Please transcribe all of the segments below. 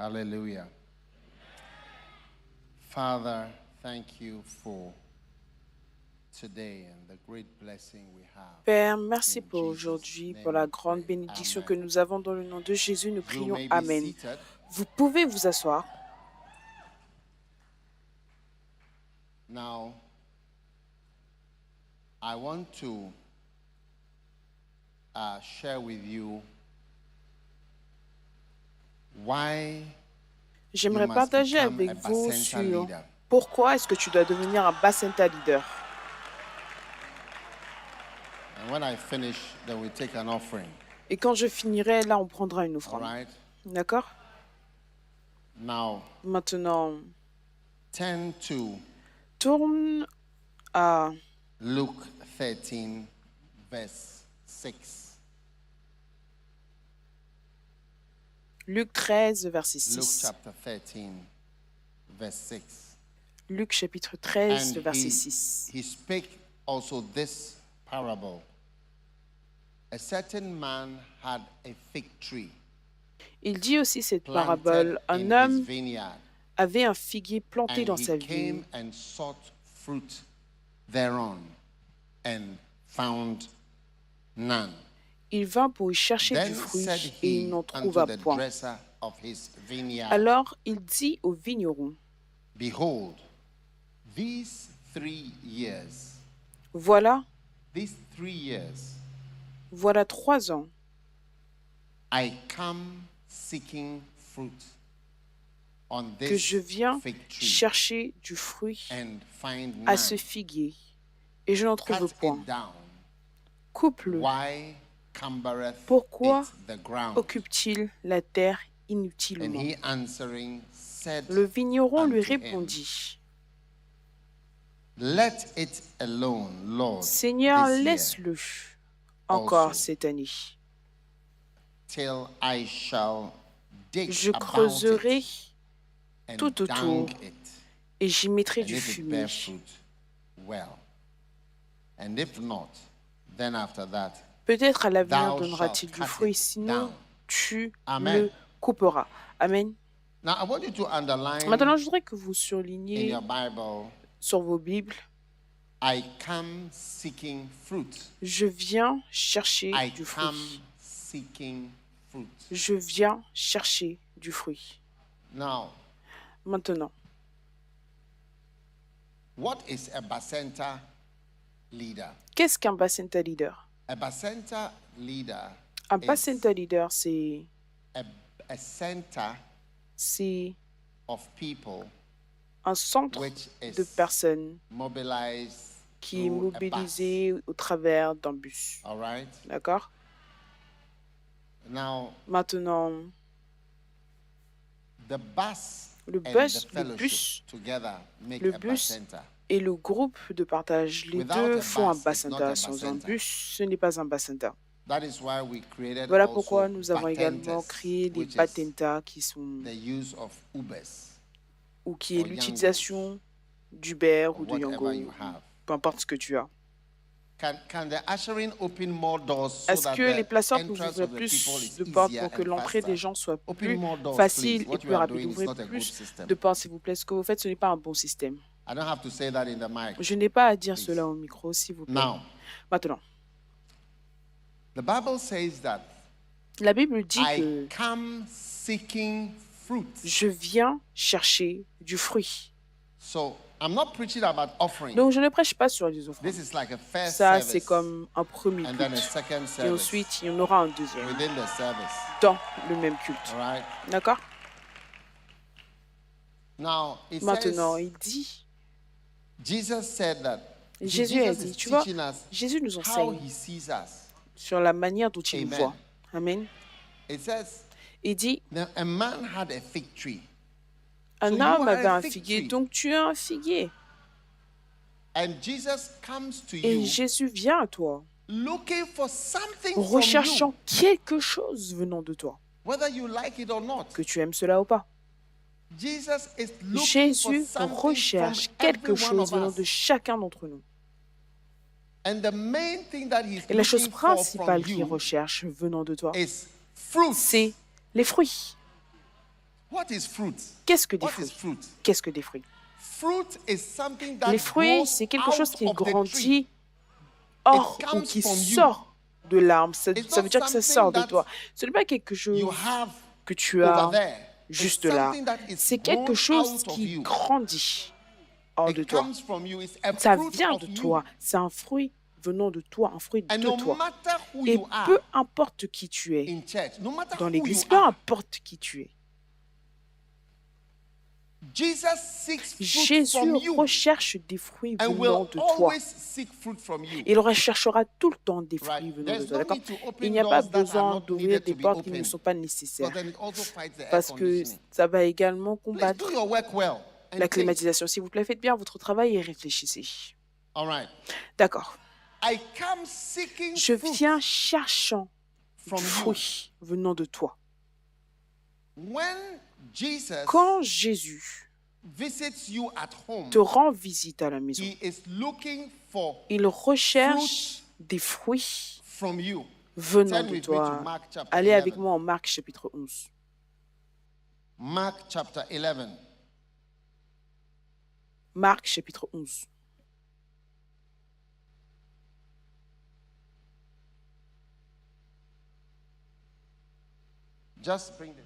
Hallelujah. Father, thank you for today and the great blessing we have. Père, merci In pour Jesus' aujourd'hui, name pour la we grande pray. bénédiction Amen. que nous avons dans le nom de Jésus. Nous You prions may be Amen. seated. Vous pouvez vous asseoir. Now, I want to share with you why J'aimerais you must partager become avec a vous Bacenta sur leader. pourquoi est-ce que tu dois devenir un Bacenta leader. And when I finish, then we take an offering. Et quand je finirai, là, on prendra une All offrande. right? D'accord? Now, Maintenant, turn to tourne à Luke 13, verse 6. Luc 13, verset Luke 6. chapter 13, verse 6. Luc chapitre 13, And verset 6. he spake also this parable. A certain man had a fig tree Il dit aussi cette planted parabole. Un in his homme vineyard, avait un figuier planté and dans he sa vigne. came and sought fruit thereon, and found none. Il vint pour y chercher du Then fruit said et il he n'en unto trouva the point. dresser of his vineyard, Alors il dit au vigneron, Behold, these 3 years, voilà, these 3 years, voilà 3 ans, I come seeking fruit on que je this viens fig tree chercher du fruit and find à none. ce figuier, et je n'en trouve Cut point. it down. Coupe-le. Why cumbereth Pourquoi it the ground? occupe-t-il la terre And inutilement? he answering said Le vigneron lui unto him, répondit, Let it alone, Lord, Seigneur, this year, laisse-le encore also. cette année. till I shall dig Je about creuserai it and tout dung autour it, et j'y mettrai and du if it fumier. bear fruit, well. And if not, then after that, Peut-être à l'avenir thou donnera-t-il shalt du cut fruit, it sinon down. tu Amen. le couperas. Amen. Now I want you to underline Maintenant, je voudrais que vous in surligniez your Bible, sur vos Bibles, I come seeking fruit. je viens chercher I du come fruit. seeking fruit. Je viens chercher du fruit. Now, Maintenant, what is a Bacenta leader? qu'est-ce qu'un Bacenta leader? A Bacenta leader Un is Bacenta leader, c'est a center of people un centre which de is personnes mobilized qui est through a bus. mobilisé au travers d'un bus. All right. D'accord? Now, Maintenant, the bus le and bus, the le fellowship bus together make le a bus Bacenta. et le groupe de partage, les Without deux a font un bus, it's not Bacenta. a Sans un Bacenta. bus, ce n'est pas un Bacenta. That is why we created Voilà also pourquoi nous avons également Bacentas, créé les which is Batenta qui sont the use of Ubers ou qui est or l'utilisation d'Uber or ou de whatever Yango, you have. peu importe ce que tu as. Can the ushering open more doors so Est-ce that que les the placeurs peuvent entrance ouvrir of the people plus is de portes easier pour que and l'entrée faster? des gens soit Open plus more doors, facile please. et What plus you are rapide? doing is Ouvrez not a good plus system. de portes, s'il vous plaît. Ce que vous faites, ce n'est pas un bon système. I don't have to say that in the mic. Je n'ai pas à dire Please. cela au micro, s'il vous plaît. Now, Maintenant, the Bible says that la Bible dit I que come seeking fruit. je viens chercher du fruit. So I'm not preaching about offering. Donc, je ne prêche pas sur les offrandes. This is like a first Ça, service c'est comme un premier and then a culte. second Et service ensuite, il y en aura un deuxième within the service. dans le même culte. All right. D'accord? Now it Maintenant, says il dit, Jesus said that Jésus a Jesus dit, is tu vois, teaching us Jésus nous how enseigne he sees us. sur la manière dont il nous Amen. voit. Amen. It says Il dit, a man had a fig tree. un So you homme are avait a un fig figuier, tree. donc tu es un figuier. And Jesus comes to Et you Jésus vient à toi, looking for something from recherchant you, quelque chose venant de toi, whether you like it or not. que tu aimes cela ou pas. Jesus is looking for Jésus something recherche from quelque every one chose of venant us. de chacun d'entre nous. And the main thing that he's Et la chose looking for from principale qu'il you recherche venant de toi, is fruit. c'est les fruits. What is fruit? Qu'est-ce que des What is fruits? fruit? Qu'est-ce que des fruits? Fruit is something that Les fruits, grows c'est quelque chose out qui of the tree. grandit hors ou comes qui from you. sort de l'arbre. Ça It's veut not dire que ça something sort de that toi. Ce n'est pas quelque You chose have que tu over as there. juste It's là. something that is C'est quelque grown chose out of qui you. grandit hors de It toi. comes from you. It's a Ça fruit vient of de you. toi. C'est un fruit venant de toi, un fruit And de no toi. matter who Et you are peu importe qui tu es in church, no matter dans who l'église, you peu are, importe qui tu es, Jesus seeks fruit from Jésus you recherche des fruits and venant will de toi. always seek fruit from you. Il recherchera tout le temps des fruits Right. venant de There's toi, no d'accord? need to Il open n'y a pas doors that are besoin not d'ouvrir needed des to be portes qui ne opened. sont pas Because nécessaires then it also fights the air parce que conditioning. ça va également Please combattre do your work well and la think. climatisation. S'il vous plaît, faites bien votre travail et réfléchissez. All right. D'accord. I come seeking Je fruit viens cherchant from du you. fruit venant de toi. When Jesus Quand Jésus visits you at home, te rend visite à la maison, he is looking for il recherche fruit des fruits from you. venant Turn de with me to toi. Mark chapter Allez avec 11. moi en Marc chapitre 11. Mark chapter 11. Marc chapitre 11. Just bring the chair.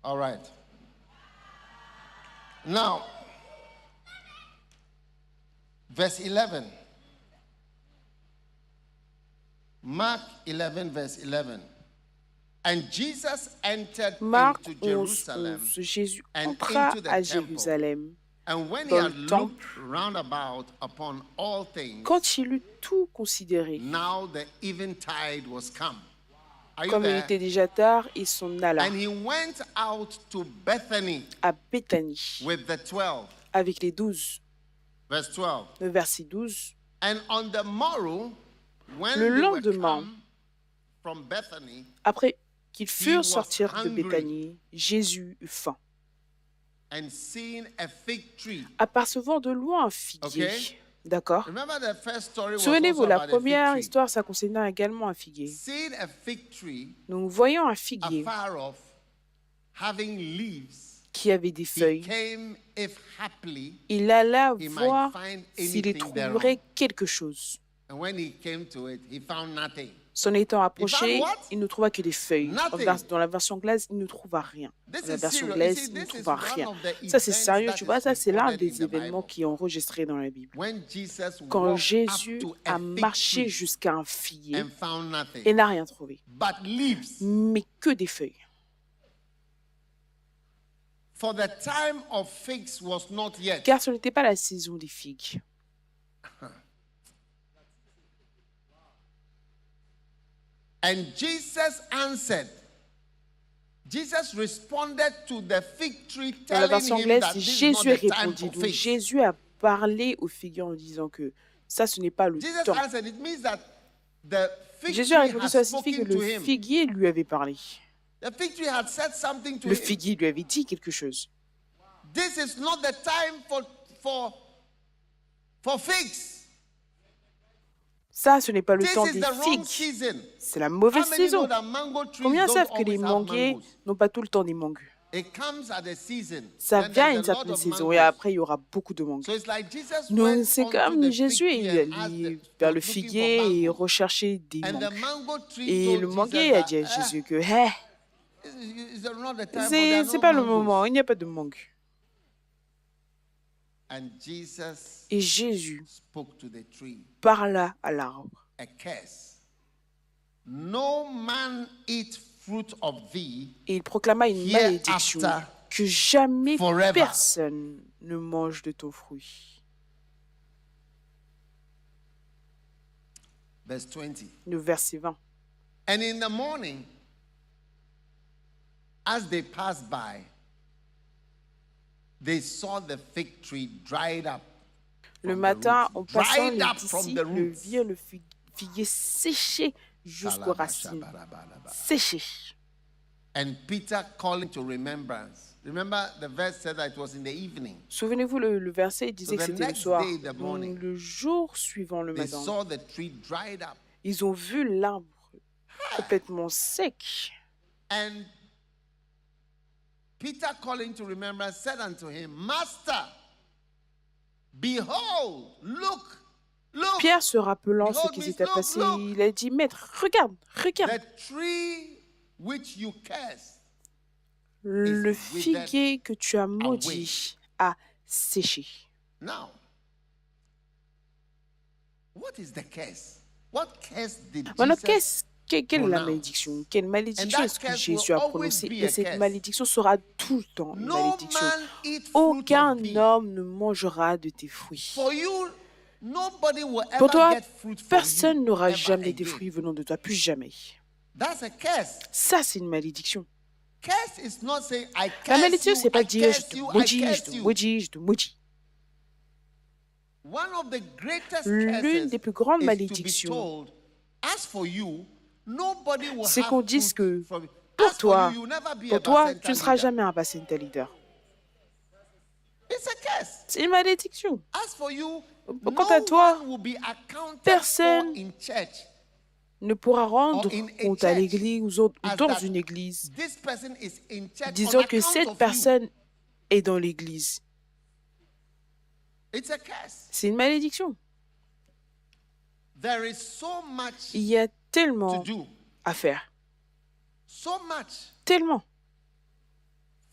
All right. Now, verse 11. Mark 11, verse 11. And Jesus entered Marc into 11, Jerusalem. 11. Jésus and entra into the à temple. Jérusalem. And when he Dans had le looked round about upon all things, Quand il eut tout considéré, now the eventide was come. Are you comme il there? était déjà tard, il s'en alla And he went out to Bethany à Béthanie with the 12. avec les 12. Verse 12. Le verset 12. And on the morrow, when Le they were lendemain, come from Bethany, Après qu'ils was furent sortir de hungry. Béthanie, Jésus eut faim. and seeing a fig tree. Apercevant de loin un figuier. Okay. D'accord. Remember the first story was Souvenez-vous, also la about a fig première tree. histoire, ça concernait également un figuier. Seeing a fig tree Nous voyons un figuier afar off, having leaves, qui avait des he feuilles. came if haply, Il alla he voir might find s'il y anything trouverait thereon. quelque chose. And when he came to it, he found nothing. S'en étant approché, what? il ne trouva que des feuilles. Nothing. Dans la version anglaise, il ne trouva rien. This Dans la is version serious. anglaise, You see, il ne this is trouva one rien. of the Ça, c'est events sérieux, that tu is vois. Ça, c'est l'un recorded des in the événements Bible. qui est enregistré dans la Bible. When Jesus Quand walked Jésus up to a a fig marché tree jusqu'à un figuier and found nothing, et n'a rien trouvé, but leaves. mais que des feuilles. For the time of figs was not yet. Car ce n'était pas la saison des figues. And Jesus answered. Jesus responded to the fig tree, Dans la telling version him anglaise, that c'est this is not Jésus the time répondit. for Donc figs. Jésus a parlé au figuier en disant que ça, ce n'est pas le Jesus temps. answered. It means that the fig Jésus a tree répondu, had ça signifie que spoken to le him. figuier lui avait parlé. The fig tree had said something to Le him. figuier lui avait dit quelque chose. This is not the time for figs. Ça, ce n'est pas le This temps is des the wrong figues. season. C'est la How mauvaise many know saison. that mango trees Combien don't savent que les always have manguiers mangoes? n'ont pas tout le temps des mangues? It comes at a season. Ça Then vient à there's une a lot certaine of saison et mangoes. après, il y aura beaucoup de mangues. So it's like Jesus Non, went c'est onto comme the Jésus fig est tree and asked allé the- vers le was looking for figuier et mango. recherchait des And the mangues. mango tree Et told le Jesus manguier a that, dit à Jésus que hey, it's not the time, but there c'est are c'est no pas le mangoes. moment, il n'y a pas de mangue. And Jesus Et Jésus spoke to the tree, parla à l'arbre. a curse. No man eat fruit of thee Et il proclama une malédiction hereafter que jamais forever. personne ne mange de ton fruit. Verse 20. Le verset 20. And in the morning, as they passed by, they saw the fig tree dried up. Le from the matin, roots. en passant Dried les up from the disciples roots. virent le figuier séché jusqu'aux racines. Séché. And Peter, calling to remembrance, remember the verse said that it was in the evening. Souvenez-vous, le verset disait que the c'était le next soir. day, the morning, Le jour suivant le They matin, saw the tree dried up. ils ont vu l'arbre complètement sec. And Peter, calling to remembrance, said unto him, Master, behold, look. Pierre, se rappelant ce qui s'était passé, il a dit, Maître, regarde. The tree which you cursed Le figuier que tu as maudit a séché. Now, what is the curse? What curse did Maintenant, Jesus quelle est la pronounce? malédiction? Quelle malédiction And that est-ce que curse Jésus will a always prononcée? be Et a cette curse. malédiction sera tout le temps une No malédiction. man eat fruit Aucun of thee. homme ne mangera de tes fruits. For you, nobody will Pour ever toi, get fruit from personne you n'aura ever jamais des again. fruits venant de toi, plus jamais. That's a curse. Ça, c'est une malédiction. Curse is not saying I La curse malédiction, you, c'est pas I dire je curse te you, I maudis, je curse te you. maudis, je te maudis. One of the greatest L'une curses des plus grandes is to be malédictions, told, as for you, nobody will c'est qu'on have dise fruit que from it. pour As for toi, you, you'll never be a pour toi, Bacenta tu ne seras leader. jamais un Bacenta leader. It's a curse. C'est une malédiction. As for you, Quant à no toi, one will be accounted personne for in church. Ne pourra rendre Or in a compte à church l'église ou as dans that une église, this person is in church disant on que account cette of you. personne est dans l'église. It's a curse. C'est une malédiction. There is so much Il y a to tellement do, à faire. so much Tellement.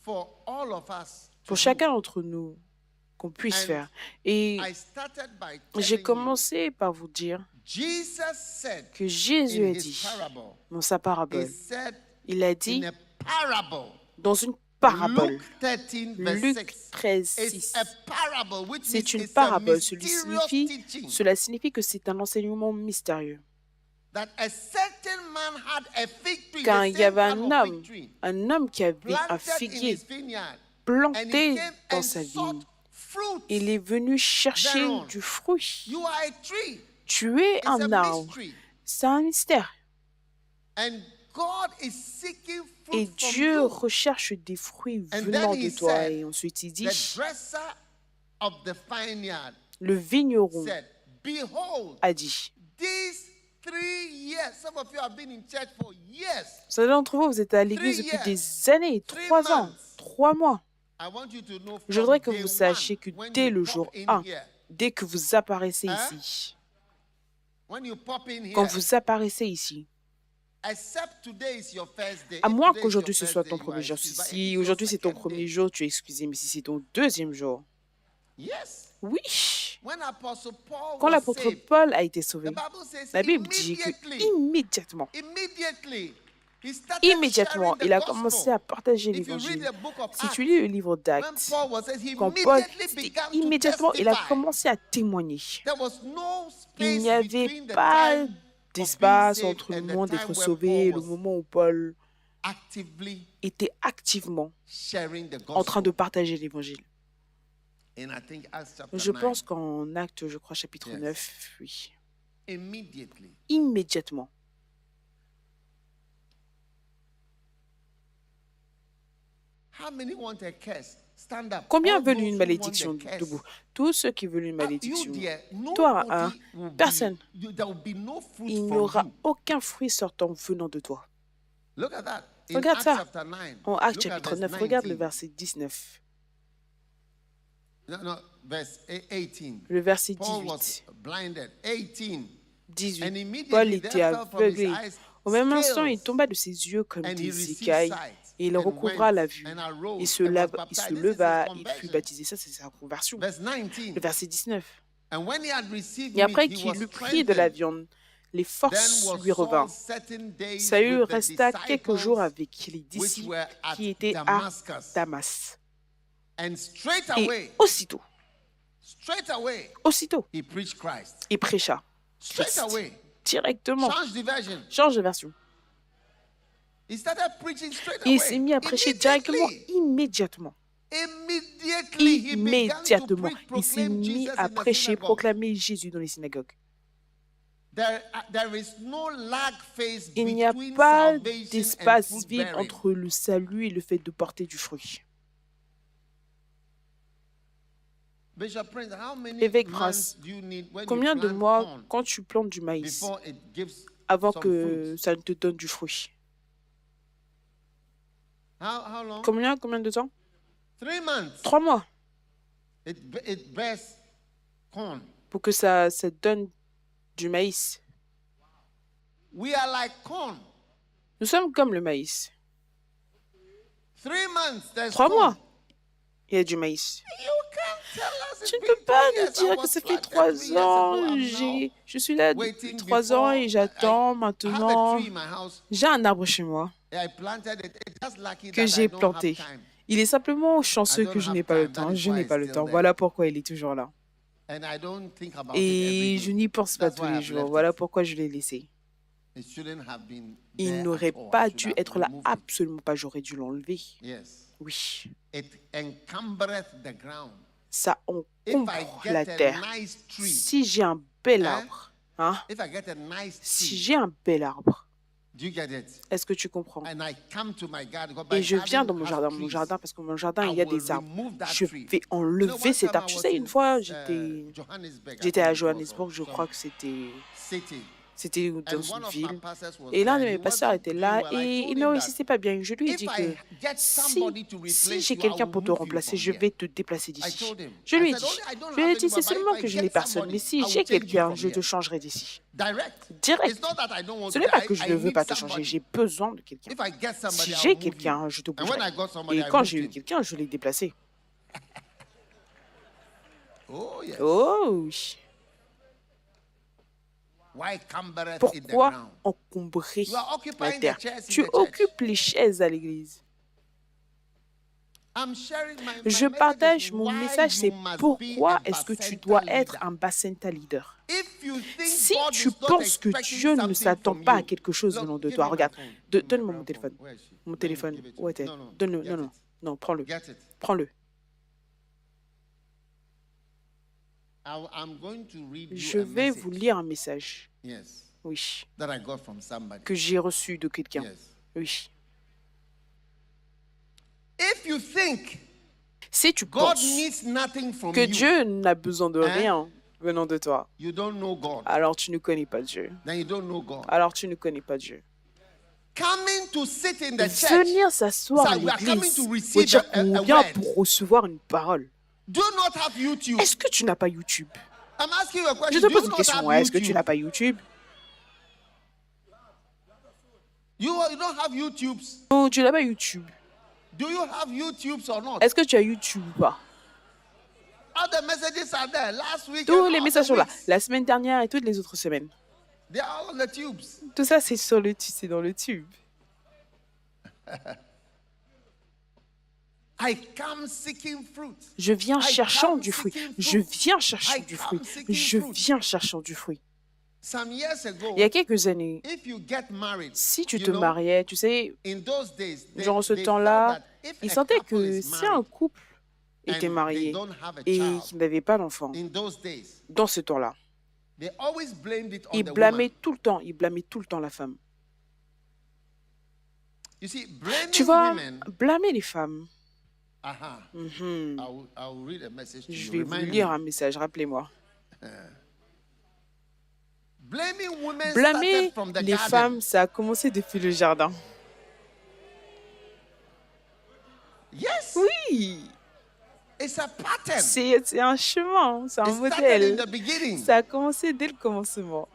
for all of us to Pour do. chacun d'entre nous qu'on puisse And faire. Et I started by j'ai telling you, commencé par vous dire Jesus said que Jésus in a his dit parable, dans sa he parabole, said il a in dit a parable, dans une parabole, Luke 13 verse Luc 6, 13, it's 6. a parable, which C'est means une it's a parabole. mysterious teaching. Cela signifie que c'est un enseignement mystérieux. That a certain man had a fig tree, Quand the il y same avait type of fig tree, un homme qui avait un planted in figuier his vineyard, and he planté came dans and sa sought vigne. fruit. Il est venu chercher thereon. du fruit. You are a tree. Tu es It's un a arbre. mystery. C'est un mystère. And God is seeking fruit Et from Dieu you. recherche des fruits And venant then he de toi. said, Et ensuite il dit, The dresser of the vineyard le vigneron said, Behold, a dit. these 3 years, some of you have been in church for years. Certains d'entre vous, vous êtes à l'église 3 depuis years, des années, 3 3 ans, months. 3 mois. I want you to know Je from voudrais que day vous sachiez que one, when dès you le pop jour in 1, here, dès que vous apparaissez Hein? ici, when you pop in quand here, vous apparaissez ici, except today is your first day. à If moins today is qu'aujourd'hui your ce first soit day, ton you are premier jour. excused. But if Si it's your aujourd'hui c'est ton second premier day, jour, tu es excusé, mais si c'est ton deuxième jour, yes. oui. When Apostle Paul Quand was l'apôtre saved, Paul a été sauvé, the Bible says la Bible dit que immediately, he started immédiatement, sharing the il a gospel. commencé à partager If you read l'évangile. the book of Si tu Acts, lis le livre when d'Actes, Paul was saved, he quand Paul, immediately c'était began to immédiatement, il a testify. commencé à témoigner. There was no Il space n'y avait between the pas time of d'espace being entre saved le and the moment time d'être when sauvé et Paul le was moment où Paul actively était activement sharing the en train de gospel. partager l'évangile. And I think Acts chapter Je 9, pense qu'en Actes, je crois, chapitre Yes. 9, oui. immediately. Immédiatement. How many want a curse? Stand up. Combien All veulent those une who malédiction want the curse. debout? Tous ceux qui veulent une You malédiction. dear, Toi, nobody hein, will be- personne. there will be no fruit Il n'y from aura you. aucun fruit sortant venant de toi. Look at that. In Regarde Acts ça. chapter 9. En Actes Look at chapitre verse 9, regarde le 19. verset 19. No, verse 18. Le verset Paul 18. was blinded. 18. And 18. immediately Paul there était fell from his aveuglé. eyes Au même instant, il scales, tomba de ses yeux comme and he des received écailles sight, et il and recouvra went la vue. and arose Il se, and was il baptized. se This is his leva, il fut conversion. baptisé. Ça, c'est sa conversion. Verse 19. Le verset 19. And when he had received Et après meat, he qu'il was eut pris de la strengthened. viande, les Then forces was lui revinrent. Saul certain days Saül with the resta quelques jours disciples avec les which disciples were at qui étaient à Damascus. Damas. And straight Et away, aussitôt, he preached Christ. il prêcha Straight Christ away. directement. Change the version. Change de version. He started preaching straight Et il away. s'est mis à prêcher directement, immédiatement. Immediately he began to Immédiatement, preach, il s'est proclaim mis Jesus à in the prêcher, synagogue. proclamer Jésus dans les synagogues. There is no lag phase Il n'y a between pas salvation and d'espace fruit vide bearing. entre le salut et le fait de porter du fruit. Bishop Prince, how many Évêque months Prince, do you need when you combien de plant mois corn quand tu plantes du maïs before it gives avant some que fruits? ça ne te donne du fruit? How long? Combien de temps? 3 months. 3 mois It bears corn. pour que ça donne du maïs. We are like corn. Nous sommes comme le maïs. 3 months, there's 3 corn. mois, il y a du maïs. You can't tell us Tu it's ne peux been pas 3 nous years. I dire que was ça fait planted 3 3 years ago. ans. I'm now Je suis là depuis waiting 3 ans et before j'attends I have a maintenant. tree in my house. J'ai un arbre chez moi I planted it. It's just lucky que that I j'ai don't have planté. time. Il est simplement chanceux I que don't je have n'ai pas le time. That temps. is Je why n'ai it's pas le still temps. there. Voilà pourquoi il est toujours là. And I don't think about it Et every je day. n'y pense pas That's tous why les I've jours. left Voilà it. pourquoi je l'ai laissé. It shouldn't have been Il there n'aurait at all. I pas should dû have être là. removed it. Absolument pas. J'aurais dû l'enlever. Yes. Oui. It encumbereth the ground. Ça If I encombre la get a terre. nice tree, Si j'ai un bel Hein? arbre, hein, if I get a nice si tree, j'ai un bel arbre, do you get it? est-ce que tu comprends? And I come to my garden, because my Et je viens dans garden mon has jardin, trees. parce que mon jardin, I il y a will des arbres. remove that Je tree. vais You know, enlever one cet time I arbre. Tu was sais, une in, fois, j'étais Johannesburg, I j'étais think à it was, Johannesburg, je or crois que c'était city. dans And une one of my ville. pastors was Et l'un de there. mes He pasteurs wasn't était doing là well. I et told il ne him that réussissait pas bien. Je lui ai if dit I que get somebody to si replace j'ai you, I quelqu'un will pour te move you remplacer, from je here. vais te déplacer I d'ici. told him. Je I lui ai said, dit, "Only I don't je have lui ai dit, anyone, c'est but if seulement I que je get n'ai personne. somebody, Mais si I j'ai will take you quelqu'un, from je te here." changerai d'ici. Direct. Direct. It's not that I don't want Ce to. n'est pas que je I ne veux need pas te changer, somebody. j'ai besoin de quelqu'un. If I get somebody, Si I j'ai will move you. quelqu'un, je te And when bougerai. I got somebody, Et I quand moved j'ai eu him. quelqu'un, je l'ai déplacé. Oh yes. Oh oui. Why cumbereth it the Pourquoi ground? encombrer You are la occupying the terre? chairs in Tu the church. occupes les chaises à l'église. I'm sharing my Je message partage is mon why message, you c'est must pourquoi be a est-ce que tu bacenta dois leader. être un bacenta leader. If you think Si God tu is not penses que expecting Dieu ne something s'attend from pas à you, quelque chose look, venant de give toi, me my regarde, phone. donne-moi mon My téléphone. phone. Where is she? Mon Let me téléphone, give it to où you. est-elle? No, no, Donne-le, get non, non, it. non, prends-le, Get it. prends-le. I'm going to read Je you a vais message. vous lire un message, Yes, oui, that I got from somebody. que j'ai reçu de quelqu'un, Yes. oui. If you think Si tu God penses needs nothing from que you, Dieu n'a besoin de Hein? rien venant de toi, you don't know God. alors tu ne connais pas Dieu. Then you don't know God. Alors tu ne connais pas Dieu. Coming to sit in the church, Venir s'asseoir à So we are coming l'église to veut receive dire a qu'on vient word. pour recevoir une parole. do not have YouTube. Est-ce que tu n'as pas YouTube? I'm asking you a Je question. te Do pose you une not question. have Est-ce que tu YouTube? n'as pas YouTube? You don't have YouTubes. Oh, tu n'as pas YouTube. Do you have YouTubes or not? Est-ce que tu as YouTube ou pas? All the messages are there. Last week, Tous les messages sont là. La semaine dernière et toutes les autres semaines. They are all on the tubes. Tout ça, c'est dans le tube. I come seeking fruit. Je viens I cherchant come du fruit. seeking Je fruit. viens cherchant I du come fruit. seeking Je fruit. viens cherchant du fruit. Some years ago, Il y a quelques années, if you get married, si tu you te know, mariais, tu sais, in those days, genre ce they temps-là, felt that if ils a sentaient couple que is si un married couple and était they marié don't have a et child, qu'il n'avait pas d'enfant, in those days, dans ce temps-là, they always blamed it on ils the blâmaient woman. tout le temps, ils blâmaient tout le temps la femme. You see, blaming Tu vois, women. blâmer les femmes. Aha. Mhm. I'll read a message to Je you. vais vous Remind lire me. un message, rappelez-moi. Blaming women Blâmer started from the les garden. femmes, ça a commencé depuis le jardin. Yes, Oui, it's a pattern. c'est un chemin, c'est un It started in modèle. the beginning. Ça a commencé dès le commencement.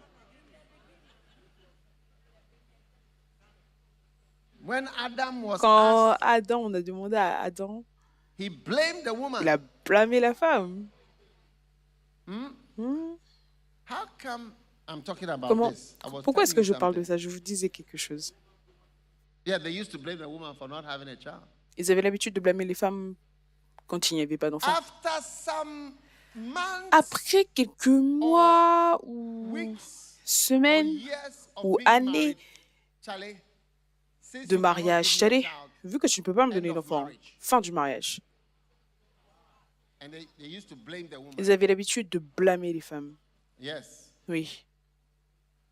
When Adam was Quand asked, Adam, on a demandé à Adam, he blamed the woman. il a blâmé la femme. Hmm? Hmm. How come I'm talking about Comment, this? I was pourquoi est-ce que telling je you parle de something. ça? Je vous disais quelque chose. Yeah, they used to blame the woman for not having a child. Ils avaient l'habitude de blâmer les femmes quand il n'y avait pas d'enfant. After some months, Après quelques mois ou weeks, or semaines years of ou being années married, Charlie, since de you cannot mariage, give me a allez, child, vu que tu ne peux pas me End donner of d'enfant, marriage. fin du mariage. and they used to blame the woman. Ils avaient l'habitude de blâmer les femmes. Yes. Oui.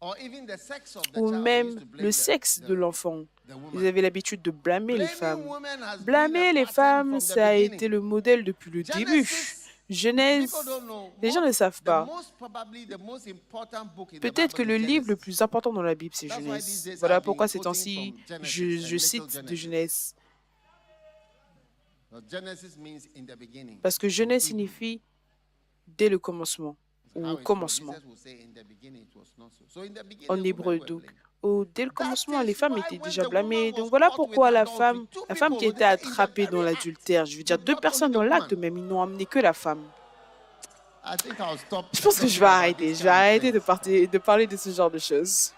Or even the sex of the Ou child, they même used to blame le sexe the de l'enfant. the woman. Ils avaient l'habitude de blâmer les Blaming femmes. women has been Blâmer a les pattern femmes, from the ça a beginning. été le modèle depuis le début. Genesis Genèse, People don't know. les gens ne savent pas. Probably the most important book in the Peut-être que Bible le is livre le Genesis. plus important dans la Bible, c'est That's why these Genèse. days Voilà I've been pourquoi ces quoting temps-ci, from je Genesis and cite little de Genesis. Genèse. Genesis means in the beginning. Parce que from Genèse Hebrew. signifie dès le commencement How ou it commencement was. Jesus will say in the beginning it was not so. So in the beginning, en women hébreu. were Donc, blamed. dès le That commencement, les is femmes why étaient when déjà the woman blâmées. was Donc voilà caught with pourquoi la adultery, two femme qui people, était they in the attrapée dans very act l'adultère, je veux dire, did deux not only personnes the dans l'acte woman. même, ils n'ont amené que la femme. I think I'll stop Je pense que je talking vais about arrêter. this Je vais kind of arrêter things. de parler de ce genre de choses.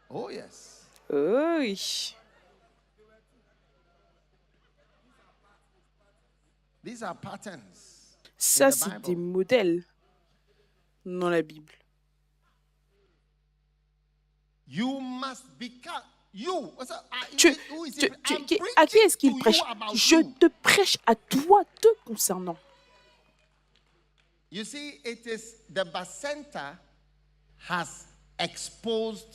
Oh yes. Oh oui. These are patterns. Ça, the c'est Bible. des modèles dans la Bible. You must become you. Tu, Who is tu- it? tu- I'm à qui est-ce preaching qu'il to prêche? you about Je you. te prêche à toi te concernant. You see, it is the bacenta has exposed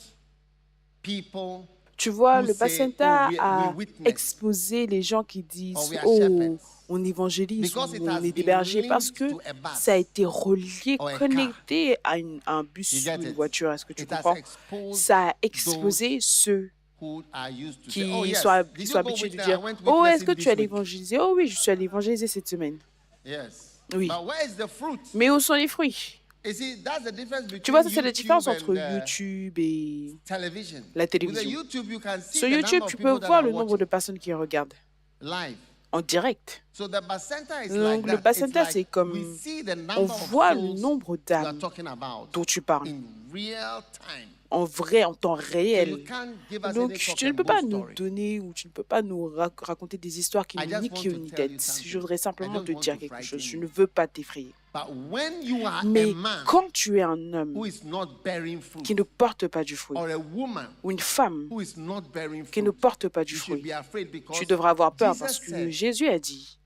people. Tu vois, Who le say, Bacenta "Oh, we a witness." exposé les gens qui disent Or we are « Oh, shepherds. on évangélise, Because ou it on has est des been bergers » parce linked que to a bus ça a été relié, or a connecté à un bus You ou get une it? voiture. Est-ce que tu It has comprends? exposed Ça a exposé ceux who are used to say, qui "Oh yes, sont did you go habitués de witness? I dire went « Oh, est-ce witnessing que tu this as week." évangélisé? Oh oui, je suis allé évangéliser cette semaine. Yes. Oui. But where is the fruit? Mais où sont les fruits? You see, that's the difference between Tu vois, ça c'est la YouTube différence entre and, YouTube et television. la With the télévision. YouTube, you can see Sur the YouTube, number of tu peux people that voir are le nombre de watching personnes qui regardent live. en direct. So the bacenta is Donc, like le that. It's Bacenta, c'est like comme we see the on number of voit le souls nombre you are d'âmes talking about dont tu parles in real time. en vrai, en temps So you réel. can't give us Donc, any cock tu ne and peux bull pas nous story. donner ou tu ne peux pas nous raconter des histoires qui I n'ont just ni want queue to ni tell you tête. something. Je voudrais I simplement don't te want dire to quelque chose. frighten Je you. ne veux pas t'effrayer. But when you are a Mais man quand tu es un who homme is not bearing fruit, qui ne porte pas du fruit, or a woman ou une femme who is not bearing qui ne fruit, porte pas du you should fruit, be afraid because tu devras avoir peur parce Jesus que said, Jésus a dit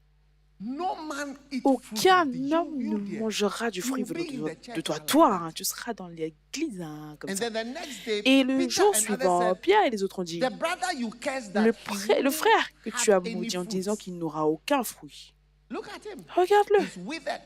no man eat fruit aucun of the homme ne dear. mangera du You fruit will be venant in the de church toi. like Toi, that. tu seras dans l'église comme And ça. then the next day, Et le Peter jour and others suivant, said, Pierre et les autres ont dit, the brother you cursed that le he frère que won't tu as have any maudit en fruit. disant qu'il n'aura aucun fruit, Look at him. regarde-le, He's withered.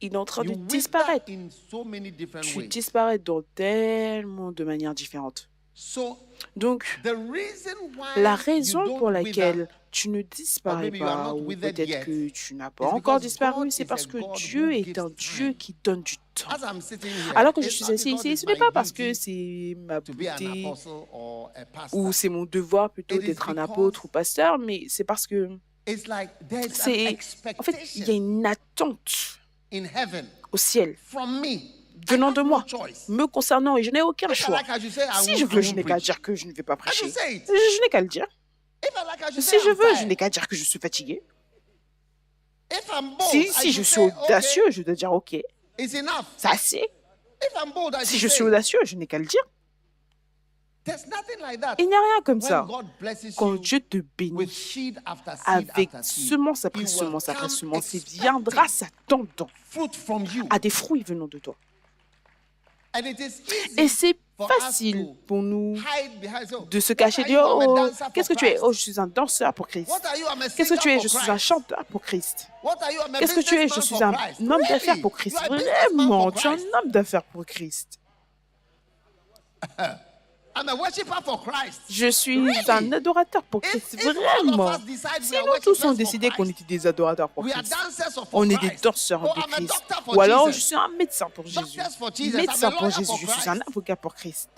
il est en train You de wither disparaître. in so many different Tu ways. disparais dans tellement de manières différentes. So Donc, the reason why la you raison don't pour wither laquelle tu ne or disparais maybe you are pas, not ou withered peut-être yet, que tu n'as pas is encore because disparu, God c'est is parce a que God Dieu who est gives un Dieu time. qui donne du temps. As I'm sitting here, Alors que je it's suis not assis because ici, it's ce n'est my pas parce que duty c'est ma to be an beauté apostle or a pastor. ou c'est mon devoir plutôt It is d'être un because apôtre ou pasteur, mais c'est parce que It's like there's an c'est... En fait, il y a expectation une attente in heaven au ciel from me. venant I de have moi, no choice. me concernant, et je n'ai aucun If I choix. like, I should say, I Si je won't- I veux, je won't n'ai qu'à preach. dire que je ne vais pas I should prêcher. say it. Je n'ai qu'à le dire. If I like, I should Si say je I'm veux, je tired. n'ai qu'à dire que je suis fatigué. If I'm bold, Si I je should suis say, audacieux, okay, je dois dire OK, it's enough. c'est assez. If I'm bold, I Si should je suis say, audacieux, je n'ai qu'à le dire. there's nothing like that. Il n'y a rien comme When ça. God blesses Quand you Dieu te with bénit seed after seed avec after seed, semence He après will semence après come semence, il expecting viendra s'attendant fruit from you. à des fruits venant de toi. And it is Et easy c'est for us facile to pour nous hide behind. So, de se what cacher, are dire, you? I'm a oh, dancer for qu'est-ce que tu es? Christ. Oh, je suis un danseur pour Christ. What are you? I'm a Qu'est-ce que tu singer es? for Je suis un Christ. chanteur pour Christ. What are you? I'm a Qu'est-ce que tu es? Je businessman suis for un Christ. homme d'affaires Really? pour Christ. You are a businessman Vraiment, for tu es un Christ. homme d'affaires pour Christ. I'm a worshiper for Christ. Je suis Really? un adorateur pour Christ. If all of Vraiment. us decide Si we are nous tous worshippers on for décidé qu'on Christ, était des adorateurs pour we are Christ, dancers for on est des Christ. danseurs Oh, de I'm a Christ. doctor for Ou alors, je Jesus. suis un médecin pour Jésus. Doctors for Jesus. Médecin I'm a pour lawyer Jésus. for Je suis un Christ. avocat pour Christ.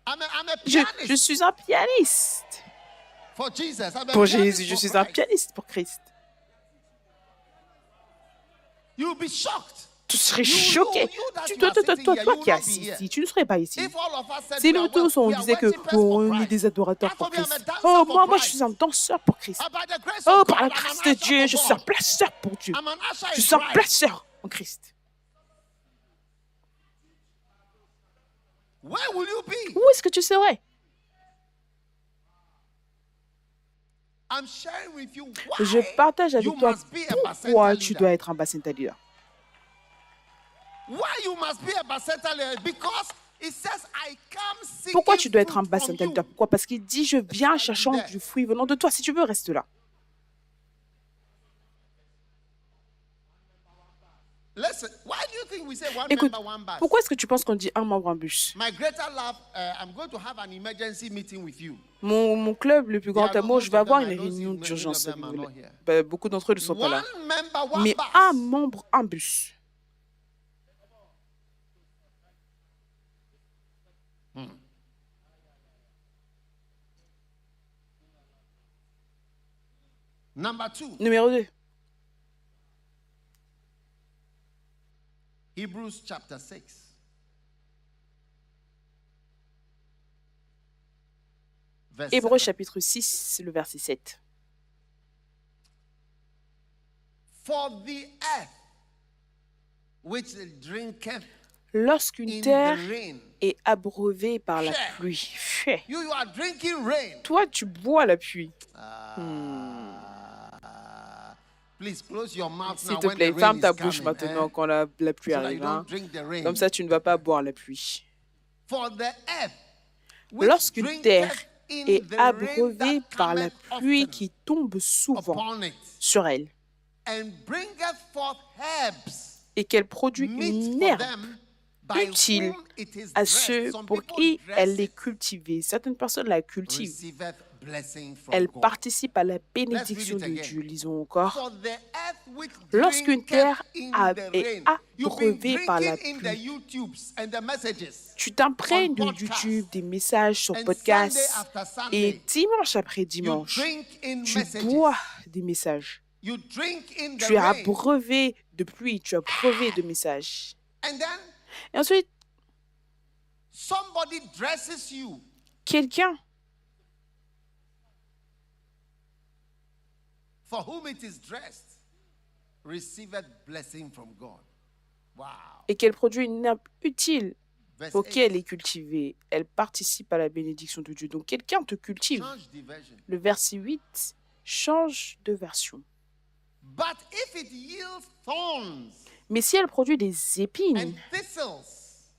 I'm a Je pianist suis un pianiste for Jesus. I'm a pour pianist Jésus. Je for suis un Christ. pianiste pour Christ. You'll be shocked. Tu serais You- choqué. you that you are sitting here, you Toi will qui es not be assis here. ici, tu ne serais pas ici. If all of us said Si we nous are tous on we are disait que worshippers for on est Christ, des adorateurs I pour told you I'm Christ. a dancer Oh, for moi je Christ. suis un danseur pour Christ. By the grace Oh, of par la God, I'm grâce an de usher Dieu, for je suis un God. placeur pour Dieu. I'm an usher Je in suis un Christ. placeur en Christ. Where will you be? Où est-ce que tu serais? I'm sharing with you Je why partage avec you toi must be a pourquoi Bacenta tu leader. dois être un Bacenta leader. Why you must be a bacenta leader? Because it says, I come Pourquoi seeking tu dois être un fruit from bacenta you. leader? Pourquoi? Parce qu'il dit, je viens cherchant du fruit venant de toi. Si tu veux, reste là. Listen, why do you think we say one Écoute, member, one bus? pourquoi est-ce que tu penses qu'on dit un membre, un bus? My greater love, I'm going to have an emergency meeting with you. Mon club, le plus grand Yeah, amour, most je vais of them, avoir I une don't see réunion many d'urgence. of them are not here. Beaucoup d'entre eux ne sont pas là. One member, one Mais bus. un membre, un bus. Number 2, Numéro 2. Hebrews chapter 6. Verse Hébreux 7. chapitre 6, le verset 7. For the earth which drinketh Lorsqu'une in terre the rain. est abreuvée par la Cher. pluie, fait. You are drinking rain. Toi, tu bois la pluie. Please close your mouth S'il now te when the plaît, rain ferme is ta bouche coming, maintenant quand la pluie so that you arrive. hein. don't drink the rain. Comme ça, tu ne vas pas boire la pluie. For the earth which Lorsqu'une drinketh terre in est the rain abreuvée that par la cometh pluie often qui tombe souvent upon it, sur elle and bringeth forth herbs, et qu'elle produit meat une for herbe them by utile whom it is à dressed. ceux Some pour people qui dress elle est it, cultivée. Certaines personnes la cultivent. receiveth blessing from Elle God. participe à la bénédiction it de again. Dieu. Lisons encore. For the earth which Lorsqu'une drinketh terre in the est rain. You've been abreuvée par la drinking in the pluie, YouTubes and the messages. tu t'imprègnes de on podcast. YouTube, des messages sur And podcast, Sunday after Sunday, et dimanche après You dimanche, drink in tu messages. bois des messages. You drink in the Tu es rain. abreuvé de pluie, tu es abreuvé de messages. And then Et ensuite, somebody dresses you. quelqu'un For whom it is dressed, receiveth blessing from God. Wow. et qu'elle produit une herbe utile Verse pour qui 8. elle est cultivée, elle participe à la bénédiction de Dieu. Donc quelqu'un te cultive. Change the version. Le verset 8 change de version. But if it yields thorns Mais si elle produit des and épines thistles,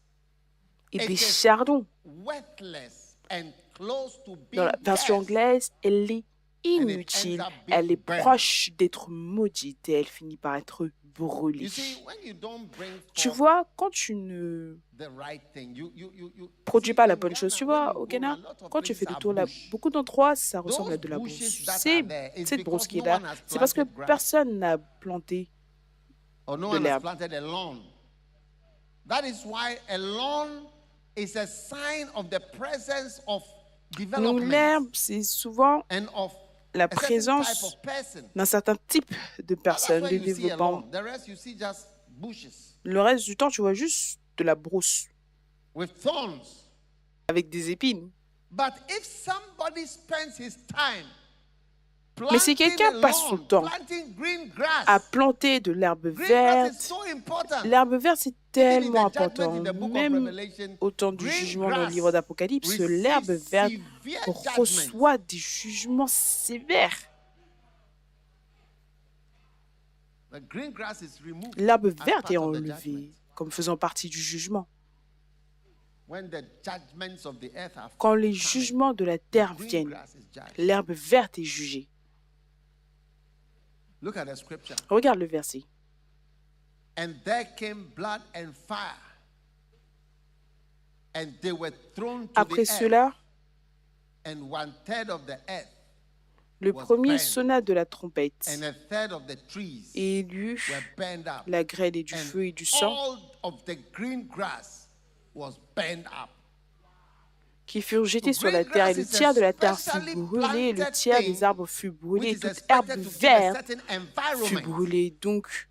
et it des is chardons, worthless and close to being dans la version cursed. anglaise, elle est it inutile, ends up being elle est burned. proche d'être maudite et elle finit par être brûlée. You see, when you don't bring Tu forth vois, quand tu ne the right thing, you produis see, pas la in bonne Ghana, chose, tu when vois, you au go, Ghana, a lot of quand tu fais places le are tour là, bush. beaucoup d'endroits, ça ressemble à Those de la bushes brousse. that C'est are there is cette because brousse qui est no là, one has c'est parce que planted grass. personne n'a planté. Or no de one has l'herbe. planted a lawn. That is why a lawn is a sign of the presence of Donc development l'herbe, c'est souvent and of la a certain type présence of person. d'un certain type de That's personne, why de you see a développement. lawn. The rest you see just bushes Le reste du temps, tu vois juste de la brousse with thorns. avec des épines. But if somebody spends his time Mais si planting quelqu'un a passe son lawn, temps planting green grass, à planter de l'herbe green grass is verte, so important. l'herbe verte, c'est Even in tellement the judgment important. in the book of Même Revelation, au temps du green jugement dans le grass livre d'Apocalypse, receives l'herbe verte severe judgment. reçoit des jugements sévères. The green grass is removed L'herbe as verte part est of the enlevée judgment. comme faisant partie du jugement. When the judgments of the earth are Quand les coming, jugements de la terre green viennent, grass is judged. l'herbe verte est jugée. Look at the scripture. Regarde le verset. And there came blood and fire, and they were thrown to Après the earth, cela, and 1/3 of the earth le was premier burned, sonna de la trompette and 1/3 of the trees et il y eut were burned up, la grêle et du and feu et du sang all of the green grass was burned up. qui furent jetés So sur la green terre, et grass le is a tiers de la terre fut specially brûlé, le planted tiers thing des arbres fut brûlé, which is toute herbe expected to give a verte certain fut environment. brûlée. Donc,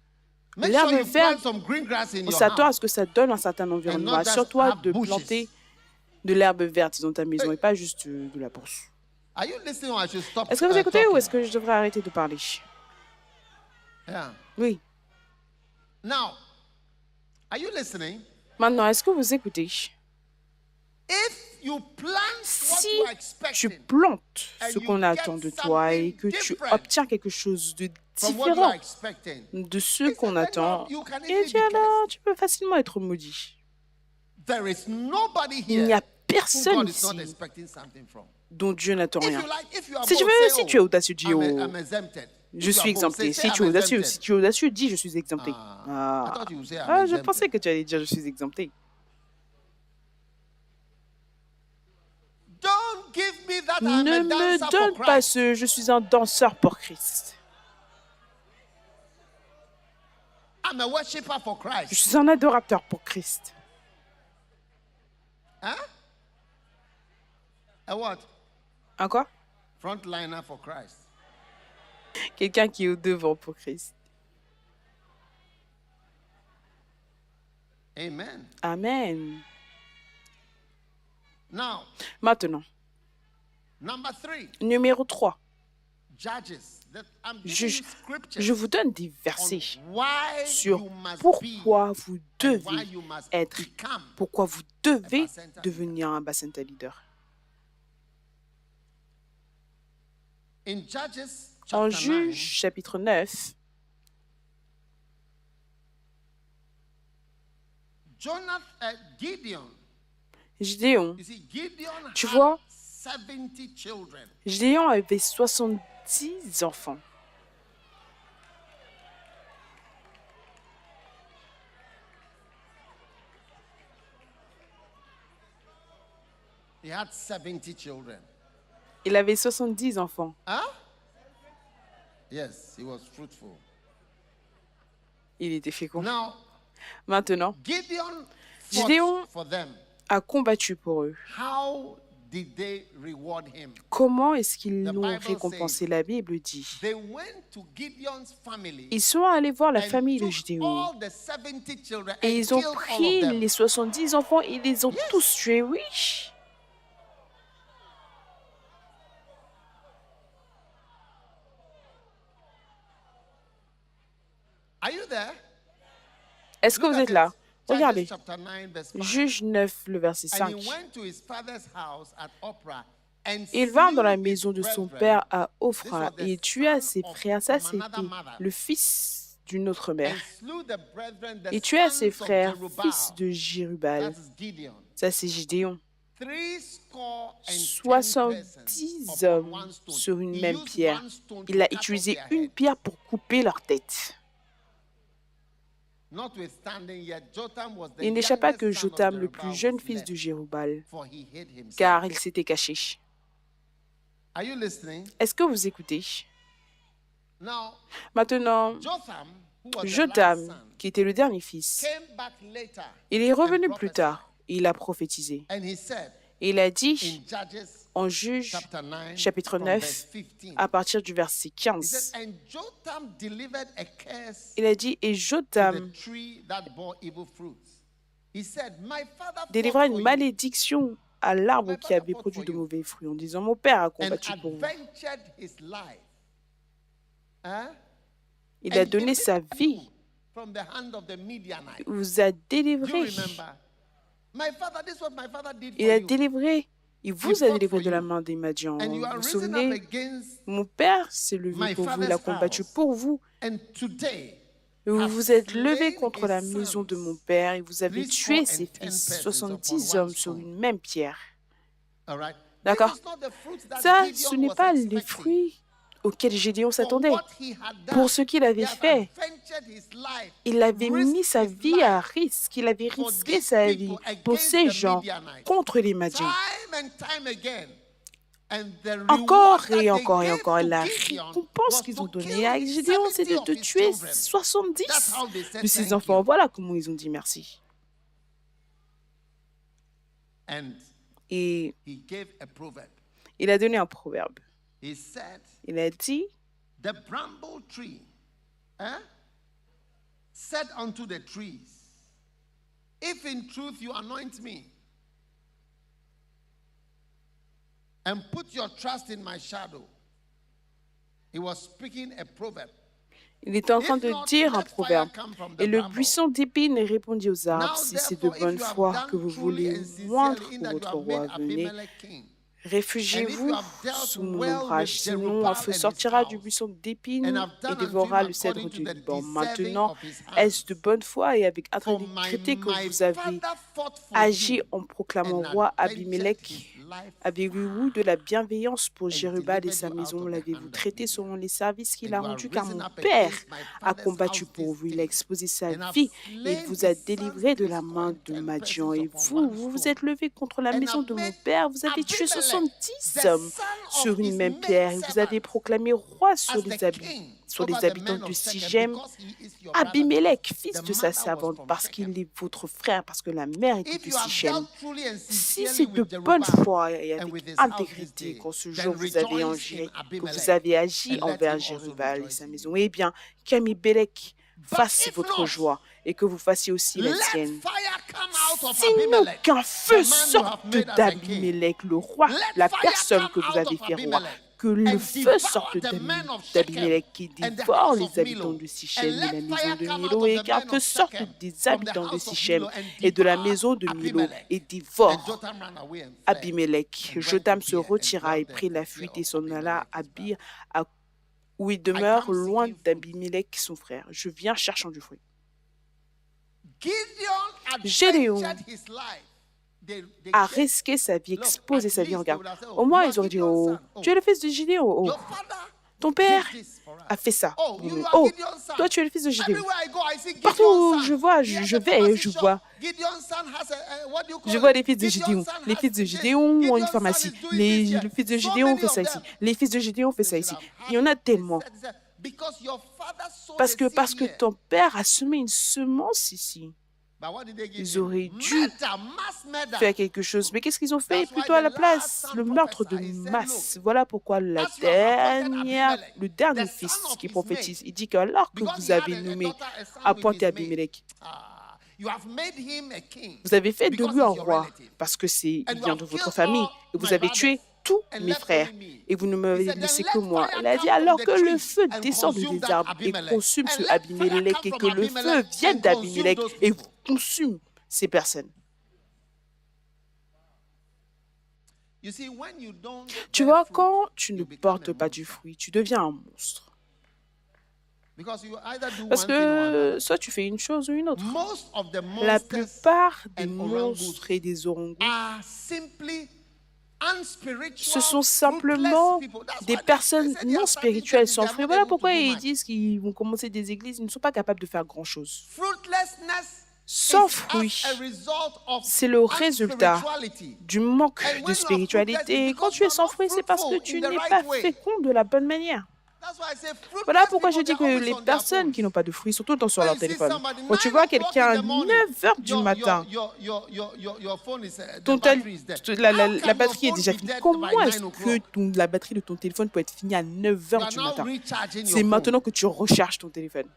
Make l'herbe sure you plant verte, some green grass in on your s'attend à house. ce que ça donne un certain environnement. not just Assure-toi have de bushes. planter de l'herbe verte dans ta maison et pas juste de la brousse. Are you listening or I should stop? Est-ce que vous écoutez ou talking? est-ce que je devrais arrêter de parler? Yeah. Oui. Now, are you listening? Maintenant, est-ce que vous écoutez? If you plant what Si you are tu expecting, plantes and ce you qu'on get attend de toi et something que tu different, obtiens quelque chose de from what you are différent expecting. de ce He qu'on said, then attend. you can Et easily Dieu, be cursed. alors, tu peux facilement être maudit. There is nobody Il n'y here a who personne God is not ici expecting something from. dont Dieu n'attend If rien. you like, if you are Si tu bold, veux, say, si tu es oh, audacieux, dis, I'm exempted. je If you suis are bold, say, exempté. Si tu es I'm audacieux, exempted. si tu es audacieux, dis, je suis exempté. I thought you would say I'm Je exempted. pensais que tu allais dire, je suis exempté. Don't give me that I'm Ne a me dancer for donne pas Christ. ce « je suis un danseur pour Christ I'm a worshipper for ». Je Christ. suis un adorateur pour Christ. Huh? A what? Un quoi? Frontliner for Christ. Quelqu'un qui est au devant pour Christ. Amen. Amen. Now, Maintenant, number 3, numéro 3. Judges. I'm giving Juge. you scriptures Je vous donne des on versets why sur you must pourquoi be vous and why devez you must être, become. pourquoi vous devez bacenta devenir un bacenta leader. In Judges En chapter 9, Juge chapitre 9, Gideon, Gédéon, you see, Gideon Tu had vois? 70 children. Gédéon avait 70 enfants. He had 70 children. Il avait 70 enfants. Huh? Yes, he was fruitful. Il était fécond. Now, Maintenant, Gideon Gideon fought for them. a combattu pour eux. How did they reward him? Comment est-ce qu'ils The l'ont Bible récompensé? says- La Bible dit. They went to Gideon's family Ils sont allés voir la and famille de took Gédéon. all the 70 children Et and ils ont killed all pris of them. les 70 enfants et ils les ont Yes. tous tués, oui. Are you there? Est-ce que Look vous at êtes là? it. Judges Regardez. chapter 9, verse 5. Juge 9, le verset And 5. he went to his father's house at Ophrah and Il vint dans la slew his maison de son brethren. père à Ophra This was the et il tua son ses of frères. Ça, from another c'était mother. le fils d'une autre mère. And slew the brethren, the Il tua sons ses of frères, Jerubbaal. fils de Jérubal. That is Gideon. Ça, c'est Gédéon. 70 hommes sur une même pierre. Il a utilisé une pierre pour couper leur tête. Il n'échappa que Jotham, le plus jeune fils de Jérubal, car il s'était caché. Est-ce que vous écoutez? Maintenant, Jotham, qui était le dernier fils, il est revenu plus tard et il a prophétisé. Et il a dit, en Juge, chapitre 9, à partir du verset 15, il a dit, et Jotham délivra une malédiction à l'arbre qui avait produit de mauvais fruits, en disant, mon père a combattu pour vous. Il a donné sa vie, il vous a délivré. Il a délivré, il vous a délivré de la main des Madians. Vous vous souvenez, mon père s'est levé pour vous, il a combattu pour vous. Vous vous êtes levé contre la maison de mon père et vous avez tué ses fils, 70 hommes sur une même pierre. D'accord? Ça, ce n'est pas les fruits auxquels Gédéon s'attendait. Pour ce qu'il avait fait, il avait mis sa vie à risque, il avait risqué sa vie pour ces gens contre les Madians. Encore et encore et encore, la récompense qu'ils ont donnée à Gédéon, c'était de tuer 70 de ses enfants. Voilà comment ils ont dit merci. Et il a donné un proverbe. Il a dit, The bramble tree said unto the trees, if in truth you anoint me and put your trust in my shadow. He was speaking a proverb. il était en train de dire un proverbe. Et le buisson d'épines répondit aux arbres, si c'est de bonne foi que vous voulez moindre pour votre roi, venez, Réfugiez-vous sous mon ombrage, sinon un feu sortira du buisson d'épines et dévorera le cèdre du Liban. Maintenant, est-ce de bonne foi et avec intégrité que vous avez agi en proclamant roi Abimelech? Avez-vous de la bienveillance pour Jérubal et sa maison? L'avez-vous traité selon les services qu'il a rendus? Car mon père a combattu pour vous, il a exposé sa vie et vous a délivré de la main de Madian. Et vous vous êtes levé contre la maison de mon père, vous avez tué 70 hommes sur une même pierre et vous avez proclamé roi sur les habitants de Sichem, Abimelech, fils de sa servante, parce qu'il est votre frère, parce que la mère était de Sichem. Si c'est de bonne foi et avec intégrité qu'en ce jour vous avez agi envers Jérubal et sa maison, eh bien, qu'Abimelech fasse votre joie et que vous fassiez aussi la sienne. Sinon qu'un feu sorte d'Abimelech, le roi, la personne que vous avez fait roi, que le feu sorte d'Abimelech qui dévore les habitants de Sichem et la maison de Milo, et qu'un feu sorte des habitants de Sichem et de la maison de Milo et dévore Abimelech. Jotham se retira et prit la fuite et s'en alla à Bir, où il demeure loin d'Abimelech son frère. Je viens cherchant du fruit. Gédéon a risqué sa vie, exposé sa vie. Regarde, au moins ils auraient dit, oh, tu es le fils de Gédéon, oh, ton père a fait ça. Oh, toi tu es le fils de Gédéon. Partout où je vois, je vais, je vois. Je vois les fils de Gédéon. Les fils de Gédéon ont une pharmacie. Le fils de Gédéon fait ça ici. Les fils de Gédéon fait ça ici. Il y en a tellement. Parce que ton père a semé une semence ici. Ils auraient dû faire quelque chose. Mais qu'est-ce qu'ils ont fait plutôt à la place? Le meurtre de masse. Voilà pourquoi le dernier fils qui prophétise, il dit qu'alors que vous avez nommé appointé Abimelech, vous avez fait de lui un roi parce que il vient de votre famille et vous avez tué tous mes frères et vous ne m'avez laissé que moi. Il a dit alors que le feu descend des arbres et consume ce Abimelech et que le feu vienne d'Abimelech et consume ces personnes. Tu vois, quand tu ne portes pas du fruit, tu deviens un monstre. Parce que soit tu fais une chose ou une autre. La plupart des monstres et des orangous, ce sont simplement des personnes non spirituelles, sans fruit. Voilà pourquoi ils disent qu'ils vont commencer des églises, ils ne sont pas capables de faire grand-chose. Sans fruit, c'est le résultat du manque de spiritualité. Et quand tu es sans fruit, c'est parce que tu n'es pas fécond de la bonne manière. Voilà pourquoi je dis que les personnes qui n'ont pas de fruits sont tout le temps sur leur téléphone. Quand tu vois quelqu'un à 9h du matin, la batterie est déjà finie. Comment est-ce que la batterie de ton téléphone peut être finie à 9h du matin? C'est maintenant que tu recharges ton téléphone.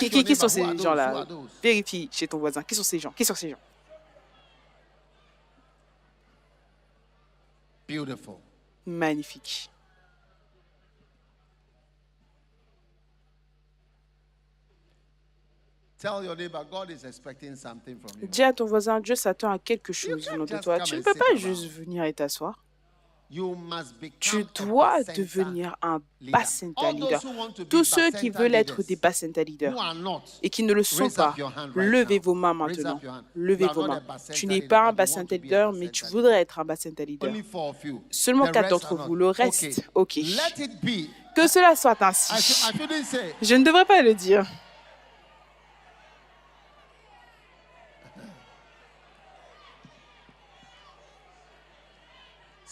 Qui sont ces gens-là? Vérifie chez ton voisin. Qui sont ces gens? Qui sont ces gens? Magnifique. Dis à ton voisin, Dieu s'attend à quelque chose venant de toi. Tu ne peux pas juste venir et t'asseoir. Tu dois devenir un Bacenta leader. Tous ceux qui veulent être des Bacenta leaders et qui ne le sont pas, levez vos mains maintenant. Levez vos mains. Tu n'es pas un Bacenta leader, mais tu voudrais être un Bacenta leader. Seulement 4 d'entre vous. Le reste, ok. Que cela soit ainsi. Je ne devrais pas le dire.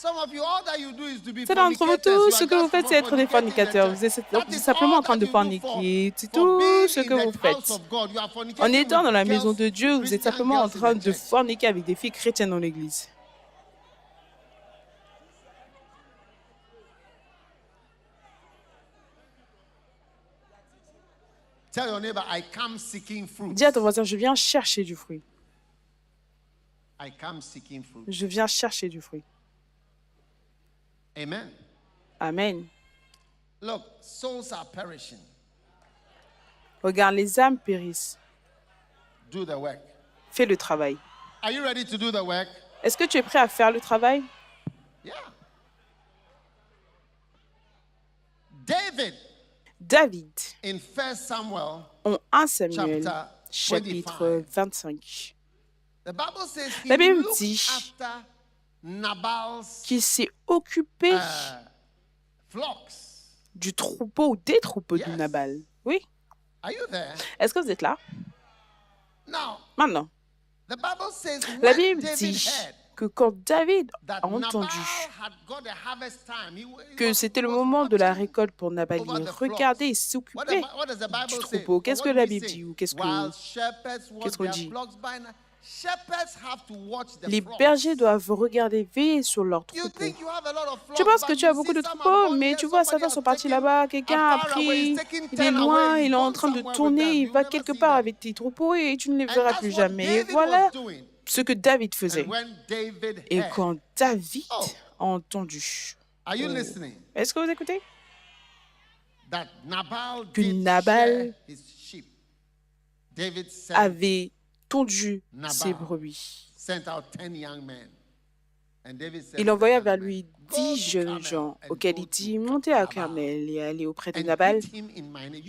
Certains d'entre vous, tout ce que vous faites, c'est être des fornicateurs. Vous êtes simplement en train de forniquer. C'est tout ce que vous faites. En étant dans la maison de Dieu, vous êtes simplement en train de forniquer avec des filles chrétiennes dans l'église. Dis à ton voisin, je viens chercher du fruit. Je viens chercher du fruit. Amen. Amen. Look, souls are perishing. Regarde, les âmes périssent. Do the work. Fais le travail. Are you ready to do the work? Est-ce que tu es prêt à faire le travail? David, en 1 Samuel, chapitre 25, la Bible dit qu'il s'est occupé du troupeau ou des troupeaux de Nabal. Oui. Est-ce que vous êtes là? Maintenant, la Bible dit que quand David a entendu que c'était le moment de la récolte pour Nabal, il regardait et s'occupait du troupeau. Qu'est-ce que la Bible dit ou qu'est-ce qu'on dit? Les bergers doivent regarder, veiller sur leurs troupeaux. Tu penses que tu as beaucoup de troupeaux, mais tu vois, certains sont partis là-bas, quelqu'un a pris, il est loin, il est en train de tourner, il va quelque part avec tes troupeaux et tu ne les verras plus jamais. Et voilà ce que David faisait. Et quand David a entendu, est-ce que vous écoutez? Que Nabal avait tondu ses brebis. Il envoya vers lui 10 jeunes gens auxquels il dit « Montez à Carmel et allez auprès de Nabal.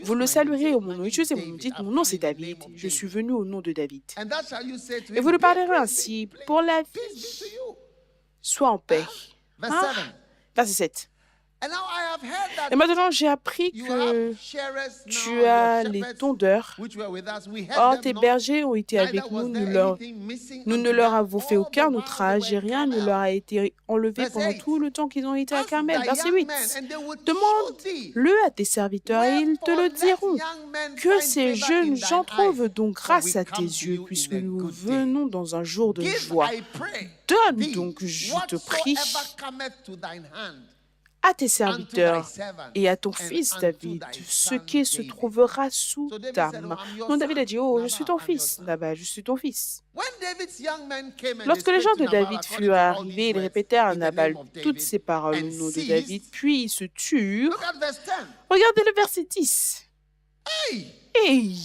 Vous le saluerez au mon nom. Utilisez mon nom. Dites, mon nom c'est David. Je suis venu au nom de David. Et vous le parlerez ainsi pour la vie. Sois en paix. » Verset 7. Et maintenant, j'ai appris que tu as les tondeurs. Or, tes bergers ont été avec nous. Nous ne leur avons fait aucun outrage et rien ne leur a été enlevé pendant tout le temps qu'ils ont été à Carmel. Verset 8. Demande-le à tes serviteurs et ils te le diront. Que ces jeunes gens trouvent donc grâce à tes yeux, puisque nous venons dans un jour de joie. Donne donc, je te prie, à tes serviteurs et à ton fils David ce qui se trouvera sous ta main. Non, David a dit, oh, je suis ton fils, Nabal, je suis ton fils. Lorsque les gens de David furent arrivés, ils répétèrent à Nabal toutes ces paroles au nom de David, puis ils se turent. Regardez le verset 10. Hey!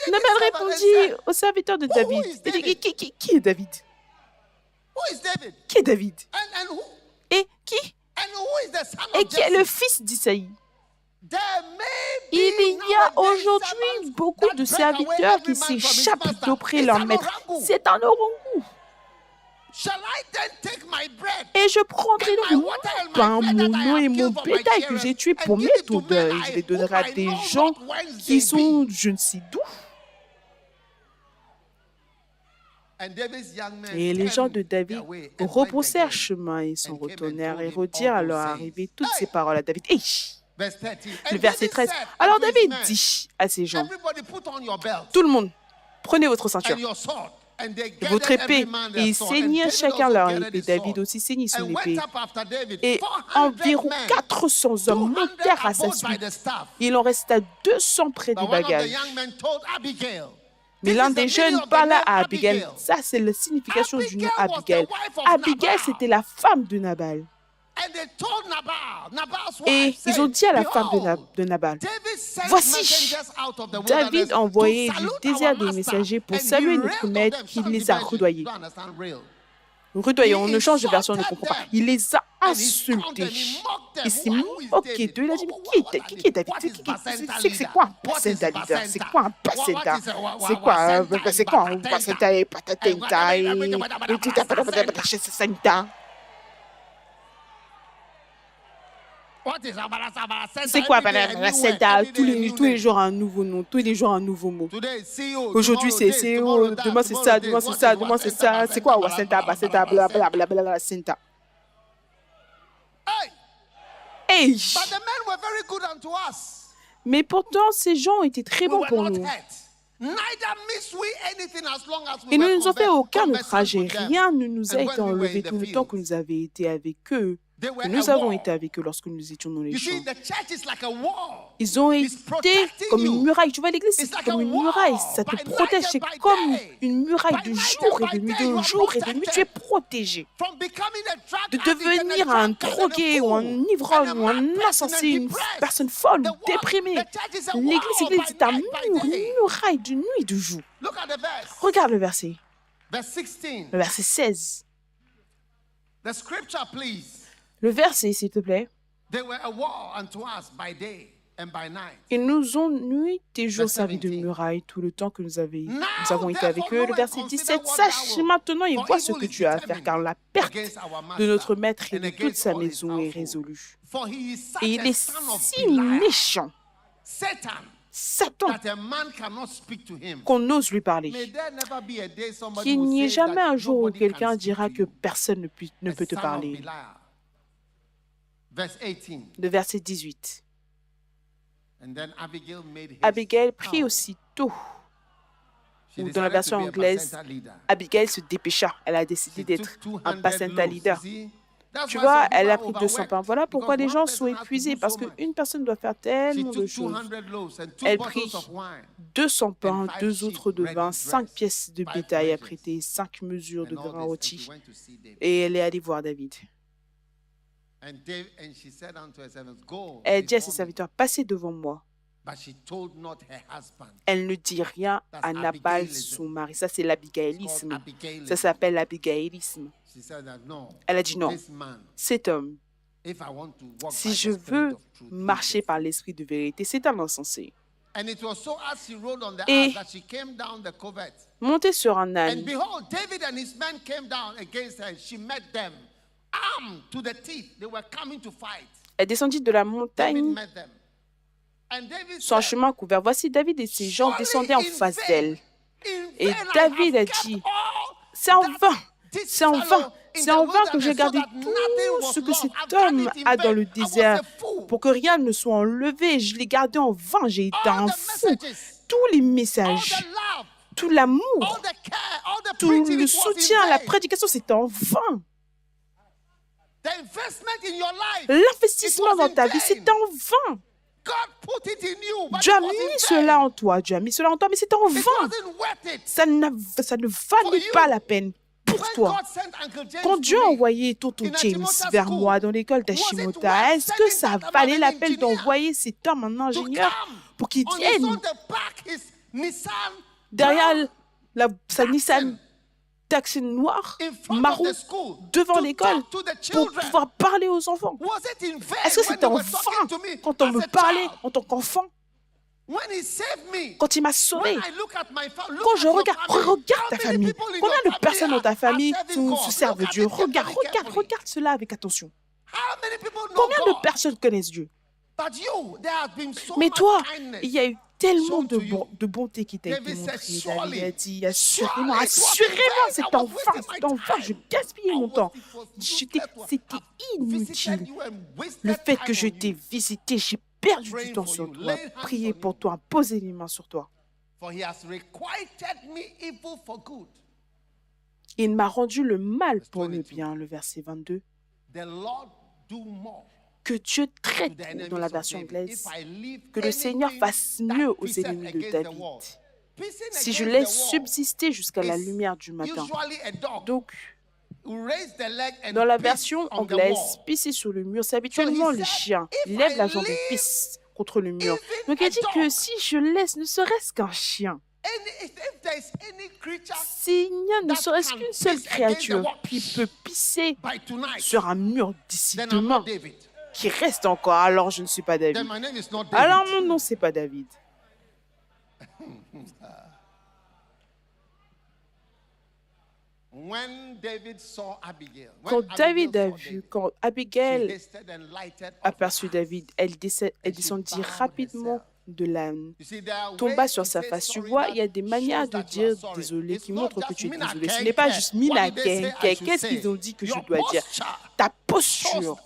Nabal répondit au serviteur de David. Il dit, qui est David? Qui est David? Et qui est le fils d'Isaïe? Il y a aujourd'hui beaucoup de serviteurs qui s'échappent d'auprès de leur maître. C'est un orangout. Et je prendrai donc mon pain, mon nom et mon bétail que j'ai tué pour mettre au deuil. Je les donnerai à des gens qui sont je ne sais d'où. Et les gens de David rebroussèrent chemin et s'en retournèrent et redirent à leur arrivée toutes ces paroles à David. Hey! Le verset 13. Alors David dit à ces gens, tout le monde, prenez votre ceinture, votre épée, et ils saignirent chacun leur épée. David aussi saignit son épée. Et environ 400 hommes montèrent à sa suite. Il en resta 200 près des bagages. Mais l'un des jeunes parla à Abigail. Ça, c'est la signification du nom Abigail. Abigail, c'était la femme de Nabal. Et ils ont dit à la femme de Nabal, voici, David a envoyé du désert des messagers pour saluer notre maître qui les a redoyés. Redoyés, on ne change de version, on ne comprend pas. Il les a insultés. Il s'est moqué d'eux. Il a dit, qui est David? C'est quoi un placenta leader? C'est quoi un placenta? C'est quoi un placenta et patatenta et patatenta? C'est quoi placenta? Tous les jours un nouveau nom, tous les jours un nouveau mot. Aujourd'hui c'est CEO, demain c'est ça, demain c'est ça, demain c'est ça. C'est quoi placenta, placenta, blablabla, placenta? Hey! Mais pourtant ces gens ont été très bons pour nous. Et nous ne nous ont fait aucun outrage et rien ne nous a été enlevé tout le temps que nous avions été avec eux que nous avons été avec eux lorsque nous étions dans les champs. Ils ont été comme une muraille. Tu vois, l'église, c'est comme une muraille. Ça te protège. C'est comme une muraille de jour et de nuit. De jour et de nuit, tu es protégé. De devenir un drogué ou un ivrogne ou un insensé, une personne folle ou déprimée. L'église, c'est une muraille de nuit et de jour. Regarde le verset. Le verset 16. Le verset, s'il te plaît. Ils nous ont nuit et jour servi de muraille tout le temps que nous avons été avec eux. Le verset 17. Sache maintenant et vois ce que tu as à faire, car la perte de notre maître et de toute sa maison est résolue. Et il est si méchant, Satan, qu'on n'ose lui parler. Qu'il n'y ait jamais un jour où quelqu'un dira que personne ne peut te parler. Le verset 18. Abigail prit aussitôt, ou dans la version anglaise, Abigail se dépêcha. Elle a décidé d'être un placenta leader. Tu vois, elle a pris 200 pains. Voilà pourquoi les gens sont épuisés, parce qu'une personne doit faire tellement de choses. Elle prit 200 pains, 2 autres de vin, 5 pièces de bétail à prêter, 5 mesures de grains rôtis. Et elle est allée voir David. Elle dit à ses serviteurs, passez devant moi. Elle ne dit rien à Nabal, son mari. Ça, c'est l'abigaïlisme. Ça s'appelle l'abigaïlisme. Elle a dit non. Cet homme, si je veux marcher par l'esprit de vérité, c'est un insensé. Et montée sur un âne, elle descendit de la montagne sur un chemin couvert. Voici David et ses gens descendaient en face d'elle. Et David a dit, c'est en vain, c'est en vain, c'est en vain que j'ai gardé tout ce que cet homme a dans le désert pour que rien ne soit enlevé. Je l'ai gardé en vain, j'ai été un fou. Tous les messages, tout l'amour, tout le soutien, la prédication, c'était en vain. L'investissement dans ta vie, c'est en vain. Dieu a mis cela en toi, mais c'est en vain. Ça ne valait pas la peine pour toi. Quand Dieu a envoyé Tonton James vers moi dans l'école d'Hashimota, est-ce que ça valait la peine d'envoyer cet homme, un ingénieur, pour qu'il vienne derrière sa Nissan Tucson noir, marron, devant l'école, pour pouvoir parler aux enfants? Est-ce que c'était en vain quand on me parlait en tant qu'enfant? Quand il m'a sauvé, quand je regarde ta famille, combien de personnes dans ta famille se servent de Dieu? Regarde cela avec attention. Combien de personnes connaissent Dieu? Mais toi, il y a eu tellement de bonté qui t'a été montrée. David a dit, assurément, c'est en vain, je gaspillais mon temps. C'était inutile. Le fait que je t'ai visité, j'ai perdu du temps sur toi, prier pour toi, poser les mains sur toi. Il m'a rendu le mal pour le bien, le verset 22. Que Dieu traite, dans la version anglaise, que le Seigneur fasse mieux aux ennemis de David, si je laisse subsister jusqu'à la lumière du matin. Donc, dans la version anglaise, pisser sur le mur, c'est habituellement les chiens. Ils lèvent la jambe et pissent contre le mur. Donc, il dit que si je laisse ne serait-ce qu'un chien, s'il n'y a ne serait-ce qu'une seule créature qui peut pisser sur un mur d'ici demain, qui reste encore, alors je ne suis pas David. Alors mon nom, c'est pas David. Quand Abigail aperçut David, elle descendit rapidement de l'âne, tomba sur sa face. Tu vois, il y a des manières de dire désolé qui montrent que tu es désolé. Ce n'est pas juste mina qu'est-ce qu'ils ont dit que je dois dire. Ta posture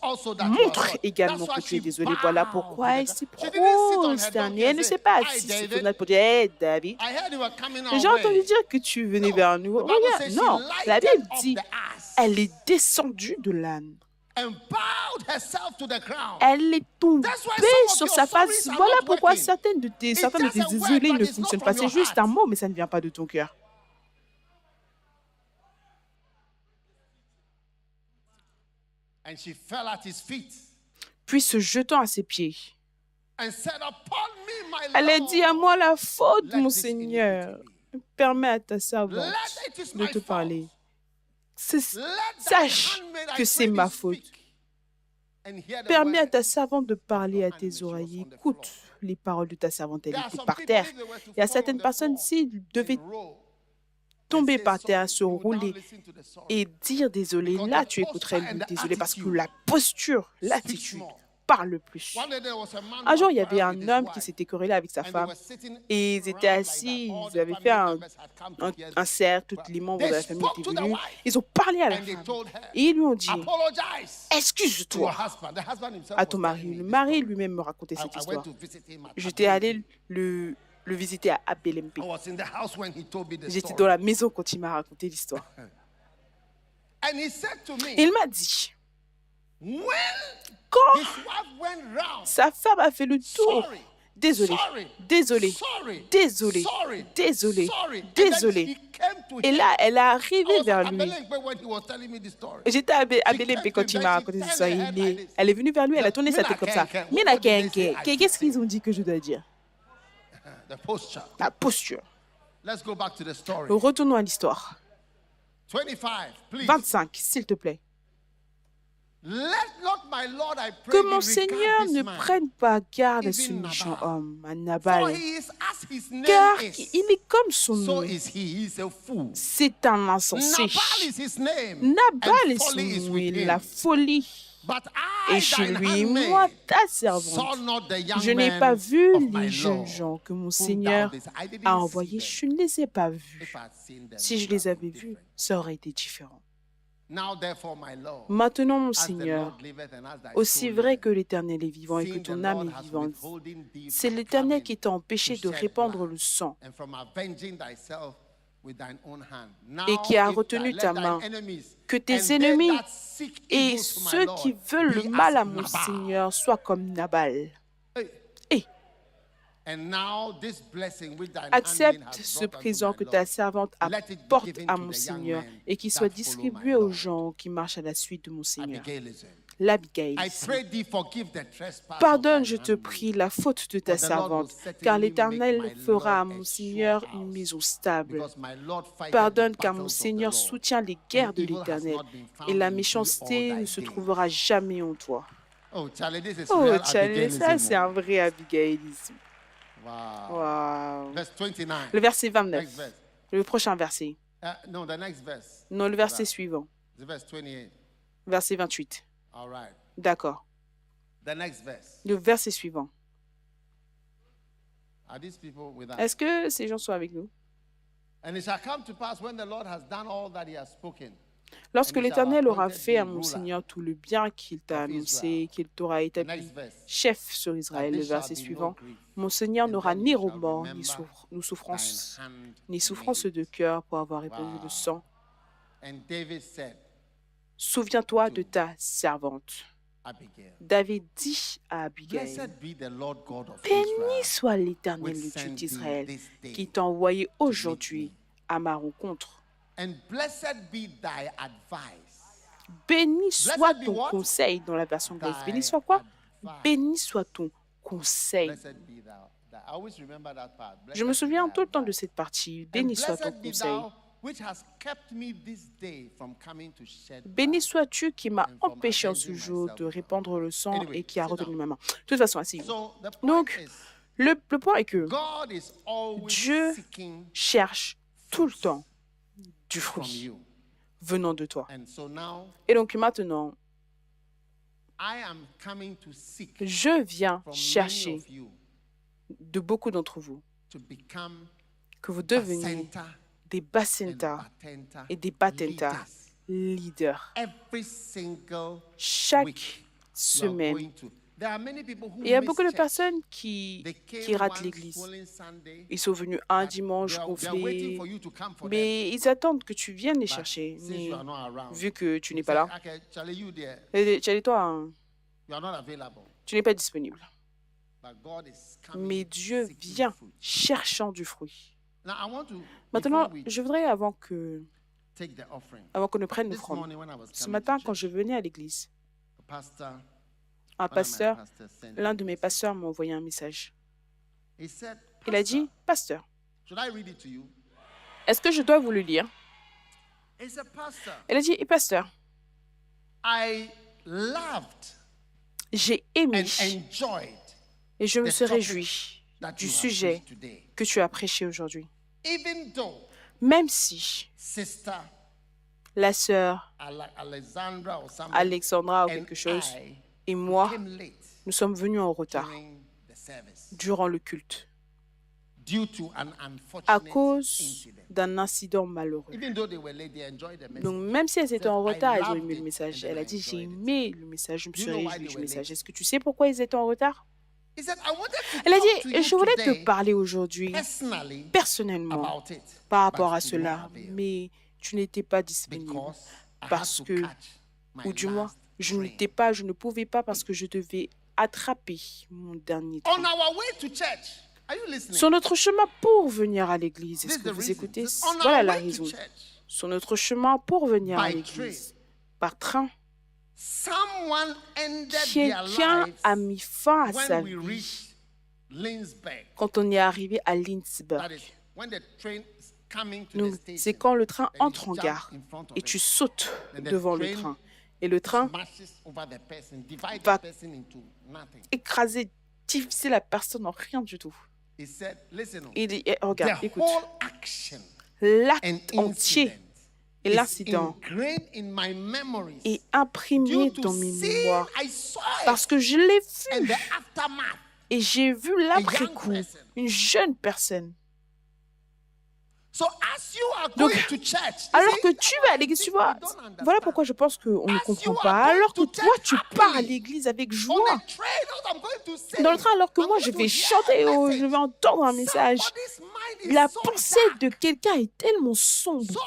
montre également que tu es désolé. Voilà pourquoi elle s'est prosternée. Elle ne s'est pas assise sur ton âne pour dire hey, David, j'ai entendu dire que tu venais vers nous. Regarde, non, la Bible dit elle est descendue de l'âne Elle est tombée sur sa face. Voilà pourquoi certains de tes désolés ne fonctionnent pas. C'est juste un mot, mais ça ne vient pas de ton cœur. Puis se jetant à ses pieds, elle a dit: à moi la faute, mon Seigneur. Permets à ta servante de te parler. Sache que c'est ma faute. Permets à ta servante de parler à tes oreilles. Écoute les paroles de ta servante. Elle était par terre. Il y a certaines personnes, s'ils devaient tomber par terre, se rouler et dire désolé, là tu écouterais le désolé parce que la posture, l'attitude parle plus. Un jour, il y avait un homme qui s'était querellé avec sa femme et ils étaient assis, ils avaient fait un cercle, tous les membres de la famille étaient venus, ils ont parlé à la femme et ils lui ont dit: excuse-toi à ton mari. Le mari lui-même me racontait cette histoire. J'étais allé le visiter à Abelempe. J'étais dans la maison quand il m'a raconté l'histoire. Il m'a dit, quand sa femme a fait le tour, désolé, désolé, désolé, désolé, désolé. Et là, elle est arrivée vers lui. J'étais à Abelempe quand il m'a raconté cette histoire. Elle est venue vers lui, elle a tourné sa tête comme ça. Mina Kenke, qu'est-ce qu'ils ont dit que je dois dire? La posture. Retournons à l'histoire. 25, s'il te plaît. Que mon Seigneur ne prenne pas garde à ce méchant homme, à Nabal, car il est comme son nom. C'est un insensé. Nabal est son nom, et la folie est chez lui. Moi, ta servante, je n'ai pas vu les jeunes gens que mon Seigneur a envoyés. Je ne les ai pas vus. Si je les avais vus, ça aurait été différent. Maintenant, mon Seigneur, aussi vrai que l'Éternel est vivant et que ton âme est vivante, c'est l'Éternel qui t'a empêché de répandre le sang et qui a retenu ta main. Que tes ennemis et ceux qui veulent le mal à mon Seigneur soient comme Nabal. Accepte ce présent que ta servante apporte à mon Seigneur et qu'il soit distribué aux gens qui marchent à la suite de mon Seigneur. L'Abigail. Pardonne, je te prie, la faute de ta servante, car l'Éternel fera à mon Seigneur une maison stable. Pardonne, car mon Seigneur soutient les guerres de l'Éternel, et la méchanceté ne se trouvera jamais en toi. Oh, Charlie, ça c'est un vrai Abigailisme. Wow. Le verset 29. Le prochain verset. Non, le verset suivant. Verset 28. D'accord. Le verset suivant. Est-ce que ces gens sont avec nous? Lorsque l'Éternel aura fait à mon Seigneur tout le bien qu'il t'a annoncé, qu'il t'aura établi chef sur Israël, le verset suivant, mon Seigneur n'aura ni remords, ni souffrance de cœur pour avoir répandu le sang. Souviens-toi de ta servante. David dit à Abigail, béni soit l'Éternel, le Dieu d'Israël, qui t'a envoyé aujourd'hui à ma rencontre. Béni soit ton conseil dans la version anglaise. Béni soit quoi? Béni soit ton conseil. Je me souviens tout le temps de cette partie. Béni soit ton conseil. Béni sois-tu qui m'a empêché en ce jour de répandre le sang et qui a retenu ma main. De toute façon, asseyez-vous. Donc, le point est que Dieu cherche tout le temps du fruit venant de toi. Et donc maintenant, je viens chercher de beaucoup d'entre vous que vous deveniez des Bacenta et des Batenta leaders. Chaque semaine, il y a beaucoup de personnes qui ratent l'église. Ils sont venus un dimanche gonflés, mais ils attendent que tu viennes les chercher. Mais vu que tu n'es pas là, Charlie, toi, hein, Tu n'es pas disponible. Mais Dieu vient cherchant du fruit. Maintenant, je voudrais, avant que nous prenions l'offrande, ce matin, quand je venais à l'église, un pasteur, l'un de mes pasteurs m'a envoyé un message. Il a dit, « Pasteur, est-ce que je dois vous le lire ?» Il a dit, « Pasteur, j'ai aimé et je me suis réjoui du sujet que tu as prêché aujourd'hui. Même si la sœur Alexandra ou quelque chose et moi, nous sommes venus en retard durant le culte à cause d'un incident malheureux. Donc, même si elles étaient en retard, elles ont aimé le message. Elle a dit, j'ai aimé le message, je me suis réjouie du message. Est-ce que tu sais pourquoi ils étaient en retard? Elle a dit, je voulais te parler aujourd'hui personnellement par rapport à cela, mais tu n'étais pas disponible parce que, ou du moins, je ne pouvais pas parce que je devais attraper mon dernier train. Sur notre chemin pour venir à l'église, est-ce que vous écoutez? Voilà la raison. Sur notre chemin pour venir à l'église, par train, quelqu'un a mis fin à sa vie quand on est arrivé à Lindsberg. C'est quand le train entre en gare et tu sautes devant le train. Et le train va écraser, diviser la personne en rien du tout. Il dit, regarde, écoute, l'acte entier et l'incident est imprimé dans mes mémoires parce que je l'ai vu et j'ai vu l'après-coup, une jeune personne. Donc, alors que tu vas à l'église, tu vois, voilà pourquoi je pense qu'on ne comprend pas. Alors que toi, tu pars à l'église avec joie. Dans le train, alors que moi, je vais chanter, je vais entendre un message. La pensée de quelqu'un est tellement sombre,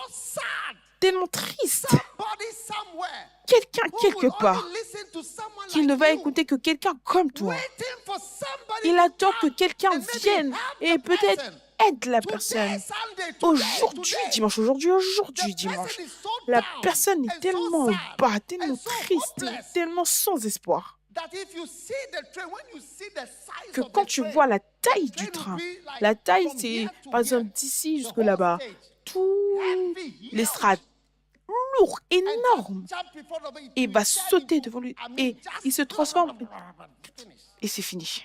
tellement triste. Quelqu'un quelque part qui ne va écouter que quelqu'un comme toi. Il attend que quelqu'un vienne et peut-être aide la personne. Aujourd'hui, dimanche, la personne est tellement bas, tellement triste, tellement sans espoir. Que quand tu vois la taille du train, la taille c'est par exemple d'ici jusque là-bas, tout l'estrade lourd, énorme, et va sauter devant lui et il se transforme et c'est fini.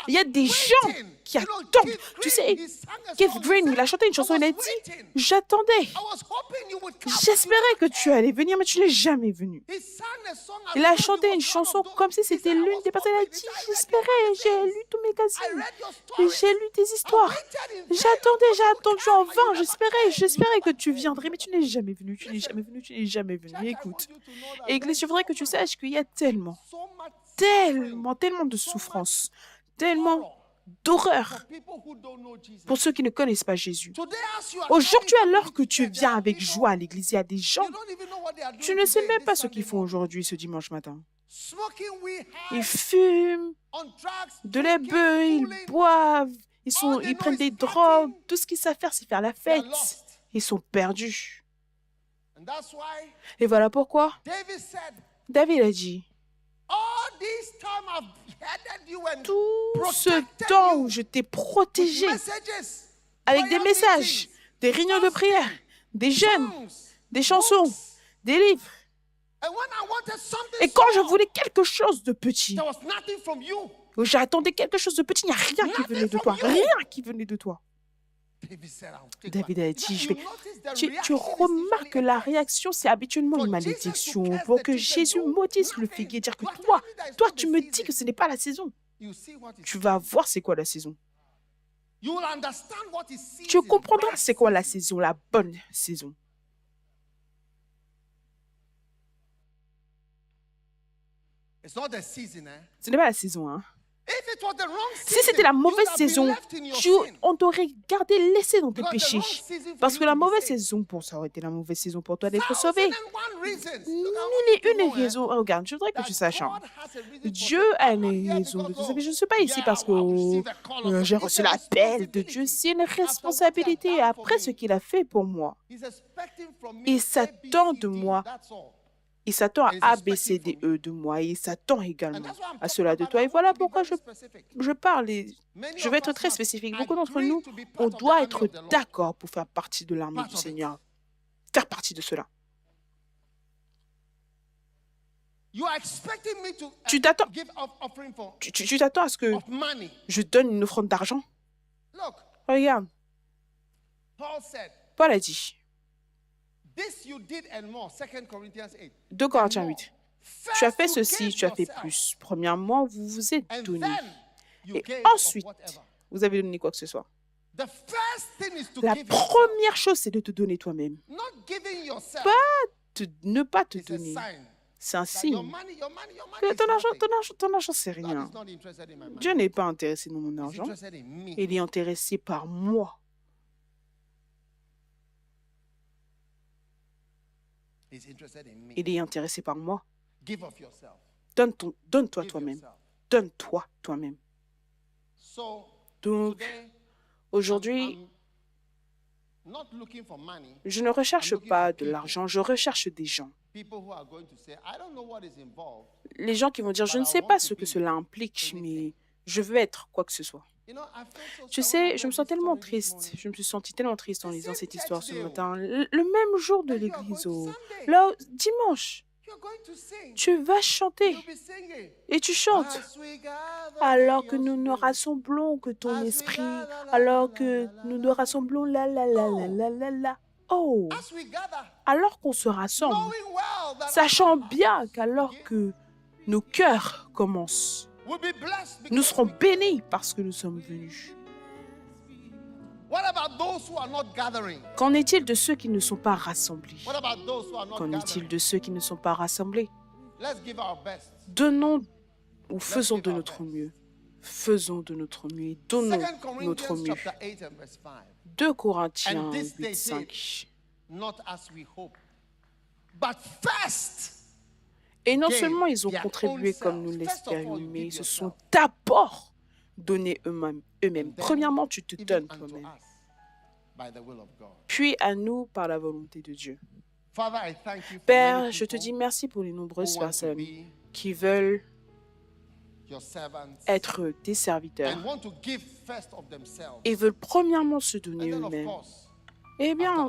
Il y a des gens qui attendent. Tu sais, Keith Green, il a chanté une chanson, il a dit, j'attendais. J'espérais que tu allais venir, mais tu n'es jamais venu. Il a chanté une chanson comme si c'était l'une des personnes. Il a dit, j'espérais, j'ai lu tous mes magazines, j'ai lu tes histoires. J'attendais, j'ai attendu en vain. J'espérais que tu viendrais, mais tu n'es jamais venu, tu n'es jamais venu. Écoute, Église, je voudrais que tu saches qu'il y a tellement de souffrance, tellement d'horreur pour ceux qui ne connaissent pas Jésus. Aujourd'hui, alors que tu viens avec joie à l'église, il y a des gens, tu ne sais même pas ce qu'ils font aujourd'hui, ce dimanche matin. Ils fument, de la bœuf, ils boivent, ils prennent des drogues, tout ce qu'ils savent faire, c'est faire la fête. Ils sont perdus. Et voilà pourquoi David a dit, tout ce temps où je t'ai protégé avec des messages, des réunions de prière, des jeûnes, des chansons, des livres. Et quand je voulais quelque chose de petit, j'attendais quelque chose de petit, il n'y a rien qui venait de toi. Rien qui venait de toi. David a dit, tu remarques que la réaction, c'est habituellement une malédiction. Pour que Jésus maudisse le figuier, dire que toi, tu me dis que ce n'est pas la saison. Tu vas voir c'est quoi la saison. Tu comprendras c'est quoi la saison, la bonne saison. Ce n'est pas la saison, hein. Si c'était la mauvaise saison, on t'aurait gardé laissé dans tes péchés. Parce que la mauvaise saison, ça aurait été la mauvaise saison pour toi d'être sauvé. Mille et une raisons. Regarde, je voudrais que tu saches. Dieu a une raison de tout ça. Mais je ne suis pas ici parce que j'ai reçu l'appel de Dieu. C'est une responsabilité après ce qu'il a fait pour moi. Il s'attend de moi. Il s'attend à A, B, C, D, E de moi. Et il s'attend également à cela de toi. Et voilà pourquoi je parle. Et je vais être très spécifique. Beaucoup d'entre nous, on doit être d'accord pour faire partie de l'armée du Seigneur. Faire partie de cela. Tu t'attends à ce que je donne une offrande d'argent? Regarde. Paul a dit, 2 Corinthiens 8, tu as fait ceci, tu as fait plus. Premièrement, vous vous êtes donné. Et ensuite, vous avez donné quoi que ce soit. La première chose, c'est de te donner toi-même. Ne pas te donner. C'est un signe que ton argent, c'est rien. Dieu n'est pas intéressé dans mon argent. Il est intéressé par moi. Il est intéressé par moi. Donne-toi toi-même. Donne-toi toi-même. Donc, aujourd'hui, je ne recherche pas de l'argent, je recherche des gens. Les gens qui vont dire, je ne sais pas ce que cela implique, mais je veux être quoi que ce soit. Tu sais, je me sens tellement triste. Je me suis sentie tellement triste en lisant cette histoire ce matin. Le même jour de l'église, là, dimanche, tu vas chanter et tu chantes. Alors que nous nous rassemblons, que ton esprit, alors que nous nous rassemblons, la. Oh, alors qu'on se rassemble, sachant bien qu'alors que nos cœurs commencent, nous serons bénis parce que nous sommes venus. Qu'en est-il de ceux qui ne sont pas rassemblés? Qu'en est-il de ceux qui ne sont pas rassemblés? Donnons ou faisons de notre mieux. Faisons de notre mieux et donnons notre mieux. 2 Corinthiens 8, 5. Et non seulement ils ont contribué comme nous l'espérions, mais ils se sont d'abord donnés eux-mêmes. Premièrement, tu te donnes toi-même. Puis à nous par la volonté de Dieu. Père, je te dis merci pour les nombreuses personnes qui veulent être tes serviteurs et veulent premièrement se donner eux-mêmes. Eh bien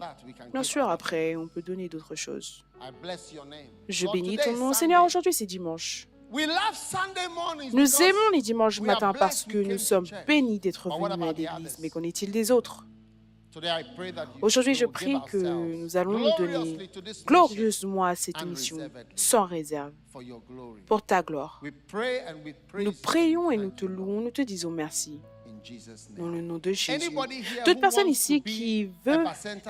sûr, après, on peut donner d'autres choses. Je bénis ton nom, Seigneur. Aujourd'hui, c'est dimanche. Nous aimons les dimanches matins parce que nous sommes bénis d'être venus à l'église. Mais qu'en est-il des autres? Aujourd'hui, je prie que nous allons nous donner glorieusement à cette émission, sans réserve, pour ta gloire. Nous prions et nous te louons, nous te disons merci. Dans le nom de Jésus. Toute personne ici qui veut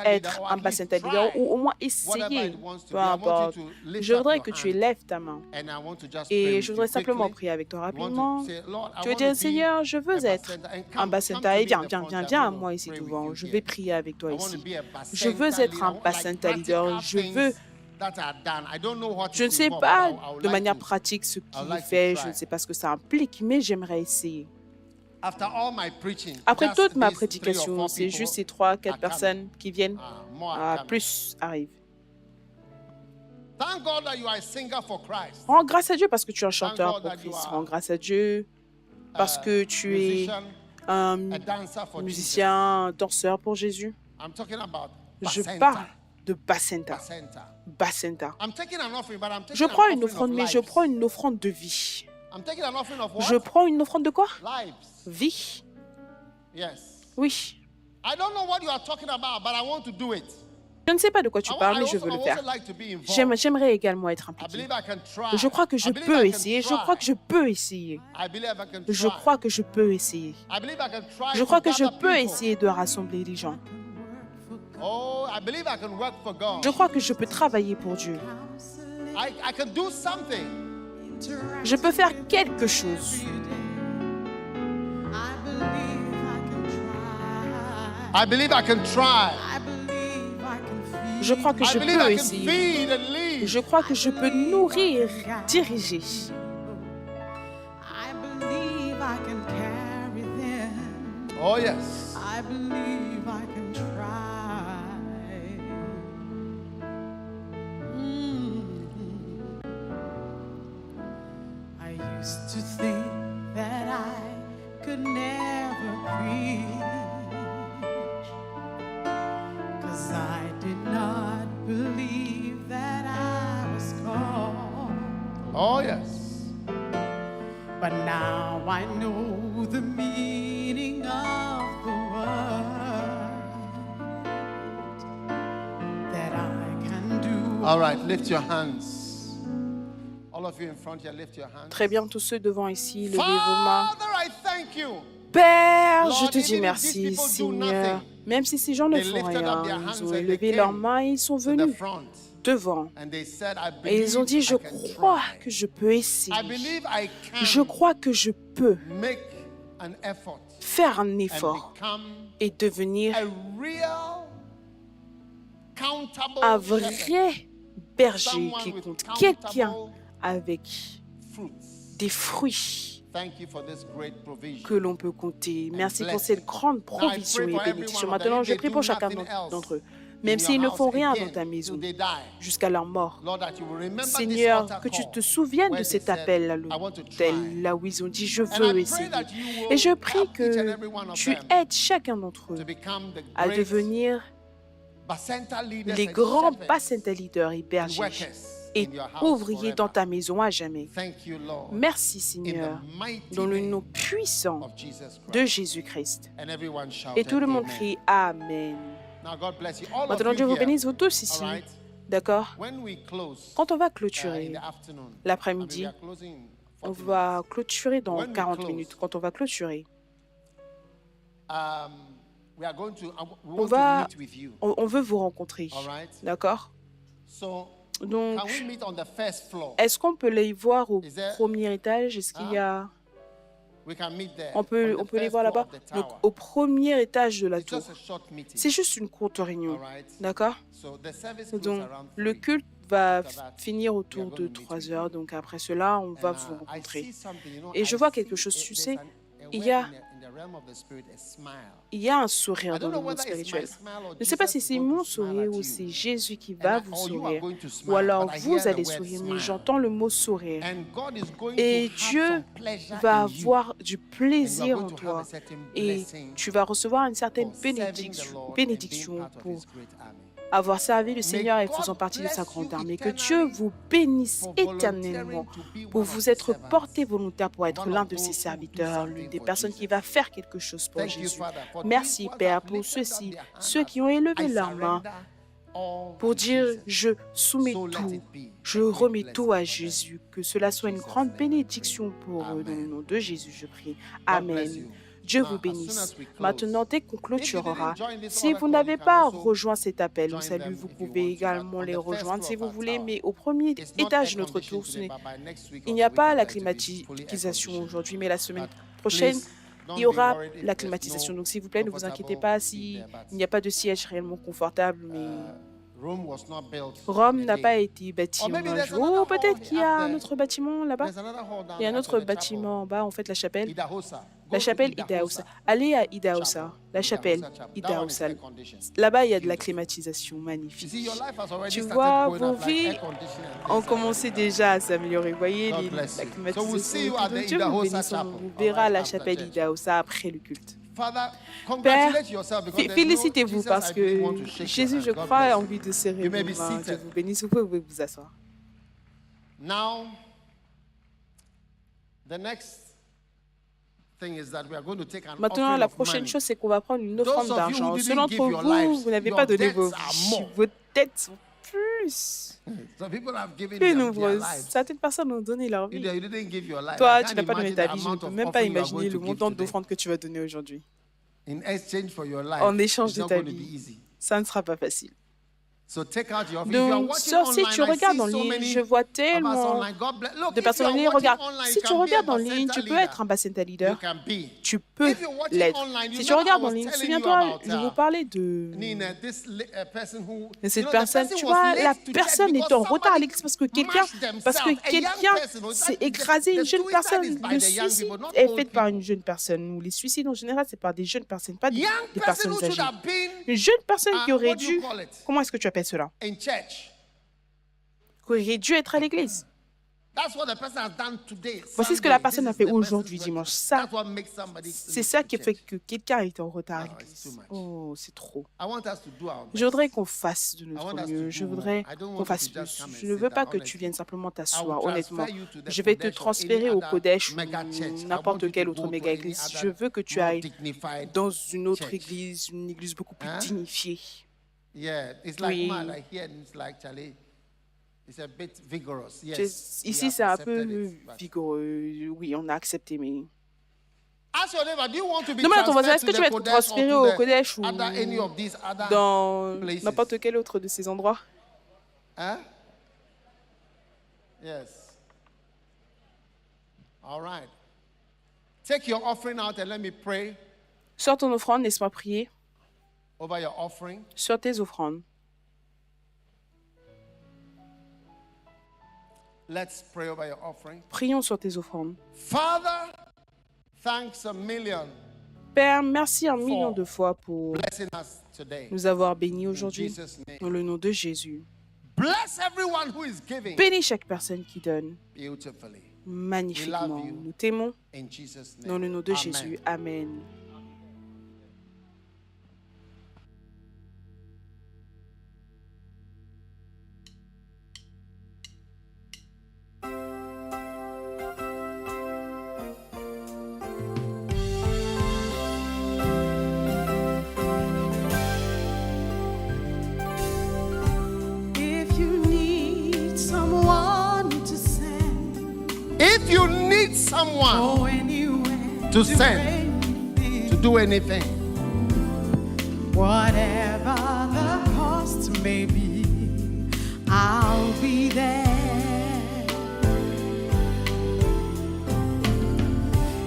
être un bassin leader ou au moins essayer, peu importe, je voudrais que tu élèves ta main. Et je voudrais simplement prier avec toi rapidement. Tu veux dire, Seigneur, je veux être un bassin et viens à moi ici devant. Je vais prier avec toi ici. Je veux être un bassin leader. Je ne sais pas de manière pratique ce qu'il fait, je ne sais pas ce que ça implique, mais j'aimerais essayer. Après toute ma prédication, c'est juste ces 3-4 personnes qui viennent, plus arrivent. Rends grâce à Dieu parce que tu es un chanteur pour Christ. Rends grâce à Dieu parce que tu es un musicien, un danseur pour Jésus. Je parle de Bacenta. Je prends une offrande, mais je prends une offrande de vie. Je prends une offrande de quoi? Vie. Oui. Je ne sais pas de quoi tu parles, mais je veux le faire. J'aimerais également être impliqué. Je crois que je peux essayer. Je crois que je peux essayer. Je crois que je peux essayer. Je crois que je peux essayer de rassembler les gens. Je crois que je peux travailler pour Dieu. Je peux faire quelque chose. I believe I can try. Je crois que je peux essayer. Je crois que je peux nourrir, diriger. Oh yes. I believe I can try. I used to think that I could never preach, 'cause I did not believe that I was called. Oh yes. But now I know the meaning of the word, that I can do. All right, lift your hands. All of you in front here, lift your hands. Très bien, tous ceux devant ici, levez vos mains. Father, I thank you. Père, je te dis merci, Seigneur. Même si ces gens ne font rien, ils ont élevé leurs mains et ils sont venus devant. Et ils ont dit, je crois que je peux essayer. Je crois que je peux faire un effort et devenir un vrai berger qui compte, quelqu'un avec des fruits que l'on peut compter. Merci pour cette grande provision et bénédiction. Maintenant, je prie pour chacun d'entre eux. Même s'ils ne font rien dans ta maison, jusqu'à leur mort. Seigneur, que tu te souviennes de cet appel à l'autel, là où ils ont dit « Je veux essayer ». Et je prie que tu aides chacun d'entre eux à devenir les grands Bacenta leaders et bergers et ouvriers dans ta maison à jamais. Merci, Seigneur, dans le nom puissant de Jésus-Christ. Et tout le monde crie « Amen ». Maintenant, Dieu vous bénisse, vous tous ici. D'accord? Quand on va clôturer l'après-midi, on va clôturer dans 40 minutes. Quand on va clôturer, on veut vous rencontrer. D'accord? Donc, est-ce qu'on peut les voir au premier étage? Est-ce qu'il y a... On peut les voir là-bas. Donc, au premier étage de la tour. C'est juste une courte réunion. D'accord? Donc, le culte va finir autour de 3 heures. Donc, après cela, on va vous rencontrer. Et je vois quelque chose, tu sais, il y a un sourire dans le monde spirituel. Je ne sais pas si c'est mon sourire ou c'est Jésus qui va vous sourire. Ou alors vous allez sourire, mais j'entends le mot sourire. Et Dieu va avoir du plaisir en toi. Et tu vas recevoir une certaine bénédiction pour avoir servi le Seigneur et faisant partie de sa grande armée. Que Dieu vous bénisse éternellement pour vous être porté volontaire pour être l'un de ses serviteurs, l'une des personnes qui va faire quelque chose pour Jésus. Merci, Père, pour ceux-ci, ceux qui ont élevé leurs mains pour dire « Je soumets tout, je remets tout à Jésus ». Que cela soit une grande bénédiction pour eux. Dans le nom de Jésus, je prie. Amen. Dieu vous bénisse. Maintenant, dès qu'on clôturera, si vous n'avez pas rejoint cet appel au salut, vous pouvez également les rejoindre si vous voulez, mais au premier étage de notre tour, il n'y a pas la climatisation aujourd'hui, mais la semaine prochaine, il y aura la climatisation. Donc, s'il vous plaît, ne vous inquiétez pas s'il n'y a pas de siège réellement confortable, mais Rome n'a pas été bâtie en un jour. Peut-être qu'il y a un autre bâtiment là-bas. Il y a un autre bâtiment en bas, en fait, la chapelle. La chapelle Idahosa. Allez à Idahosa, la chapelle Idahosa. Là-bas, il y a de la climatisation magnifique. Tu vois, vos vies ont commencé déjà à s'améliorer. Vous voyez, la climatisation. Donc, Dieu vous bénisse. On vous verra à la chapelle Idahosa après le culte. Père, félicitez-vous parce que Jésus, je crois, a envie de serrer vos mains. Dieu vous bénisse. Vous pouvez vous asseoir. Maintenant, la prochaine chose, c'est qu'on va prendre une offrande d'argent. Ceux d'entre vous, vous n'avez pas donné vos vies. Vos dettes sont plus nombreuses. Certaines personnes ont donné leur vie. Toi, tu n'as pas donné ta vie. Je ne peux même pas imaginer le montant d'offrande que tu vas donner aujourd'hui. En échange de ta vie, ça ne sera pas facile. Donc, si tu regardes en ligne, je vois tellement de personnes en ligne. Regarde, si tu regardes en ligne, tu peux être un Bacenta leader. Tu peux l'être. Si tu regardes en ligne, souviens-toi, je vous parlais de cette personne. Tu vois, la personne est en retard à l'église parce que quelqu'un s'est écrasé. Une jeune personne. Le suicide est fait par une jeune personne. Ou les suicides en général, c'est par des jeunes personnes, pas des personnes âgées. Une jeune personne qui aurait dû... Comment est-ce que tu appelles cela? Qui aurait dû être à l'église. Voici ce que la personne a fait aujourd'hui, dimanche. C'est ça qui fait que quelqu'un est en retard à l'église. Oh, c'est trop. Je voudrais qu'on fasse de notre mieux. Je voudrais qu'on fasse plus. Je ne veux pas que tu viennes simplement t'asseoir, honnêtement. Je vais te transférer au Kodesh ou n'importe quelle autre méga-église. Je veux que tu ailles dans une autre église, une église beaucoup plus dignifiée. Oui. Ici, c'est un peu vigoureux. Oui, on a accepté, mais... Demande à ton voisin, est-ce que tu vas être transféré au Kodesh ou dans n'importe quel autre de ces endroits? Yes. All right. Take your offering out and let me pray. Sors ton offrande, laisse-moi prier. Over your offering. Sur tes offrandes. Let's pray over your offering. Prions sur tes offrandes. Father, thanks a million. Père, merci un million de fois pour nous avoir bénis aujourd'hui. Dans le nom de Jésus. Bless everyone who is giving. Bénis chaque personne qui donne. Beautifully. Magnifiquement. Nous t'aimons. Dans le nom de Jésus. Amen. If you need someone to send, to do anything, whatever the cost may be, I'll be there.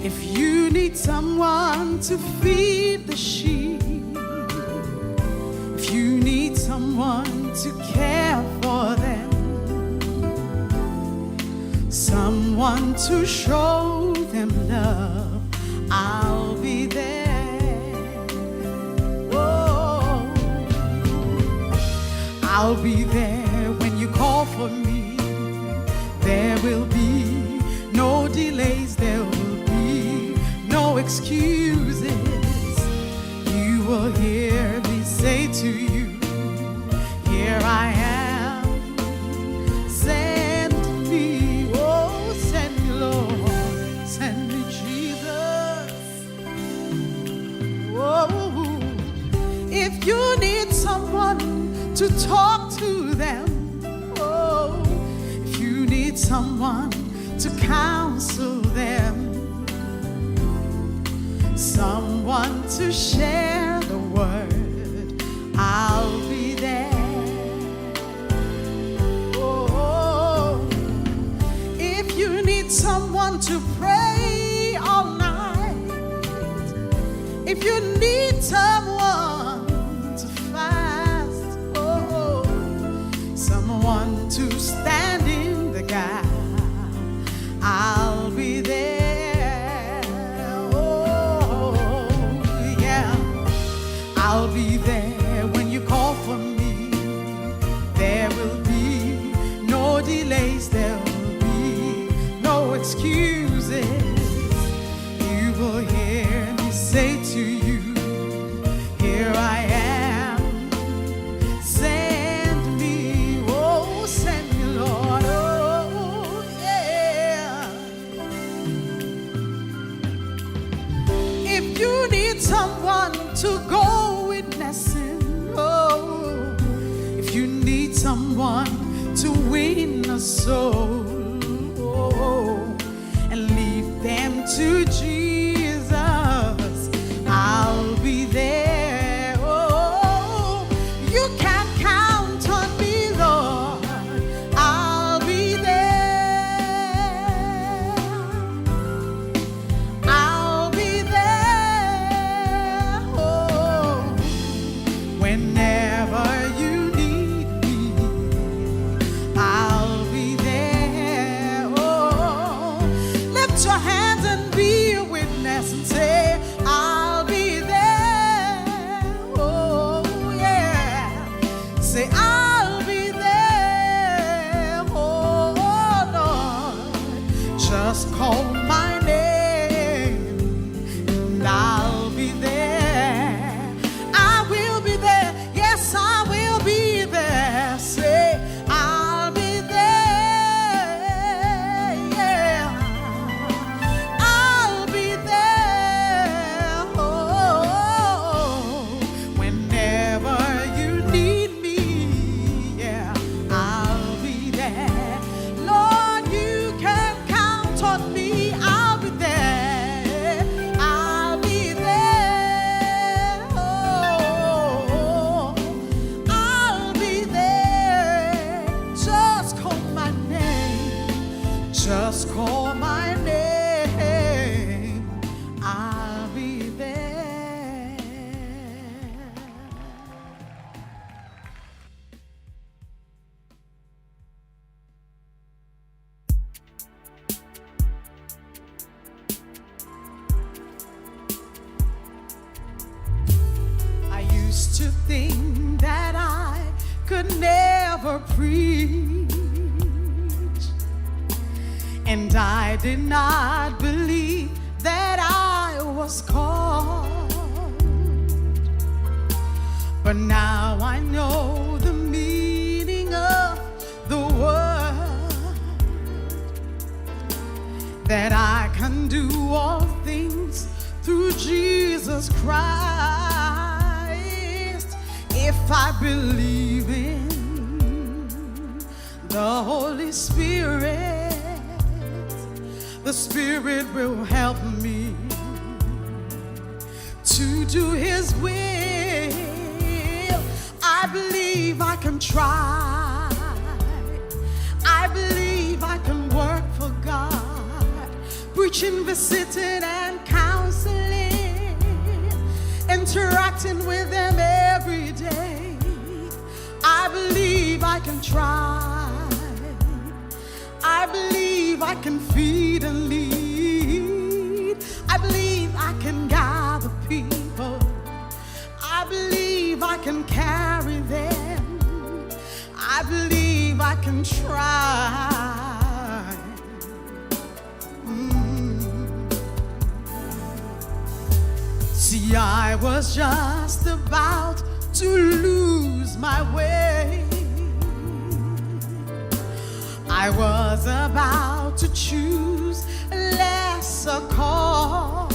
If you need someone to feed the sheep, if you need someone to care for them, someone to show them love, I'll be there. Oh, I'll be there when you call for me. There will be no delays, there will be no excuses. You will hear me say to you, here I am. If you need someone to talk to them, oh, if you need someone to counsel them, someone to share the word, I'll be there. Oh, if you need someone to pray all night, if you need someone to fast, oh, someone to stand in the gap, I'll be there. Oh, yeah, I'll be there when you call for me. There will be no delays, there will be no excuses. You will hear me say to you, here I am, send me, oh, send me, Lord, oh, yeah. If you need someone to go witnessing, oh, if you need someone to win a soul, oh, and lead them to Jesus, I'll be there. Oh, you can count on Say, I'll be there, oh Lord. Just call my name and I'll be there. I will be there, yes, I will be there. Say, I'll be there, yeah. I'll be there, oh, whenever you need me, yeah, I'll be there. Lord, you can count on me, I'll be there. I'll be there, oh, I'll be there. Just call my name, just call my name, I'll be there. I used to think that I could never preach, and I did not believe that I was called. But now I know the meaning of the word, that I can do all things through Jesus Christ. If I believe in the Holy Spirit, the Spirit will help me to do His will. I believe I can try. I believe I can work for God, preaching, visiting, and counseling, interacting with them every day. I believe I can try. I believe I can feed and lead. I believe I can gather people. I believe I can carry them. I believe I can try. See, I was just about to lose my way. I was about to choose a lesser call,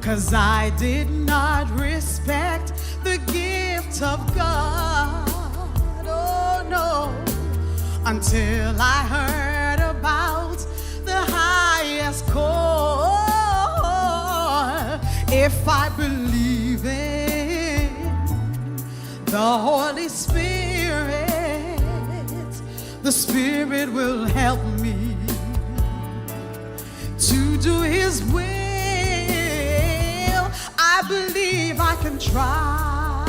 'cause I did not respect the gift of God. Oh no, until I heard about the highest call. If I believe in the Holy Spirit, the Spirit will help me to do His will. I believe I can try.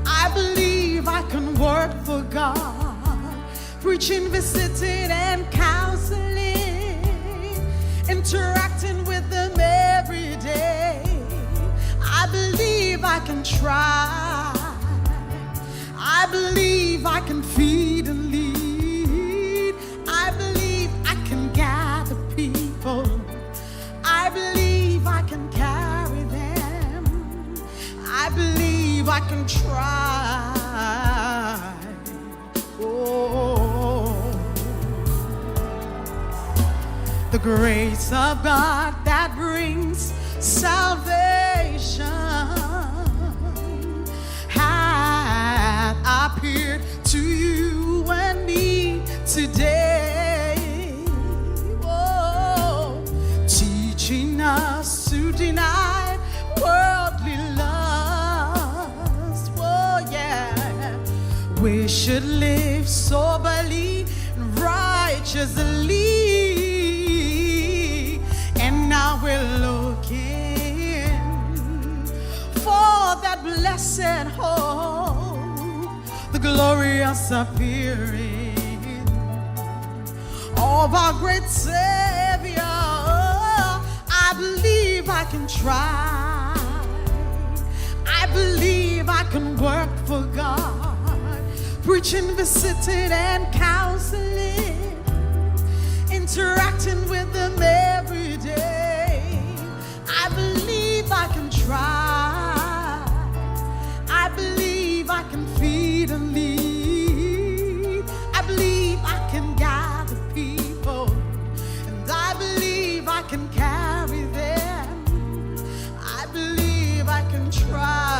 I believe I can work for God, preaching, visiting, and counseling, interacting with them every day. I believe I can try. I believe I can feed and lead. I believe I can gather people. I believe I can carry them. I believe I can try. Oh, the grace of God that brings salvation had appeared to you and me today. Oh, teaching us to deny worldly lust. Oh yeah, we should live soberly and righteously. And now we're looking for that blessed hope, the glorious appearing of our great Savior. I believe I can try. I believe can work for God. Preaching, visiting, and counseling, interacting with them every day. I believe I can try. I believe I can feed and lead. I believe I can guide the people. And I believe I can carry them. I believe I can try.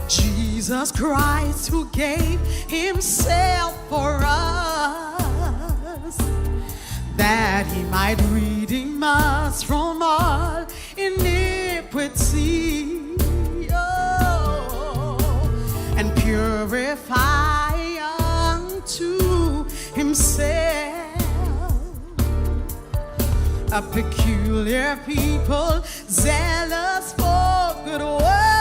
Jesus Christ, who gave himself for us, that he might redeem us from all iniquity, and purify unto himself a peculiar people, zealous for good works.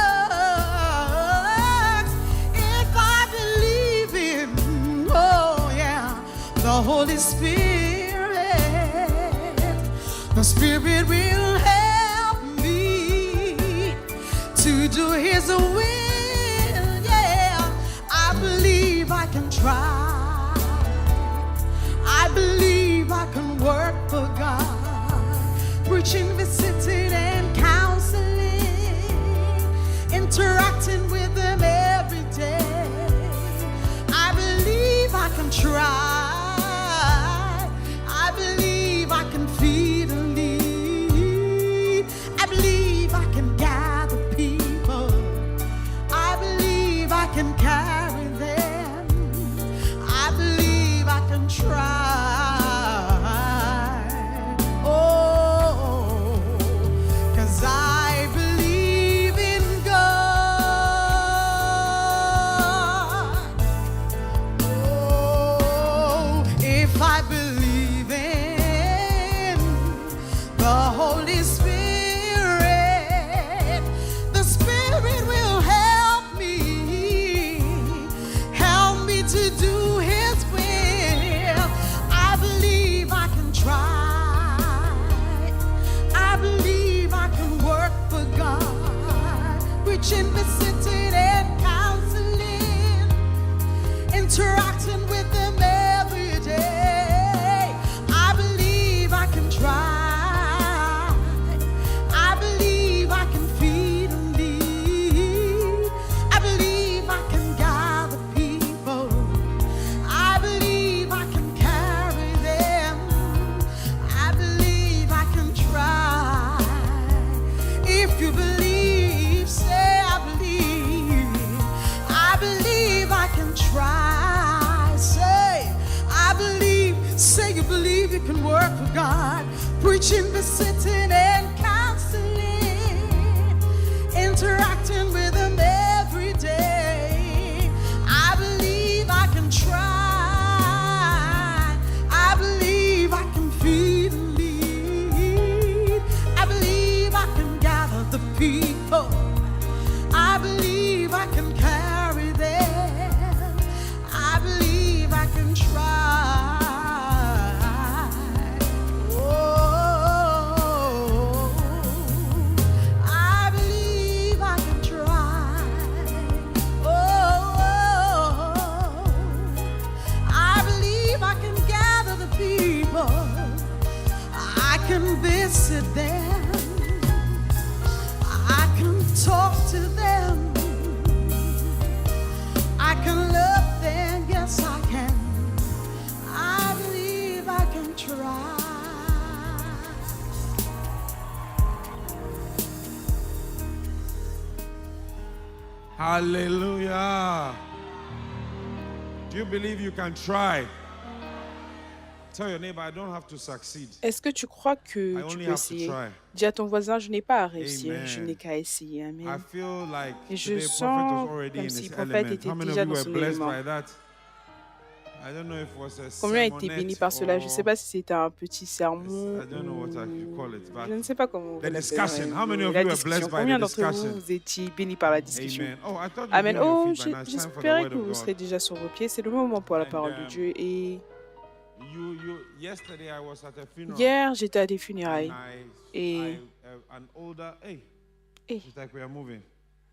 The Holy Spirit, the Spirit will help me to do his will. Yeah, I believe I can try. I believe I can work for God. Preaching, visiting, and counseling, interacting with them every day. I believe I can try. I can feed and lead. I believe I can gather people. I believe I can carry them. I believe I can try. Oh, 'cause I believe in God. Oh, if I believe in the Holy Spirit, the Spirit will help me to do his will. I believe I can try. I believe I can work for God. Preaching, visiting, and counseling, interacting with them every day. I believe I can try. You can work for God. Preaching, visiting, and counseling, interacting with them every day. I believe I can try. I believe I can feed and lead. I believe I can gather the people. I believe I can carry them. I believe I can try. I can visit them. I can talk to them. I can love them. Yes, I can. I believe I can try. Hallelujah. Do you believe you can try? Tell your neighbor, I don't have to succeed. Est-ce que tu crois que tu peux essayer? Dis à ton voisin, je n'ai pas à réussir, je n'ai qu'à essayer. Amen. Et je sens comme si le prophète était déjà dans son élément. Combien a été béni par cela? Je ne sais pas si c'était un petit sermon. Je ne sais pas comment vous l'appelez. La discussion. Combien d'entre vous étiez bénis par la discussion? Amen. Oh, j'espérais que vous serez déjà sur vos pieds. C'est le moment pour la parole de Dieu. Et Hier, j'étais à des funérailles et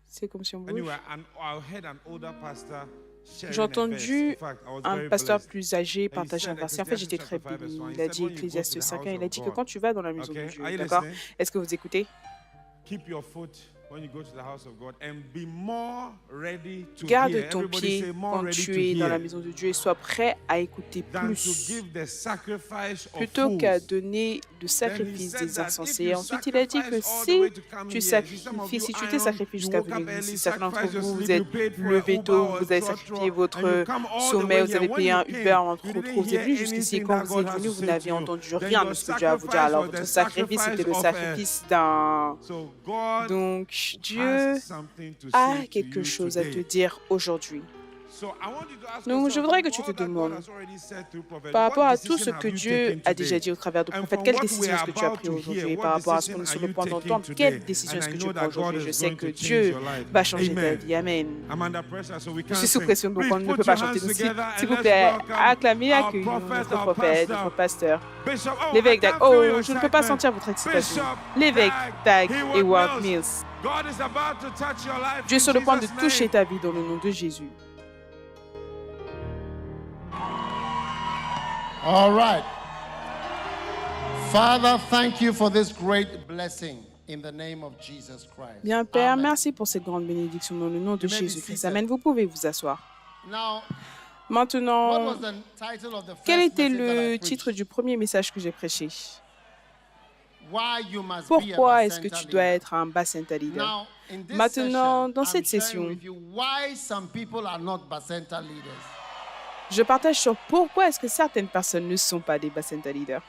c'est comme si on bouge. J'ai entendu un pasteur plus âgé partager un verset. En fait, j'étais très béni. Il a dit, Ecclésiaste 5:1, il a dit que quand tu vas dans la maison de Dieu, d'accord? Est-ce que vous écoutez? Garde ton pied quand tu es dans la maison de Dieu et sois prêt à écouter plus plutôt qu'à donner le sacrifice des insensés. Ensuite, il a dit que si tu t'es sacrifié jusqu'à venir, si certains d'entre vous, vous êtes levé tôt, vous avez sacrifié votre sommeil, vous avez payé un Uber entre autres, vous êtes venu jusqu'ici et quand vous êtes venu, vous n'avez entendu rien de ce que Dieu a à vous dire. Alors, votre sacrifice, c'était le sacrifice d'un... Donc, Dieu a quelque chose à te dire aujourd'hui. Donc, je voudrais que tu te demandes, par rapport à tout ce que Dieu a déjà dit au travers de prophètes, quelle décision est-ce que tu as prise aujourd'hui? Par rapport à ce qu'on est sur le point d'entendre, quelle décision est-ce que tu prends aujourd'hui? Je sais que Dieu va changer ta vie. Amen. Je suis sous pression, donc on ne peut pas chanter. Donc, s'il vous plaît, acclamez, accueillons notre prophète, notre pasteur. L'évêque Dag. Oh, je ne peux pas sentir votre excitation. L'évêque Dag Heward Mills. Dieu est sur le point de toucher ta vie dans le nom de Jésus. All right. Father, thank you for this great blessing in the name of Jesus Christ. Bien, Père, merci pour cette grande bénédiction dans le nom de Jésus-Christ. Amen. Vous pouvez vous asseoir. Maintenant, quel était le titre du premier message que j'ai prêché? Pourquoi est-ce que tu dois être un Bacenta leader? Maintenant, dans cette session, je partage sur pourquoi est-ce que certaines personnes ne sont pas des Bacenta leaders.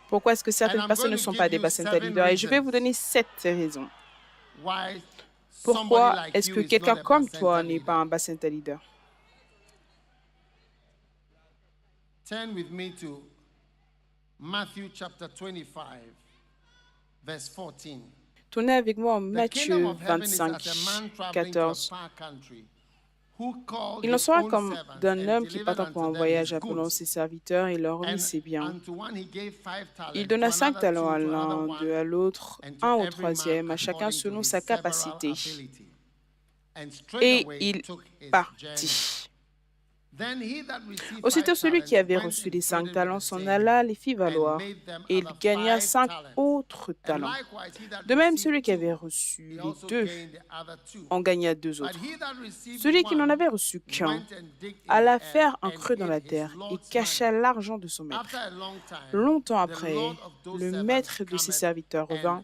Pourquoi est-ce que certaines personnes ne sont pas des Bacenta leaders? Et je vais vous donner 7 raisons. Pourquoi est-ce que quelqu'un comme toi n'est pas un Bacenta leader? Turn with me to Matthew chapter 25, verse 14. Tournez avec moi en Matthieu 25, 14. Il en sera comme d'un homme qui partant pour un voyage appelant ses serviteurs et leur remit ses biens. Il donna 5 talents à l'un, 2 à l'autre, 1 au troisième, à chacun selon sa capacité. Et il partit. Aussitôt celui qui avait reçu les 5 talents s'en alla, les fit valoir, et il gagna 5 autres talents. De même, celui qui avait reçu les 2 en gagna 2 autres. Celui qui n'en avait reçu qu'un alla faire un creux dans la terre et cacha l'argent de son maître. Longtemps après, le maître de ses serviteurs revint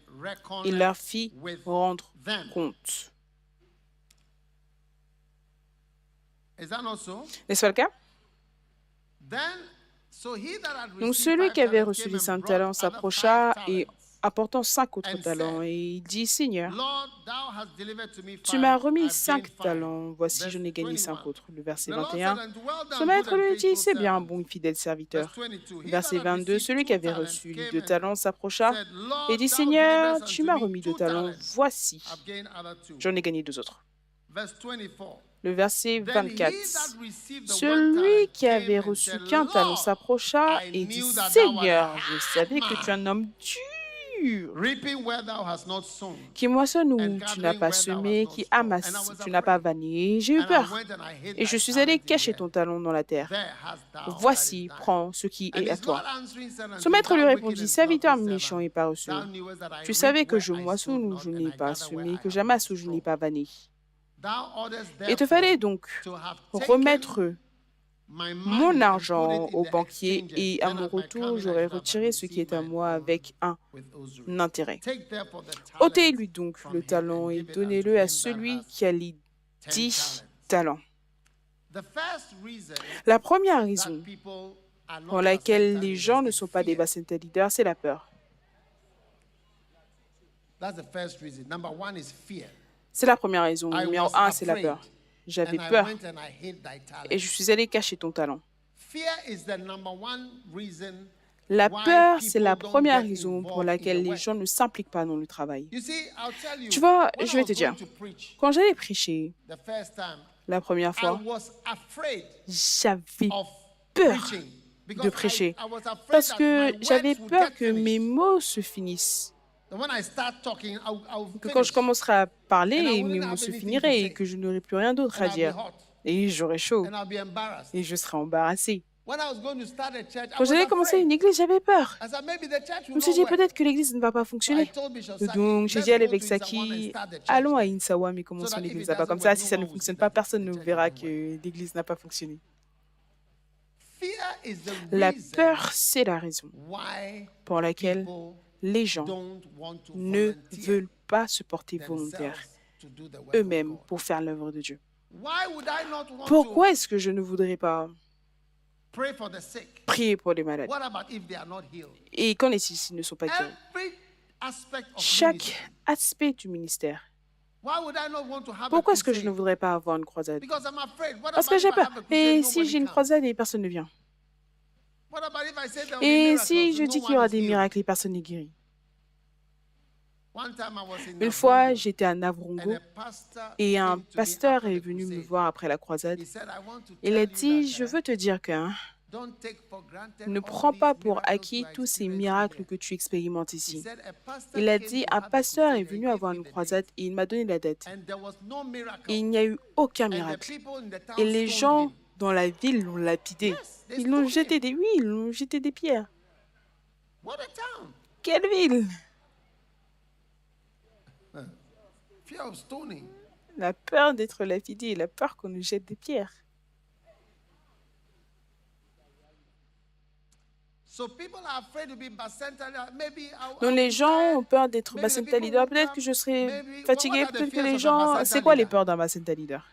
et leur fit rendre compte. N'est-ce pas le cas? Donc celui qui avait reçu les 5 talents s'approcha et apportant 5 autres talents, et il dit, Seigneur, tu m'as remis 5 talents, voici j'en ai gagné 5 autres. Le verset 21, son maître lui dit, c'est bien, bon et fidèle serviteur. Verset 22, celui qui avait reçu les 2 talents s'approcha et dit, Seigneur, tu m'as remis 2 talents, voici j'en ai gagné 2 autres. Le verset 24. Celui qui avait reçu qu'un talent s'approcha et dit, Seigneur, je savais que tu es un homme dur, qui moissonne où tu n'as pas semé, qui amasse où tu n'as pas vanné. J'ai eu peur et je suis allé cacher ton talent dans la terre. Voici, prends ce qui est à toi. Son maître lui répondit, serviteur méchant et paresseux, tu savais que je moissonne où je n'ai pas semé, que j'amasse où je n'ai pas vanné. Il te fallait donc remettre mon argent au banquier et à mon retour, j'aurais retiré ce qui est à moi avec un intérêt. Ôtez-lui donc le talent et donnez-le à celui qui a les 10 talents. La première raison pour laquelle les gens ne sont pas des Bacenta leaders, c'est la peur. C'est la première raison. Numéro 1, c'est la peur. J'avais peur et je suis allé cacher ton talent. La peur, c'est la première raison pour laquelle les gens ne s'impliquent pas dans le travail. Tu vois, je vais te dire, quand j'allais prêcher la première fois, j'avais peur de prêcher parce que j'avais peur que mes mots se finissent. Que quand je commencerai à parler, mes mots se finiraient et que je n'aurai plus rien d'autre à dire. Et j'aurais chaud. Et je serais embarrassée. Quand j'allais commencer une église, j'avais peur. Je me suis dit, peut-être que l'église ne va pas fonctionner. Donc, j'ai dit à l'évêque Saki, allons à Insawa, mais commençons l'église là-bas. Comme ça, si ça ne fonctionne pas, personne ne verra que l'église n'a pas fonctionné. La peur, c'est la raison pour laquelle les gens ne veulent pas se porter volontaires eux-mêmes pour faire l'œuvre de Dieu. Pourquoi est-ce que je ne voudrais pas prier pour les malades? Et qu'en est-il s'ils ne sont pas guéris? Chaque aspect du ministère. Pourquoi est-ce que je ne voudrais pas avoir une croisade? Parce que j'ai peur. Et si j'ai une croisade et personne ne vient? Et si je dis qu'il y aura des miracles et personne n'est guéri? Une fois, j'étais à Navrongo et un pasteur est venu me voir après la croisade. Il a dit, je veux te dire que ne prends pas pour acquis tous ces miracles que tu expérimentes ici. Il a dit, un pasteur est venu avoir une croisade et il m'a donné la date. Et il n'y a eu aucun miracle. Et les gens dans la ville l'ont lapidé. Ils l'ont jeté des huiles, ils l'ont jeté des pierres. Quelle ville! La peur d'être lapidé et la peur qu'on nous jette des pierres. Donc les gens ont peur d'être Bacenta leader. Peut-être que je serai fatigué, peut-être que les gens... C'est quoi les peurs d'un Bacenta leader?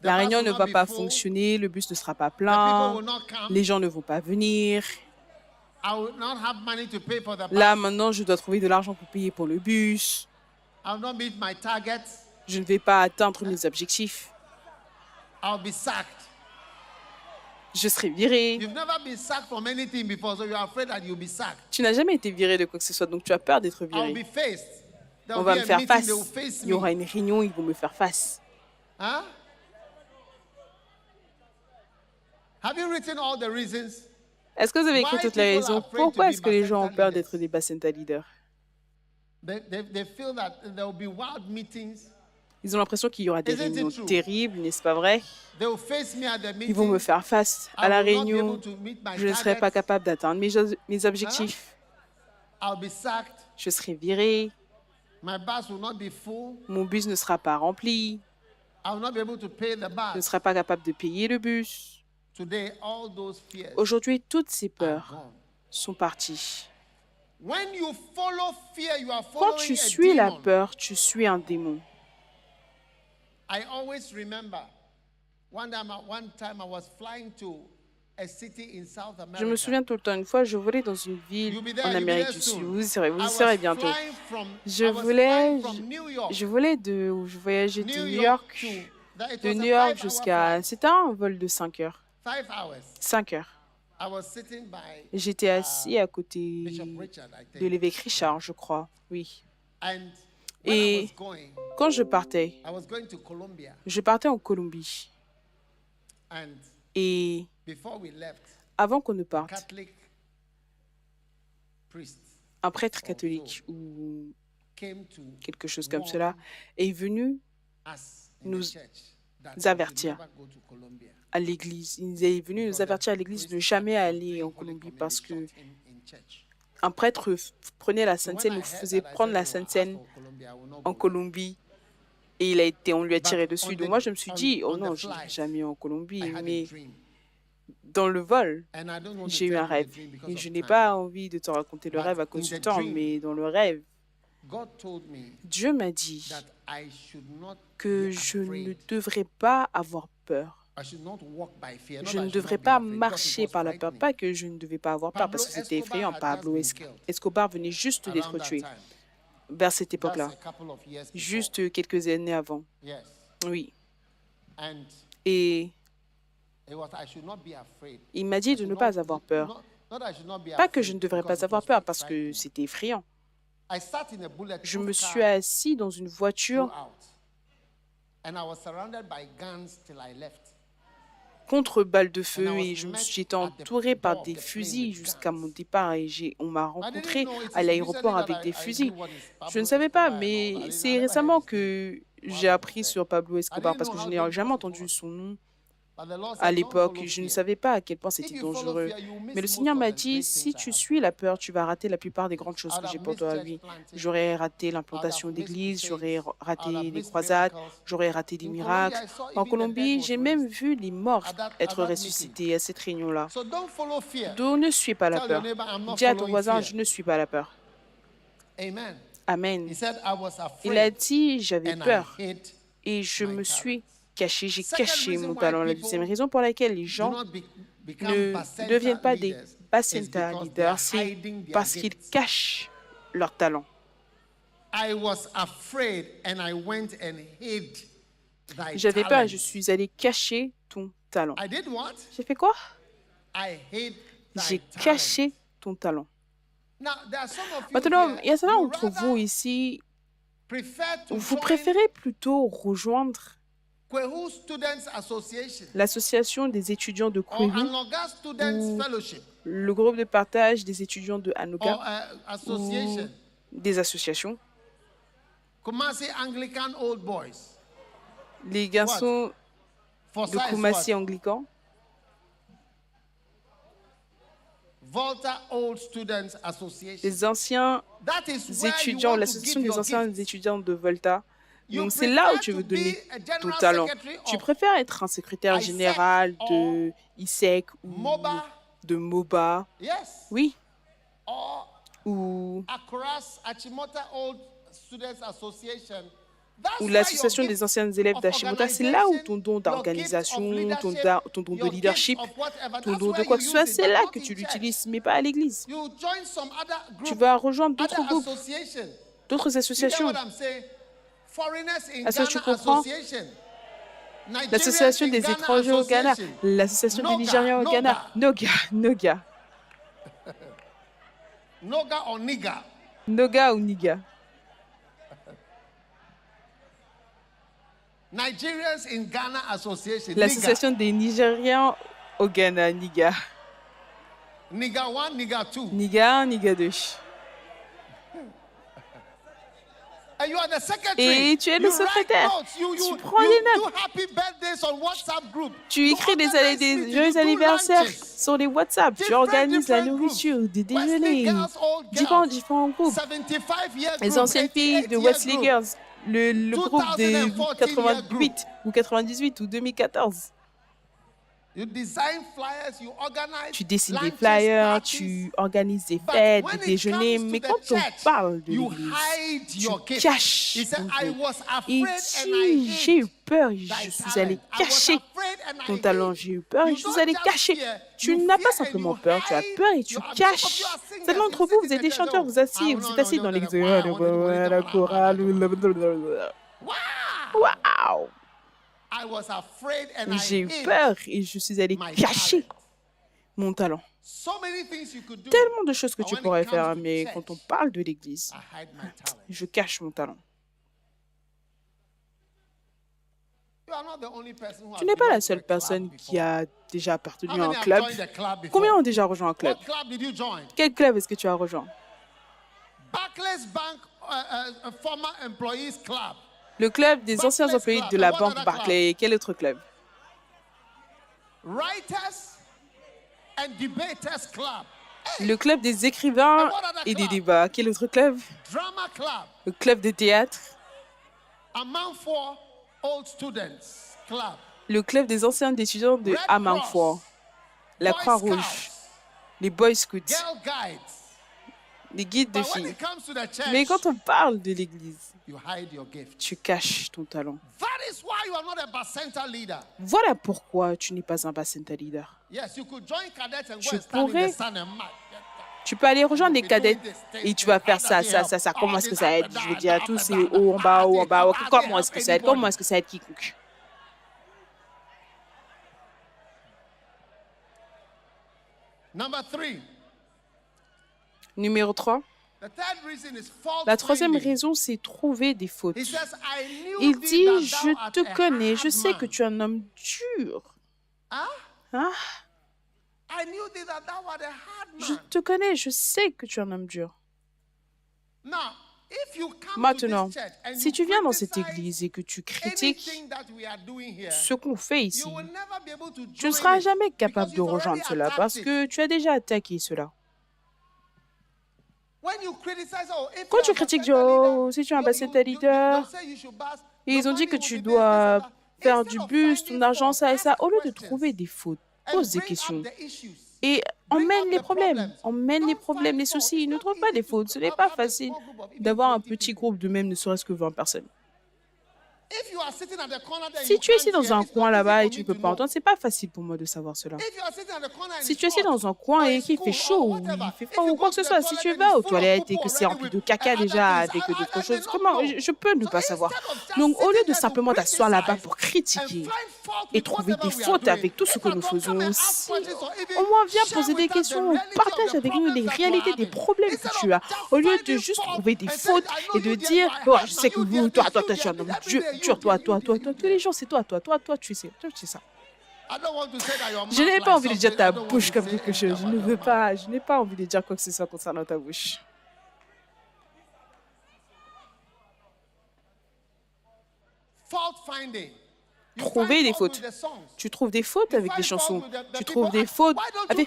La réunion ne va pas fonctionner, le bus ne sera pas plein, les gens ne vont pas venir. Là, maintenant, je dois trouver de l'argent pour payer pour le bus. Je ne vais pas atteindre mes objectifs. Je serai viré. Tu n'as jamais été viré de quoi que ce soit, donc tu as peur d'être viré. On va me faire face. Il y aura une réunion, ils vont me faire face. Est-ce que vous avez écrit toutes les raisons? Pourquoi est-ce que les gens ont peur d'être des Bacenta leaders? Ils ont l'impression qu'il y aura des réunions terribles, n'est-ce pas vrai? Ils vont me faire face à la réunion. Je ne serai pas capable d'atteindre mes objectifs. Je serai viré. Mon bus ne sera pas rempli. Je ne serai pas capable de payer le bus. Aujourd'hui, toutes ces peurs sont parties. Quand tu suis la peur, tu suis un démon. Je me souviens tout le temps, une fois, je volais dans une ville en Amérique du Sud. Vous y serez bientôt. Je voyageais de New York jusqu'à... C'était un vol de 5 heures. 5 heures. J'étais assis à côté de l'évêque Richard, je crois. Oui. Et quand je partais en Colombie. Et avant qu'on ne parte, un prêtre catholique ou quelque chose comme cela est venu nous avertir à l'église. Il est venu nous avertir à l'église de ne jamais aller en Colombie parce que un prêtre prenait la Sainte Seine, nous faisait prendre la Sainte Seine en Colombie et on lui a tiré dessus. Donc moi je me suis dit, oh non, je n'irai jamais en Colombie. Mais dans le vol, j'ai eu un rêve. Et je n'ai pas envie de te raconter le rêve à cause du temps, mais dans le rêve, Dieu m'a dit que je ne devrais pas avoir peur. Je ne devrais pas marcher par la peur. Pas que je ne devais pas avoir peur parce que c'était effrayant. Pablo Escobar venait juste d'être tué vers cette époque-là, juste quelques années avant. Oui. Et il m'a dit de ne pas avoir peur. Pas que je ne devrais pas avoir peur parce que c'était effrayant. Je me suis assis dans une voiture contre balles de feu et j'étais entouré par des fusils jusqu'à mon départ et on m'a rencontré à l'aéroport avec des fusils. Je ne savais pas, mais c'est récemment que j'ai appris sur Pablo Escobar parce que je n'ai jamais entendu son nom. À l'époque, je ne savais pas à quel point c'était dangereux. Mais le Seigneur m'a dit, si tu suis la peur, tu vas rater la plupart des grandes choses que j'ai pour toi. Oui, j'aurais raté l'implantation d'églises, j'aurais raté les croisades, j'aurais raté des miracles. En Colombie, j'ai même vu les morts être ressuscités à cette réunion-là. Donc, ne suis pas la peur. Dis à ton voisin, je ne suis pas la peur. Amen. Il a dit, j'avais peur et je me suis caché, j'ai caché mon talent. La deuxième raison pour laquelle les gens ne deviennent pas des bacenta leaders, c'est parce qu'ils cachent leur talent. J'avais peur et je suis allé cacher ton talent. J'ai fait quoi? J'ai caché ton talent. Maintenant, il y a certains d'entre vous ici, vous préférez plutôt rejoindre l'association des étudiants de Kwehu ou le groupe de partage des étudiants de Anoga ou des associations. Les garçons de Kumasi anglican. Les anciens étudiants, l'association des anciens étudiants de Volta. Donc, c'est là où tu veux donner ton talent. Tu préfères être un secrétaire général de ISEC ou de MOBA, oui, ou l'association des anciens élèves d'Hashimota. C'est là où ton don d'organisation, ton don de leadership, ton don de quoi que ce soit, c'est là que tu l'utilises, mais pas à l'église. Tu vas rejoindre d'autres groupes, d'autres associations. Est-ce que tu comprends? L'association des étrangers au Ghana, l'association des Nigériens au Ghana, Noga. Noga ou Niga. L'association des Nigériens au Ghana, Niga. Niga 1, Niga 2. Niga 1, Niga 2. Et tu es le secrétaire. Tu prends les notes. Tu écris des joyeux anniversaires sur les WhatsApp. Tu organises la nourriture, des déjeuners, différents groupes. Les anciennes filles de Wesley Girls, le groupe de 88 ou 98 ou 2014. Tu dessines des flyers, tu organises des fêtes, des déjeuners, mais quand on parle de l'église, tu caches ton don. Il dit, j'ai eu peur, je suis allé cacher ton talent, j'ai eu peur et je suis allé cacher. Tu n'as pas simplement peur, tu as peur et tu caches. Certains d'entre vous, vous êtes des chanteurs, vous êtes assis dans l'église, la chorale. Waouh! J'ai eu peur et je suis allé cacher mon talent. Tellement de choses que tu pourrais faire, mais quand on parle de l'Église, je cache mon talent. Tu n'es pas la seule personne qui a déjà appartenu à un club. Combien ont déjà rejoint un club? Quel club est-ce que tu as rejoint? Le club des anciens employés de la banque Barclays. Quel autre club? Le club des écrivains et des débats. Quel autre club? Le club de théâtre. Le club des anciens étudiants de Amanfour. La Croix-Rouge. Les Boy Scouts. Les guides de filles. Mais quand on parle de l'Église, tu caches ton talent. Voilà pourquoi tu n'es pas un Bacenta leader. Tu peux aller rejoindre les cadets et tu vas faire ça. Comment est-ce que ça aide? Je vais dire à tous, c'est haut en bas. Comment est-ce que ça aide? Comment est-ce que ça aide quiconque? Numéro 3. La troisième raison, c'est trouver des fautes. Il dit, je te connais, je sais que tu es un homme dur. Hein? Je te connais, je sais que tu es un homme dur. Maintenant, si tu viens dans cette église et que tu critiques ce qu'on fait ici, tu ne seras jamais capable de rejoindre cela parce que tu as déjà attaqué cela. Quand tu critiques, si tu es un basket leader, ils ont dit que tu dois faire du bus, ton argent, ça et ça, au lieu de trouver des fautes, pose des questions. Et emmène les problèmes, les soucis. Ne trouve pas des fautes. Ce n'est pas facile d'avoir un petit groupe de même ne serait-ce que 20 personnes. Si tu es assis dans un coin là-bas et tu ne peux pas entendre, ce n'est pas facile pour moi de savoir cela. Si tu es assis dans un coin et qu'il fait chaud ou il fait froid ou quoi que ce soit, si tu vas aux toilettes et que c'est rempli de caca déjà avec d'autres choses, comment je peux ne pas savoir? Donc, au lieu de simplement t'asseoir là-bas pour critiquer et trouver des fautes avec tout ce que nous faisons, au moins viens poser des questions, partage avec nous les réalités des problèmes que tu as, au lieu de juste trouver des fautes et de dire « Oh, je sais que vous, toi, tu es un homme dur, toi, tous les jours, c'est toi, tu sais ça. » Je n'ai pas envie de dire ta bouche comme quelque chose. Je n'ai pas envie de dire quoi que ce soit concernant ta bouche. Trouver des fautes. Tu trouves des fautes avec des chansons. Tu trouves des fautes avec...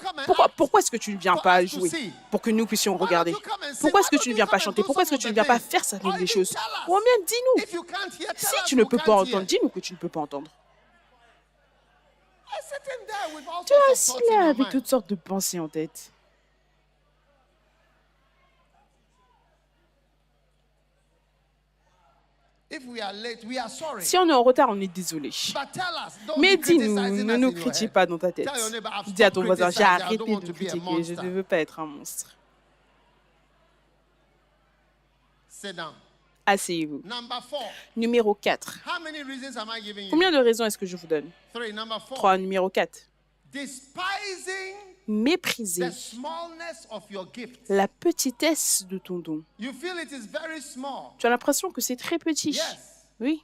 Pourquoi est-ce que tu ne viens pas jouer pour que nous puissions regarder? Pourquoi est-ce que tu ne viens pas chanter? Pourquoi est-ce que tu ne viens pas faire certaines choses? Ou bien dis-nous. Si tu ne peux pas entendre, dis-nous que tu ne peux pas entendre. Tu es assis là avec toutes sortes de pensées en tête. Si on est en retard, on est désolé. Mais dis-nous, ne nous critique pas dans ta tête. Dis à ton voisin, j'ai arrêté de me critiquer, je ne veux pas être un monstre. Asseyez-vous. Numéro 4. Combien de raisons est-ce que je vous donne? 3. Numéro 4. Mépriser la petitesse de ton don. Tu as l'impression que c'est très petit. Oui.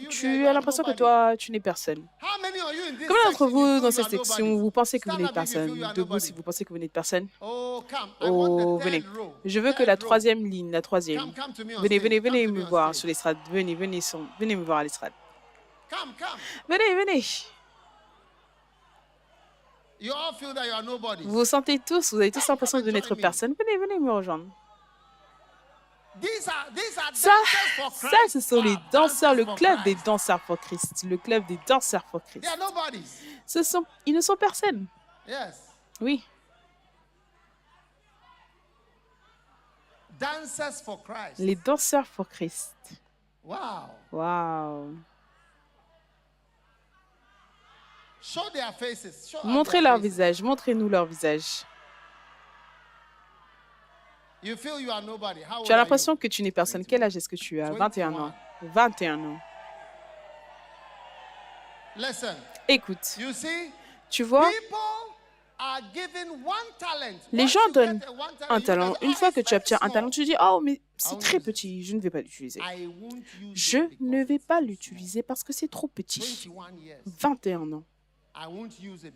Tu as l'impression que toi, tu n'es personne. Combien d'entre vous, dans cette section, vous pensez que vous n'êtes personne? Debout si vous pensez que vous n'êtes personne. Oh, venez. Je veux que la troisième ligne, la troisième. Venez me voir sur l'estrade. Venez me voir à l'estrade. Venez. Vous sentez tous, vous avez tous l'impression de n'être personne. Venez me rejoindre. Ça, ce sont les danseurs, le club des danseurs pour Christ. Le club des danseurs pour Christ. Ils ne sont personne. Oui. Les danseurs pour Christ. Wow. Montrez leur visage, montrez-nous leur visage. Tu as l'impression que tu n'es personne. Quel âge est-ce que tu as? 21 ans. 21 ans. Écoute, tu vois, les gens donnent un talent. Une fois que tu obtiens un talent, tu dis, oh, mais c'est très petit, je ne vais pas l'utiliser. Je ne vais pas l'utiliser parce que c'est trop petit. 21 ans.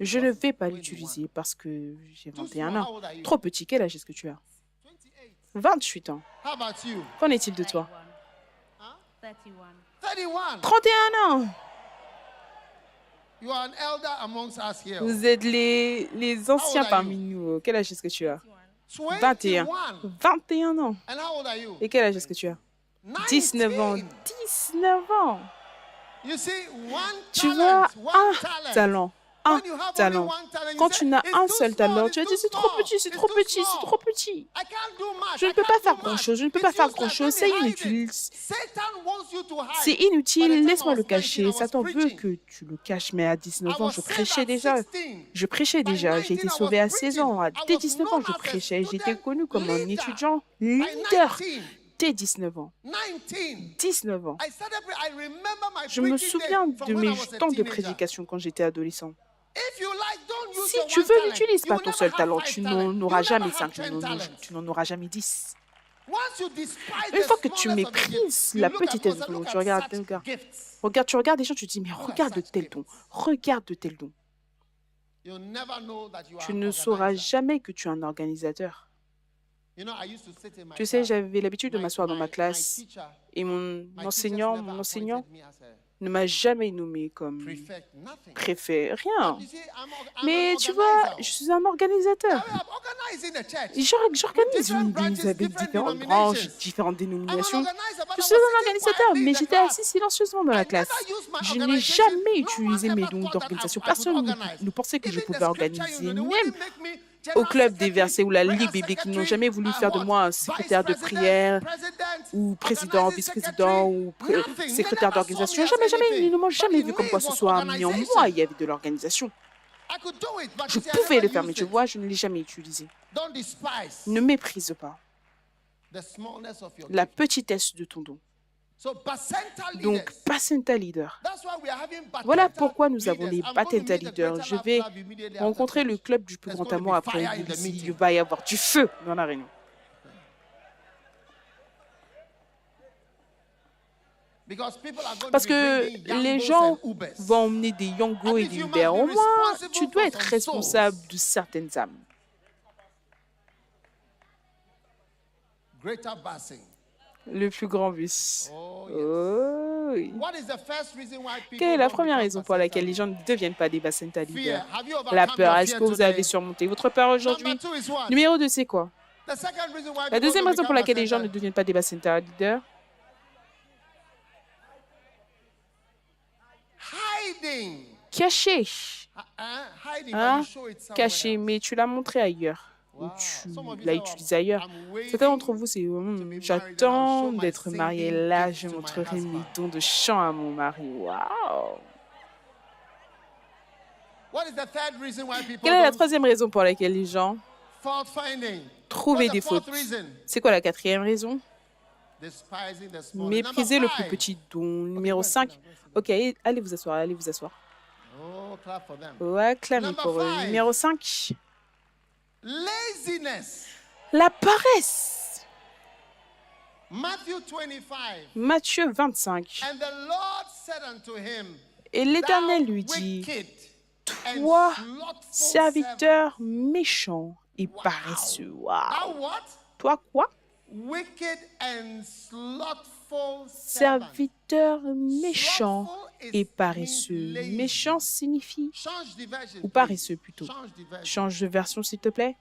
Je ne vais pas l'utiliser parce que j'ai 21 ans. Trop petit. Quel âge est-ce que tu as? 28 ans. Qu'en est-il de toi? 31 ans. Vous êtes les anciens parmi nous. Quel âge est-ce que tu as? 21. 21 ans. Et quel âge est-ce que tu as? 19 ans. 19 ans. Tu vois, un talent. Un talent. Quand tu n'as un seul talent, tu vas dire c'est trop petit. Je ne peux pas faire grand-chose, c'est inutile. C'est inutile, laisse-moi le cacher. Satan veut que tu le caches, mais à 19 ans, je prêchais déjà. J'ai été sauvé à 16 ans. Dès 19 ans, je prêchais. J'étais connu comme un étudiant leader. dès 19 ans. 19 ans. I started I remember my Je me preaching souviens days from de when I mes was a temps de teenager. prédication quand j'étais adolescent. If you like, don't use Si your tu one veux, talent. n'utilise You pas will ton never seul have talent. 5 Tu talents. n'en You auras will jamais never have 5, tu 10 talents. n'en auras jamais 10. Once you despise Une the fois que tu smallness of the gift, méprises you la look at petitesse people de and ton say, don, look tu at regardes, such regarde, gifts. tu regardes des gens, tu te dis, mais regarde de tel don, regarde de tel don. You'll never know that you are Tu an ne sauras organizer. jamais que tu es un organisateur. You know, I used to sit in my Tu sais, class. j'avais l'habitude de My- m'asseoir dans ma my classe teacher, et my teachers enseignant never appointed me as a ne m'a jamais nommé comme prefect, nothing. préfet, rien. But you see, I'm Mais an tu vois, organizer. je suis un organisateur. I'm organizing the church. J'organise Different une branches, église avec different différentes branches, denominations. différentes I'm an dénominations. organizer, but Je I suis was un sitting organisateur, quietly in mais the j'étais class. assis silencieusement dans I la never classe. used my Je n'ai organization. jamais No one utilisé mes ever dons thought that d'organisation. I could Personne organize. ne pensait que je Even pouvais the scripture, organiser. they Même wouldn't make me au general club des secretary, versets ou la prayer Ligue biblique, ils n'ont secretary, jamais voulu faire de what? moi un Vice secrétaire de president, prière president, ou président, organizing vice-président secretary, ou nothing. They secrétaire never d'organisation. saw me as Jamais, anything. ils ne m'ont But jamais in vu me, comme quoi it ce was soit. Mais en organization. moi, il y avait de l'organisation. I could do it, but Je you see, I pouvais never le faire, mais used tu it. vois, je ne l'ai jamais utilisé. Don't despise Ne méprise pas the smallness of your la gift. petitesse de ton don. So, Bacenta Donc, leaders. Patenta Leader. That's why we are having Voilà Bacenta pourquoi nous avons les leaders. I'm going to Patenta meet the Leaders. Greater Je Love vais Club immediately rencontrer after le church. club du plus There's grand going to amour be après fire in the l'église. meeting. Il va y avoir du feu dans la réunion. Because people are going Parce to be que bringing les Yambos gens and Ubers. vont emmener des Yango et And if des you Uber. must be Au moins, responsible tu dois for être some responsable souls. de certaines âmes. Greater Bassing. Le plus grand bus. Oh, yes. Oh, oui. What is the first reason why people Quelle est la don't première become raison pour Bacenta laquelle les gens ne deviennent pas des Bacenta Fear. Leaders? Have you overcome La peur. your Est-ce fear que vous today? avez surmonté votre peur aujourd'hui? Number 2 is what? Numéro 2, c'est quoi? The second reason why La people deuxième don't raison pour become laquelle les gens ne Bacenta. deviennent pas des Bacenta Leaders, Hiding. caché. Hiding, Hein? but you show it somewhere Caché, else. mais tu l'as montré ailleurs. Ou Wow. tu Some of you l'as say, utilisé ailleurs. I'm waiting Certains d'entre vous, c'est to be married and j'attends I'll show d'être my marié. singing Là, gift je to my montrerai mes husband. dons de chant à mon mari. Waouh! What is the third reason why people Quelle est la don't troisième raison pour laquelle les gens fault finding? trouver What's des the fourth fautes? reason? C'est quoi la quatrième raison? Despising the small. Mépriser le Number plus five. petit don. Numéro go and sit 5. down, go and sit down. Ok, allez vous asseoir, allez vous asseoir. Oh, clap for them. Ouais, acclamez Number pour eux. five. Numéro 5. Laziness. La paresse. Matthew 25. Matthieu 25. And the Lord said unto him, Et l'Éternel Thou lui dit, wicked and toi, slothful servant. serviteur méchant et paresseux. Thou Waouh! what? Toi quoi? Wicked and slothful servant. Serviteur méchant Slothful is- et means paresseux. lazy. Méchant signifie, Change the version, ou please. paresseux plutôt. Change the version. Change de version s'il te plaît.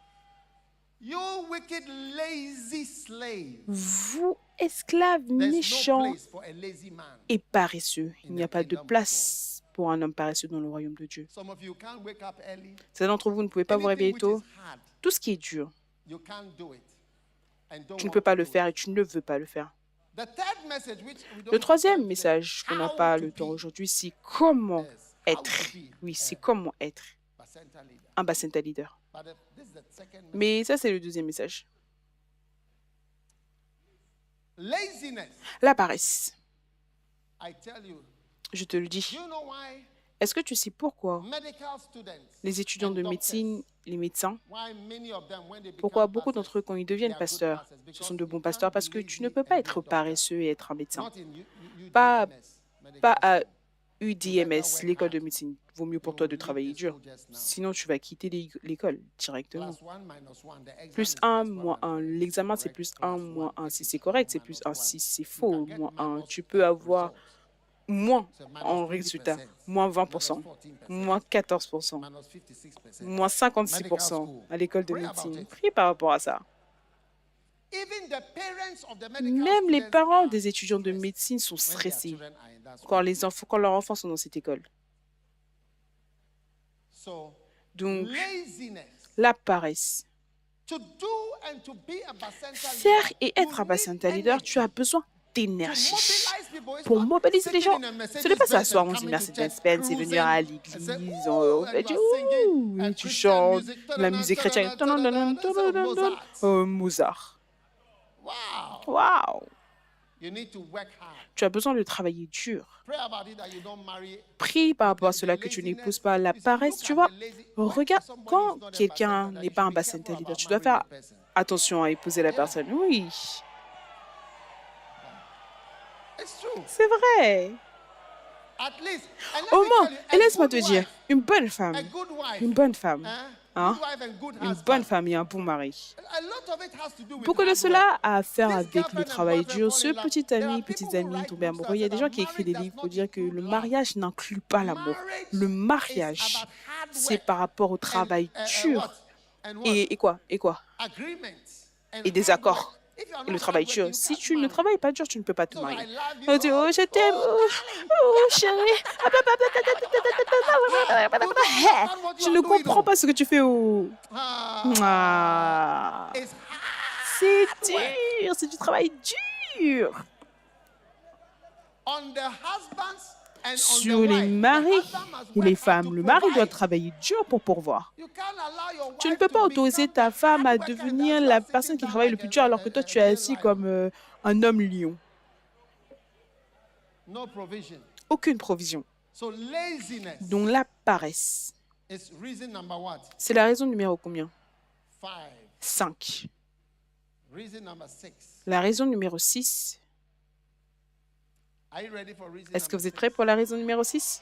You wicked, lazy slave. Vous, esclaves There's no méchants place for a lazy man. et paresseux. Il n'y a the pas de kingdom of place pour un homme paresseux dans le royaume de Dieu. Some of you can't wake up early. Certains d'entre vous ne pouvez pas vous Anything réveiller which tôt. is hard, Tout ce qui est dur, you can't do it. And don't tu ne want peux pas to le do faire it. et tu ne veux pas le faire. The third message, which we don't Le have troisième time today, message qu'on n'a how pas to le temps be. aujourd'hui, c'est comment Yes, how être. to be Oui, c'est a comment être Bacenta leader. un Bacenta leader. But this is the second message. Mais ça, c'est le deuxième message. Laziness. La paresse. I tell you. Je te le dis. Do you know why Est-ce que tu sais pourquoi medical students, les étudiants and de doctors, médecine, les médecins, why many of them, when they pourquoi become beaucoup d'entre eux, quand ils deviennent pasteurs, ce sont de bons pasteurs parce que tu ne peux pas être paresseux et être un médecin. Pas- Pas à UDMS, l'école de médecine. Vaut mieux pour toi de travailler dur. Sinon, tu vas quitter l'école directement. Plus 1, moins 1. L'examen, c'est plus 1, moins 1. Si c'est correct, c'est plus 1. Si c'est faux, moins 1. Tu peux avoir moins en résultat. Moins 20%, moins 14%, moins 56% à l'école de médecine. Prie par rapport à ça. Même les parents des étudiants de médecine sont stressés quand leurs enfants sont dans cette école. Donc, la paresse. Faire et être un Bacenta leader, tu as besoin d'énergie pour mobiliser les gens. Ce n'est pas s'asseoir, on dit Mercedes-Benz et venir à l'église, on fait du ouh, et tu chantes la musique chrétienne. Mozart. Waouh! You need to work hard. Tu as besoin de travailler dur. Pray about it that you don't marry. Prie par rapport à cela que tu n'épouses pas la paresse. Tu vois, regarde, quand quelqu'un n'est pas un basenta leader, tu dois faire attention à épouser la personne. Oui, It's true. c'est vrai. At least. And let Au me moins, tell you, et a laisse-moi good te dire, wife, une bonne femme, a good wife, une bonne femme, hein, good wife and good une husband. bonne femme et un bon mari. A lot of it has to do with Beaucoup de hard cela work. a à faire This avec girlfriend le and travail boyfriend dur. fall Ce in love. petit There ami, are petite people who amie write tombé books amoureux. that Il y a say des that gens qui écrivent des marriage livres does pour dire not que le include love. mariage n'inclut pas l'amour. Marriage Le is mariage, about hard c'est work par rapport au travail dur. what? And what? Et quoi? Et quoi? Agreements and Et des hard accords. work. If you are Et le not travail hardworking, dur. you Si can't tu ne marry. travailles pas dur, tu ne peux pas te So marier. I love you. On dit, oh, je t'aime, chérie. Je ne comprends pas ce que tu fais. Oh. Ah. It's hard. C'est dur, c'est du travail dur. On the husbands and on Sur the les wife. The maris husband must et work les hard femmes, to le mari doit provide. travailler dur pour pourvoir. You can't allow your Tu ne wife peux to pas autoriser become ta the femme à hard worker and devenir that you la are personne sitting qui down travaille le like plus a- dur alors que toi a- tu es a assis lion. comme un homme lion. No provision. Aucune provision. So laziness Donc la paresse. is reason number what? C'est la raison numéro combien? 5. 5. Reason number 6. La raison numéro 6. Are you ready for reason Est-ce que number vous êtes prêts pour la raison numéro 6?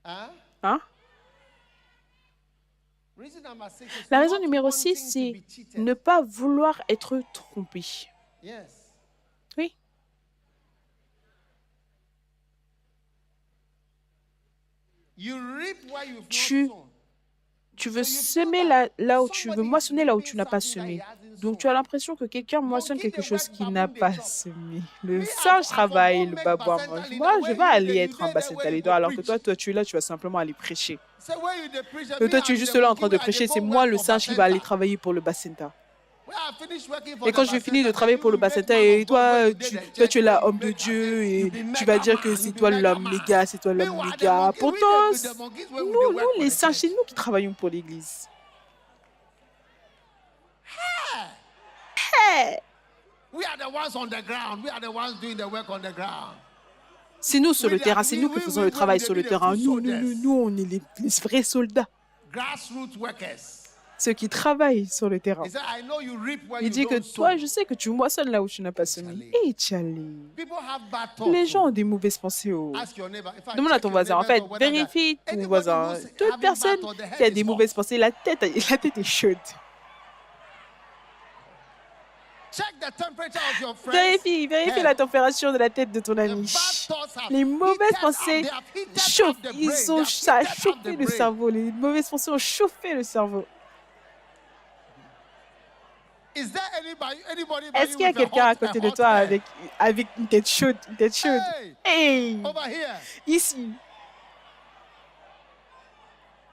Huh? Hein? Reason number 6 is La raison not numéro wanting 6, to c'est be cheated. ne pas vouloir être trompé. Yes. Oui. You reap where you've Tu- not sown. Tu veux semer là où tu veux moissonner là où tu n'as pas semé. Donc tu as l'impression que quelqu'un moissonne quelque chose qu'il n'a pas semé. Le singe travaille, le babouin mange. Moi, je vais aller être un bassin leader alors que toi, tu es là, tu vas simplement aller prêcher. Say, where you dey preach, Et me, toi, I tu es be juste the là en train de monkey, I dey prêcher. go C'est work moi, le for singe, qui va aller Bacenta. travailler pour le bassinta. When I finish working for Et quand the je vais finir de Bacenta, travailler pour le you make bassinta, man et of toi, God, you dey the toi, tu es là, church, homme you de make Dieu, as if et you be tu mega vas dire man, que you c'est be toi mega l'homme man. méga, c'est toi l'homme Meanwhile, the méga. monkey, we Pourtant, dey with the monkeys when we dey nous, work for les the singes, c'est church. nous qui travaillons pour l'église. Hey! We are the ones on the ground. We are the ones doing the work on the ground. C'est nous sur le We- terrain, c'est we- nous qui we- faisons we- le travail we- sur we- le we- terrain. the Nous, soldiers. on est les vrais soldats, Grassroots workers. ceux qui travaillent sur le terrain. He said, I know you reap where Il you dit que don't sow. toi, je sais que tu moissonnes là où tu n'as pas semé. Charlie. Et Charlie, People have bad thoughts. les gens ont des mauvaises pensées. Oh. Ask your neighbor. In fact, Demande à check ton your voisin. En neighbors fait, or whether vérifie ton anybody voisin. who's Toute having personne bad thoughts, the head qui a is des hot. mauvaises pensées, la tête est chaude. Check the temperature of your friends. Vérifie head. la température de la tête de ton The ami. bad thoughts have Les mauvaises heated up, pensées they have heated chauffent. up the brain, Ils they ont have ça a heated up chauffé the le brain. cerveau. Les mauvaises pensées ont chauffé le cerveau. Is there anybody by Est-ce you qu'il y a with a quelqu'un à hot- a côté de hot toi head? avec une tête chaude? Une tête chaude. Hey, Hey! over here. Ici.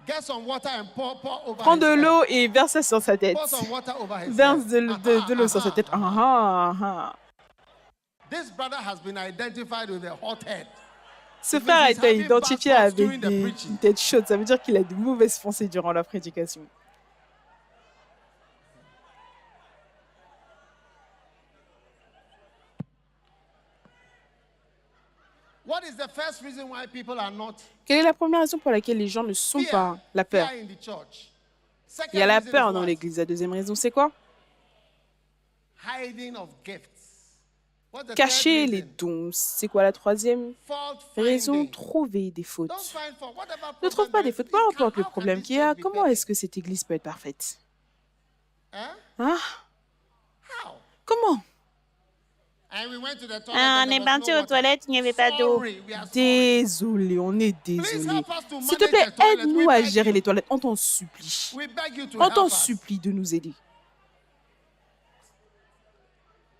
Get some water and pour over Prends his de head. l'eau et verse ça sur sa tête. Pour some water over his Verse head. de l'eau sur sa tête. This brother has been identified with a hot head. Ce It frère a means he's été having identifié bad thoughts avec during the une preaching. tête chaude. Ça veut dire qu'il a de mauvaises pensées durant la prédication. What is the first reason why people are not Quelle est la première raison pour laquelle les gens ne sont fear? pas? La peur. Fear in the church. Second Il y a la reason peur is dans what? l'église. La deuxième raison, c'est quoi? Hiding of gifts. What's the Cacher third les reason? dons. C'est quoi la troisième Fault raison? finding. Trouver des Don't fautes. find fault. Whatever Ne trouve problem pas there des is, fautes, it peu can- importe le how can problème this qu'il y a. church be Comment perfect? est-ce que cette église peut être parfaite? Hein? Hein? How? Comment? And we went to the toilet Ah, and on there est was parti no aux water. toilettes, il n'y avait pas d'eau. Sorry, we are sorry. Désolé, on est Please désolé. help us to S'il te manage plaît, the toilet. aide-nous We à beg gérer you. les toilettes. On t'en supplie. We beg you to On help t'en us. supplie de nous aider.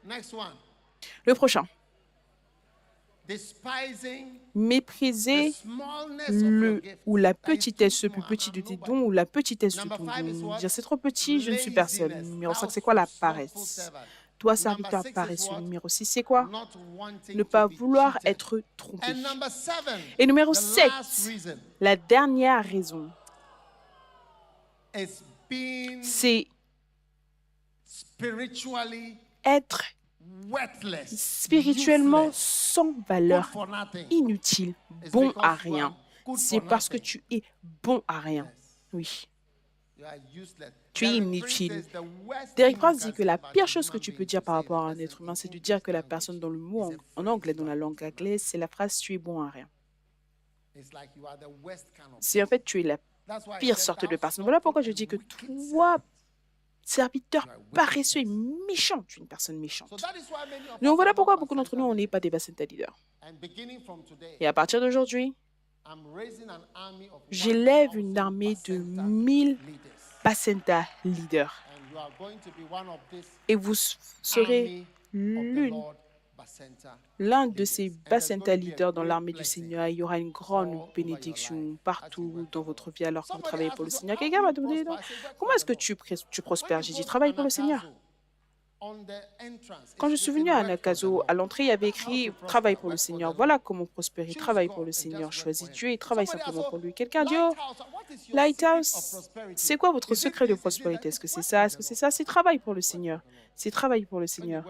Next one. Le prochain. Despising Mépriser the smallness of your gift. ou la That is petitesse, too le plus small, petit I'm de tes nobody. dons ou la petitesse de Number ton 5 is don. what? Dire c'est trop petit, je ne suis personne. Laziness. Numéro 5, Thou c'est quoi la slothful paresse? servant. Toi, Number serviteur 6 is paresseux. what? Numéro 6, c'est quoi? Not wanting Ne to pas be vouloir cheated. être trompé. And number 7, Et numéro the 7, last reason la dernière raison, is being c'est spiritually être spirituellement sans valeur, inutile, bon à rien. C'est parce que tu es bon à rien. Oui. Tu es inutile. Derek Prince dit que la pire chose que tu peux dire par rapport à un être humain, c'est de dire que la personne dans le mot en anglais, dans la langue anglaise, c'est la phrase « tu es bon à rien ». C'est en fait, tu es la pire sorte de personne. Voilà pourquoi je dis que toi, serviteur paresseux et méchant, tu es une personne méchante. Donc voilà pourquoi beaucoup d'entre nous, on n'est pas des Bacenta leaders. Et à partir d'aujourd'hui, j'élève une armée de 1000 Bacenta leaders. Et vous serez l'un de ces Bacenta leaders dans l'armée du Seigneur. Il y aura une grande bénédiction partout dans votre vie alors que vous travaillez pour le Seigneur. Quelqu'un m'a demandé, comment est-ce que tu prospères? J'ai dit, travaille pour le Seigneur. Quand je suis venue à Nakazo, à l'entrée, il y avait écrit « Travaille pour le Seigneur ». Voilà comment prospérer. Travaille pour le Seigneur. Choisis Dieu et travaille simplement pour lui. Quelqu'un dit « Oh, Lighthouse, c'est quoi votre secret de prospérité? Est-ce que c'est ça? Est-ce que c'est ça ?» C'est travail pour le Seigneur. C'est travail pour le Seigneur.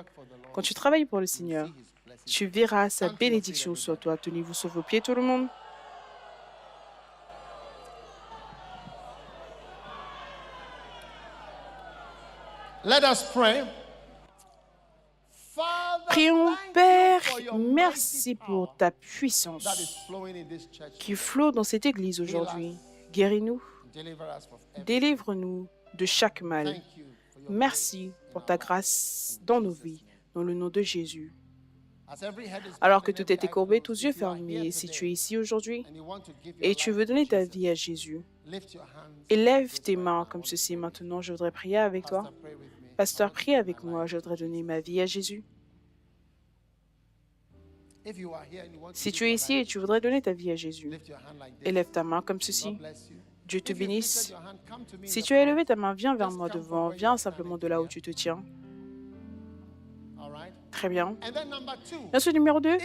Quand tu travailles pour le Seigneur, tu verras sa bénédiction sur toi. Tenez-vous sur vos pieds, tout le monde. Let us pray. Prions, Père, merci pour ta puissance qui flot dans cette église aujourd'hui. Guéris-nous, délivre-nous de chaque mal. Merci pour ta grâce dans nos vies, dans le nom de Jésus. Alors que tout est courbé, tous yeux fermés, si tu es ici aujourd'hui et tu veux donner ta vie à Jésus, élève tes mains comme ceci. Maintenant, je voudrais prier avec toi. Pasteur, prie avec moi, je voudrais donner ma vie à Jésus. Si tu es ici et tu voudrais donner ta vie à Jésus, élève ta main comme ceci. Dieu te bénisse. Si tu as élevé ta main, viens vers moi devant, viens simplement de là où tu te tiens. Très bien. Ensuite, numéro 2,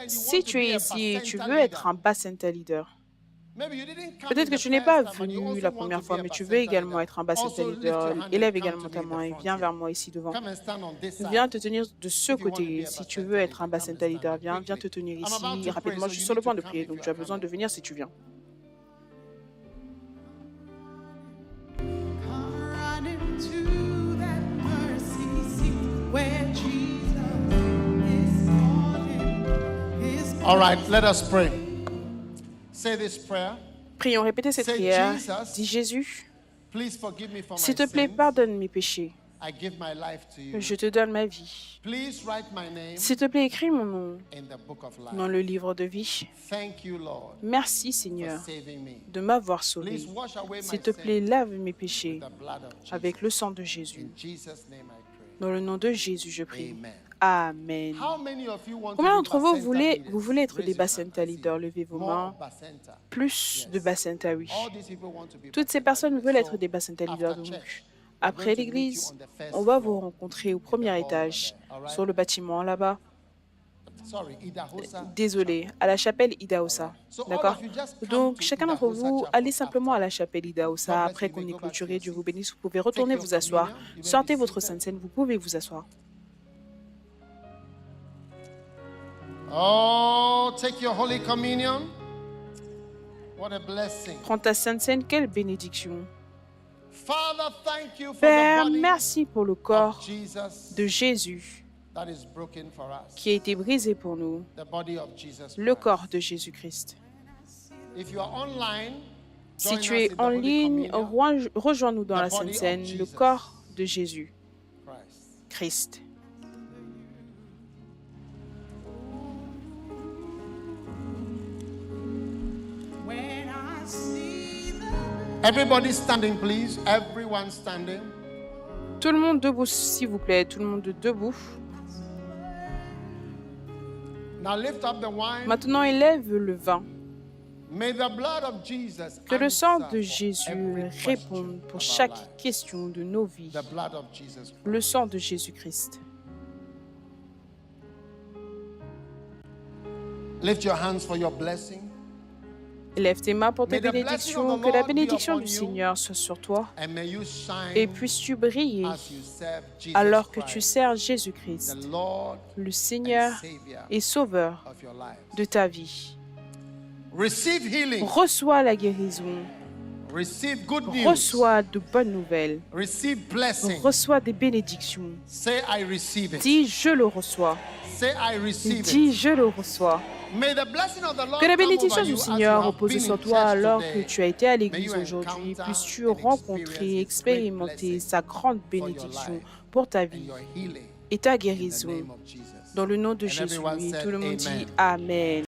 si tu es ici et tu veux être un Bacenta leader, peut-être que tu n'es pas venu la première fois, mais tu veux également être un Bacenta leader. Élève également ta main et viens vers moi ici devant. Viens te tenir de ce côté. Si tu veux être un Bacenta leader, viens te tenir ici. Rapidement, je suis sur le point de prier, donc tu as besoin de venir si tu viens. All right, let us pray. Say this prayer. Prions, répétez cette prière. Dis Jésus, s'il te plaît, pardonne mes péchés. Je te donne ma vie. S'il te plaît, écris mon nom dans le livre de vie. Merci, Seigneur, de m'avoir sauvé. S'il te plaît, lave mes péchés avec le sang de Jésus. Dans le nom de Jésus, je prie. Amen. Combien d'entre vous voulez être des Bacenta leaders? Levez vos mains. Plus de Bacenta, oui. Toutes ces personnes veulent être des Bacenta leaders. Donc, après l'église, on va vous rencontrer au premier étage, sur le bâtiment là-bas. Désolé, à la chapelle Idahosa. D'accord? Donc, chacun d'entre vous, allez simplement à la chapelle Idahosa. Après qu'on ait clôturé, Dieu vous bénisse, vous pouvez retourner vous asseoir. Sortez votre Sainte Seine, vous pouvez vous asseoir. Oh, take your Holy Communion. What a blessing. Prends ta Sainte Seine, quelle bénédiction. Father, thank you for Père, the body merci pour le corps of Jesus de Jésus that is broken for us. qui a été brisé pour nous, The body of Jesus le Christ. corps de Jésus-Christ. If you are online, Si join tu us es in the en Holy ligne, Communion. rejoins-nous dans la The body Sainte of Seine, le Jesus corps de Jésus, Christ. Christ. Everybody standing, please. Everyone standing. Tout le monde debout, s'il vous plaît. Tout le monde debout. Now lift up the wine. Maintenant, élève le vin. May the blood of Jesus Que le sang de answer Jésus every réponde pour question of our chaque lives. question de nos vies. The blood of Jesus. Le sang de Jésus-Christ. Lift your hands for your blessing. Lève tes mains pour tes bénédictions. Que la bénédiction du Seigneur soit sur toi et puisses-tu briller alors que tu sers Jésus-Christ, le Seigneur et Sauveur de ta vie. Reçois la guérison. Reçois de bonnes nouvelles. Reçois des bénédictions. Dis, je le reçois. Dis, je le reçois. Que la bénédiction du Seigneur repose sur toi alors que tu as été à l'église aujourd'hui. Puisses-tu rencontrer, expérimenter sa grande bénédiction pour ta vie et ta guérison. Dans le nom de Jésus, et tout le monde dit Amen.